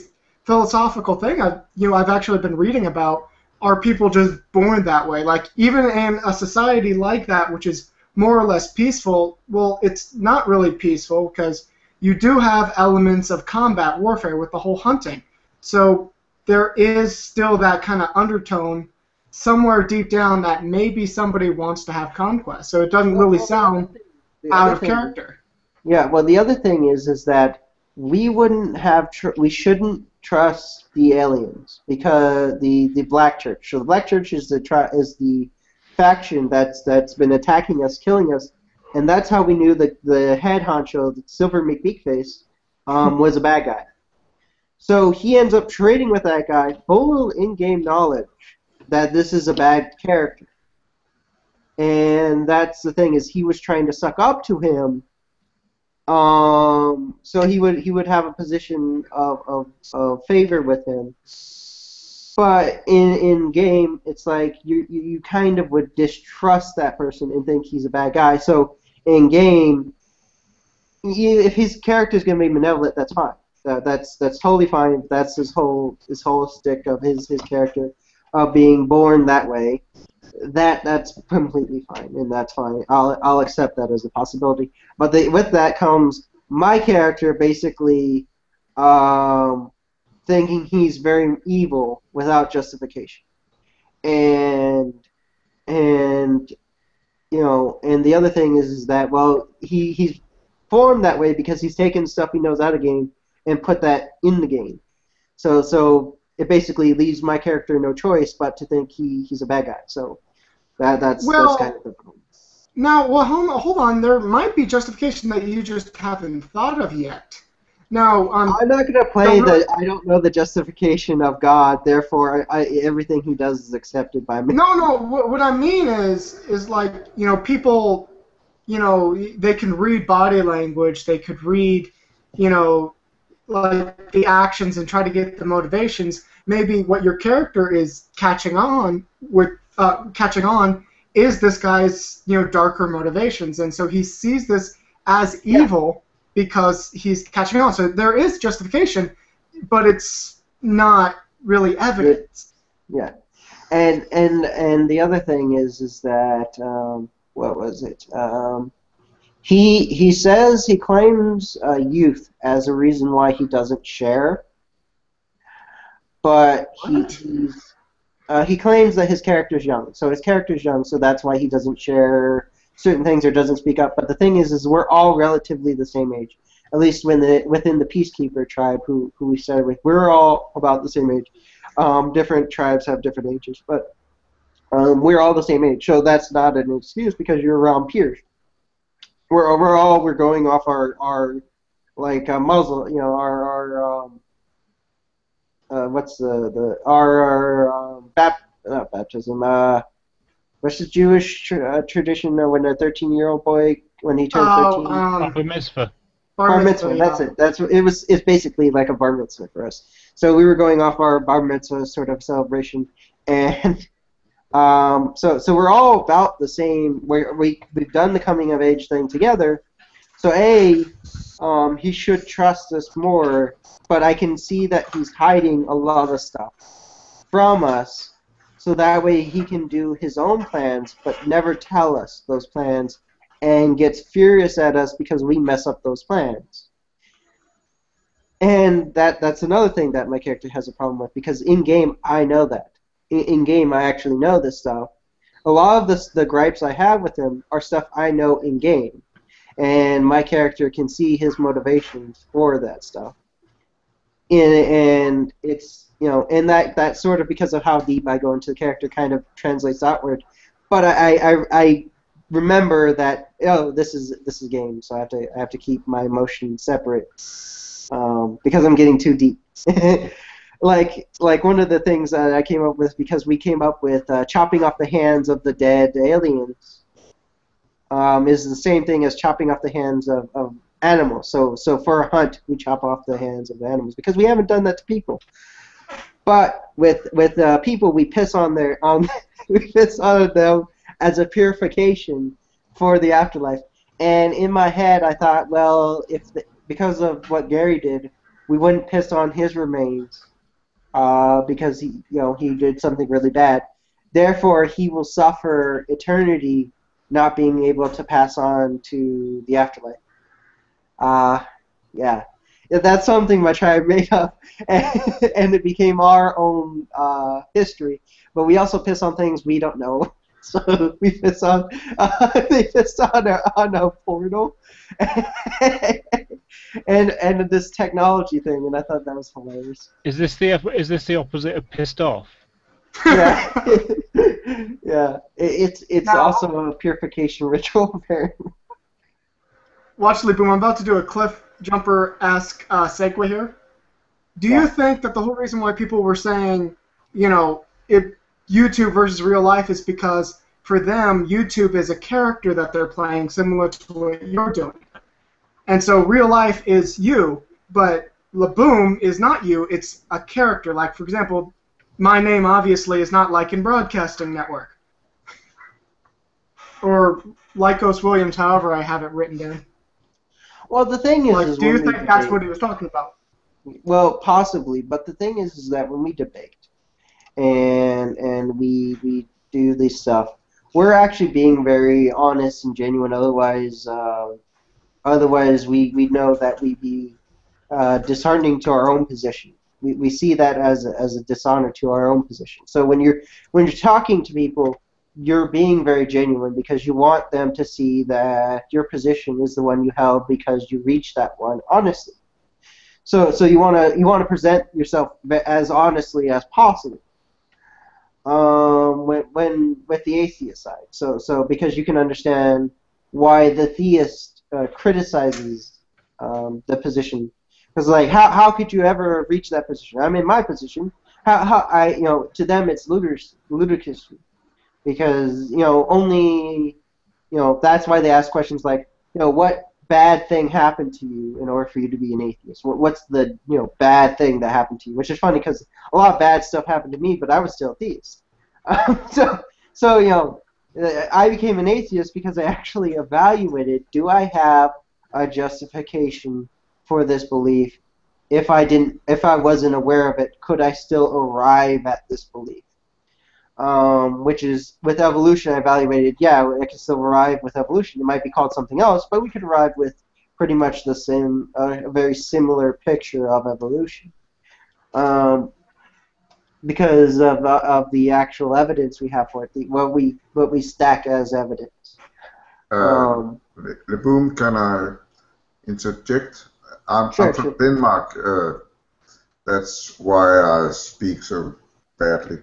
philosophical thing. I've actually been reading about. Are people just born that way? Like, even in a society like that, which is more or less peaceful, well, it's not really peaceful because you do have elements of combat warfare with the whole hunting. So there is still that kind of undertone somewhere deep down that maybe somebody wants to have conquest. So it doesn't really sound out of character. Yeah, well, the other thing is that we shouldn't trust the aliens because the Black Church. So the Black Church is the faction that's been attacking us, killing us, and that's how we knew that the head honcho, the Silver McBeakface, was a bad guy. So he ends up trading with that guy, full in-game knowledge that this is a bad character, and that's the thing is he was trying to suck up to him. So he would have a position of favor with him, but in game it's like you kind of would distrust that person and think he's a bad guy. So in game, if his character is going to be malevolent, that's fine. That's totally fine. That's his whole stick of his character of being born that way. That's completely fine, and that's fine. I'll accept that as a possibility. But with that comes my character basically thinking he's very evil without justification, and the other thing is that he's formed that way because he's taken stuff he knows out of game and put that in the game. So it basically leaves my character no choice but to think he's a bad guy. So that's kind of the problem. Now, hold on. There might be justification that you just haven't thought of yet. Now, I'm not going to play I don't know the justification of God, therefore everything he does is accepted by me. No. What I mean is like, people, they can read body language. They could read, like the actions and try to get the motivations. Maybe what your character is catching on is this guy's darker motivations, and so he sees this as evil because he's catching on. So there is justification, but it's not really evidence. Yeah, and the other thing is that what was it? He says he claims youth as a reason why he doesn't share, but he claims that his character's young. So his character's young, so that's why he doesn't share certain things or doesn't speak up. But the thing is we're all relatively the same age. At least within the Peacekeeper tribe who we started with, we're all about the same age. Different tribes have different ages, but we're all the same age. So that's not an excuse because you're around peers. We're going off our like muzzle, our what's our not baptism, what's the Jewish tradition when a 13-year-old boy, when he turns 13? Bar mitzvah. Bar mitzvah, that's it. It's basically like a bar mitzvah for us. So we were going off our bar mitzvah sort of celebration, and so we're all about the same. We've done the coming of age thing together. So he should trust us more, but I can see that he's hiding a lot of stuff from us, so that way he can do his own plans, but never tell us those plans, and gets furious at us because we mess up those plans. And that's another thing that my character has a problem with, because in-game I know that. In-game I actually know this stuff. A lot of the gripes I have with him are stuff I know in-game. And my character can see his motivations for that stuff. And it's, and that sort of, because of how deep I go into the character, kind of translates outward. But I remember that, this is game, so I have to keep my emotions separate, because I'm getting too deep. like one of the things that I came up with, because we came up with chopping off the hands of the dead aliens, is the same thing as chopping off the hands of animals. So for a hunt, we chop off the hands of the animals because we haven't done that to people. But with people, we piss on we piss on them as a purification for the afterlife. And in my head, I thought, well, because of what Gary did, we wouldn't piss on his remains because he did something really bad. Therefore, he will suffer eternity, not being able to pass on to the afterlife. Yeah, that's something my tribe made up, and it became our own history. But we also piss on things we don't know. So we piss on they pissed on a portal, and this technology thing, and I thought that was hilarious. Is this the opposite of pissed off? Yeah, yeah. It's also a purification ritual, apparently. Watch, Leap, I'm about to do a Cliff Jumper-esque segue here. Do you think that the whole reason why people were saying, if YouTube versus real life is because for them, YouTube is a character that they're playing similar to what you're doing. And so real life is you, but Laboom is not you, it's a character. Like, for example, my name obviously is not Lycan Broadcasting Network. Or Lycos Williams, however I have it written down. Well, the thing is, do you think that's what he was talking about? Well, possibly, but the thing is that when we debate and we do this stuff, we're actually being very honest and genuine. Otherwise we know that we'd be disheartening to our own position. We see that as a dishonor to our own position. So when you're talking to people, you're being very genuine because you want them to see that your position is the one you held because you reached that one honestly. So you want to present yourself as honestly as possible. When with the atheist side, so because you can understand why the theist criticizes the position, because like how could you ever reach that position? I'm in my position. How to them it's ludicrous. Because that's why they ask questions like, what bad thing happened to you in order for you to be an atheist? What's the bad thing that happened to you? Which is funny because a lot of bad stuff happened to me, but I was still a theist. So I became an atheist because I actually evaluated: do I have a justification for this belief? If I wasn't aware of it, could I still arrive at this belief? which is with evolution. I evaluated, yeah, it can still arrive with evolution. It might be called something else, but we could arrive with pretty much the same, a very similar picture of evolution. Because of the actual evidence we have for it, what we stack as evidence. Leboom, can I interject? I'm Sure, from sure. Denmark. That's why I speak so badly.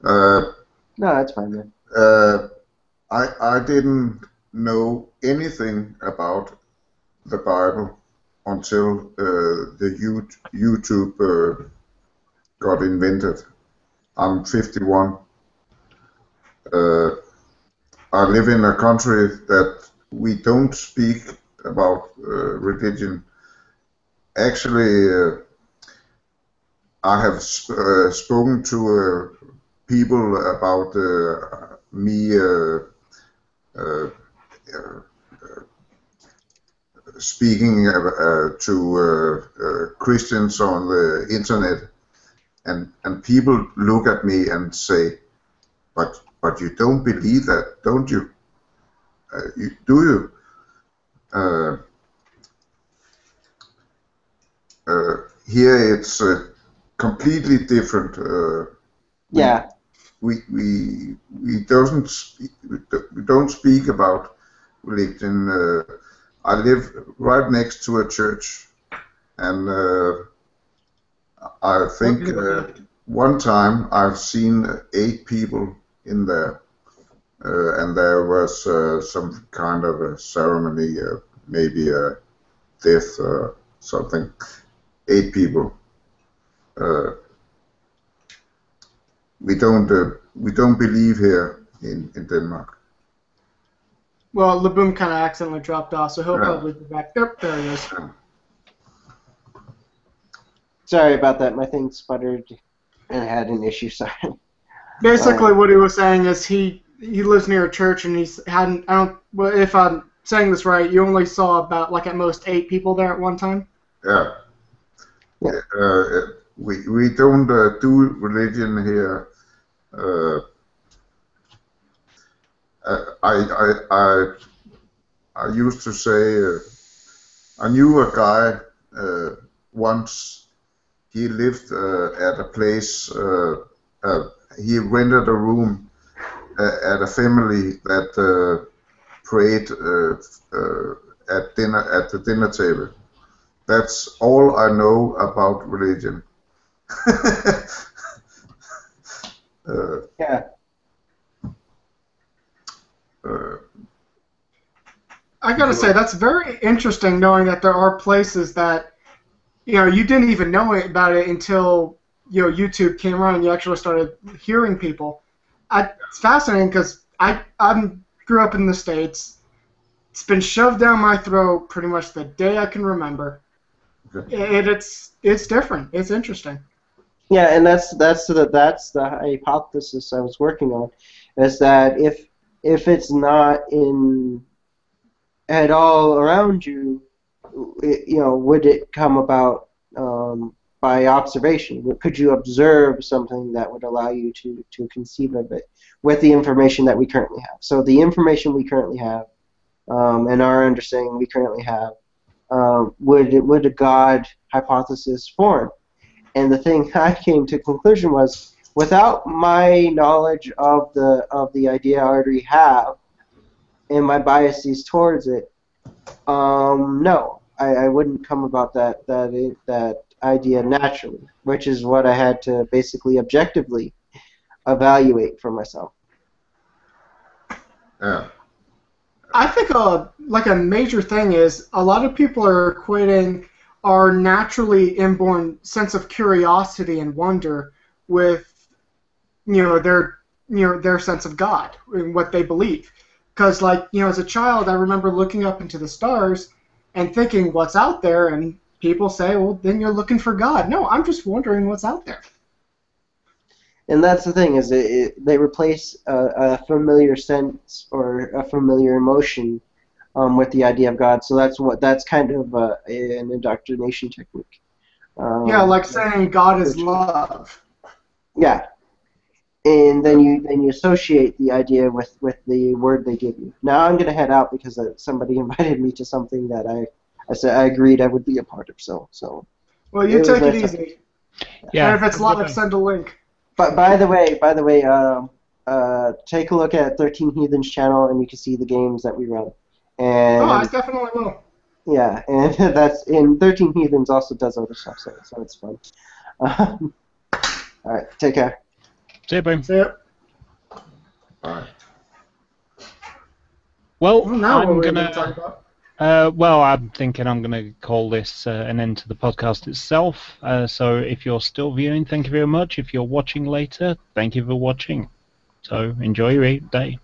No, that's fine, man. I didn't know anything about the Bible until the YouTube got invented. I'm 51. I live in a country that we don't speak about religion. Actually, I have spoken to people about me speaking to Christians on the internet, and people look at me and say, but you don't believe that, don't you? Do you? Here it's completely different. Yeah. We don't speak about religion. I live right next to a church, and I think one time I've seen 8 people in there, and there was some kind of a ceremony, maybe a death or something. 8 people. We don't believe here in Denmark. Well, Leboom kind of accidentally dropped off, so he'll probably be back. Yep, there he is. Sorry about that. My thing sputtered and had an issue. Sorry. Basically, what he was saying is he lives near a church, and he's hadn't. Well, if I'm saying this right, you only saw about like at most 8 people there at one time. Yeah. We don't do religion here. I used to say I knew a guy once. He lived at a place. He rented a room at a family that prayed at the dinner table. That's all I know about religion. Yeah. I gotta say, that's very interesting knowing that there are places that, you didn't even know about it until, YouTube came around and you actually started hearing people. It's fascinating because I grew up in the States. It's been shoved down my throat pretty much the day I can remember. It's different. It's interesting. Yeah, and that's the hypothesis I was working on, is that if it's not in at all around you, would it come about by observation? Could you observe something that would allow you to conceive of it with the information that we currently have? So the information we currently have and our understanding we currently have, would a God hypothesis form? And the thing I came to conclusion was, without my knowledge of the idea I already have and my biases towards it, no, I wouldn't come about that idea naturally, which is what I had to basically objectively evaluate for myself. Yeah. I think like a major thing is a lot of people are equating our naturally inborn sense of curiosity and wonder with their sense of God and what they believe. Because as a child, I remember looking up into the stars and thinking, what's out there? And people say, well, then you're looking for God. No, I'm just wondering what's out there. And that's the thing, is they replace a familiar sense or a familiar emotion with the idea of God. So that's kind of an indoctrination technique. Yeah, like saying God is love. Yeah. and then you associate the idea with the word they give you. Now I'm going to head out because somebody invited me to something that I said I agreed I would be a part of. So. Well, you take it easy. Yeah. And if it's live, send a link. But by the way, take a look at 13 Heathens channel, and you can see the games that we run. And I definitely will. Yeah, and that's in 13 Heathens also does other stuff, so it's fun. All right, take care. See you, boom. See ya. Bye. Well, now I'm what we're gonna going to talk about. well, I'm thinking I'm going to call this an end to the podcast itself. So if you're still viewing, thank you very much. If you're watching later, thank you for watching. So enjoy your day.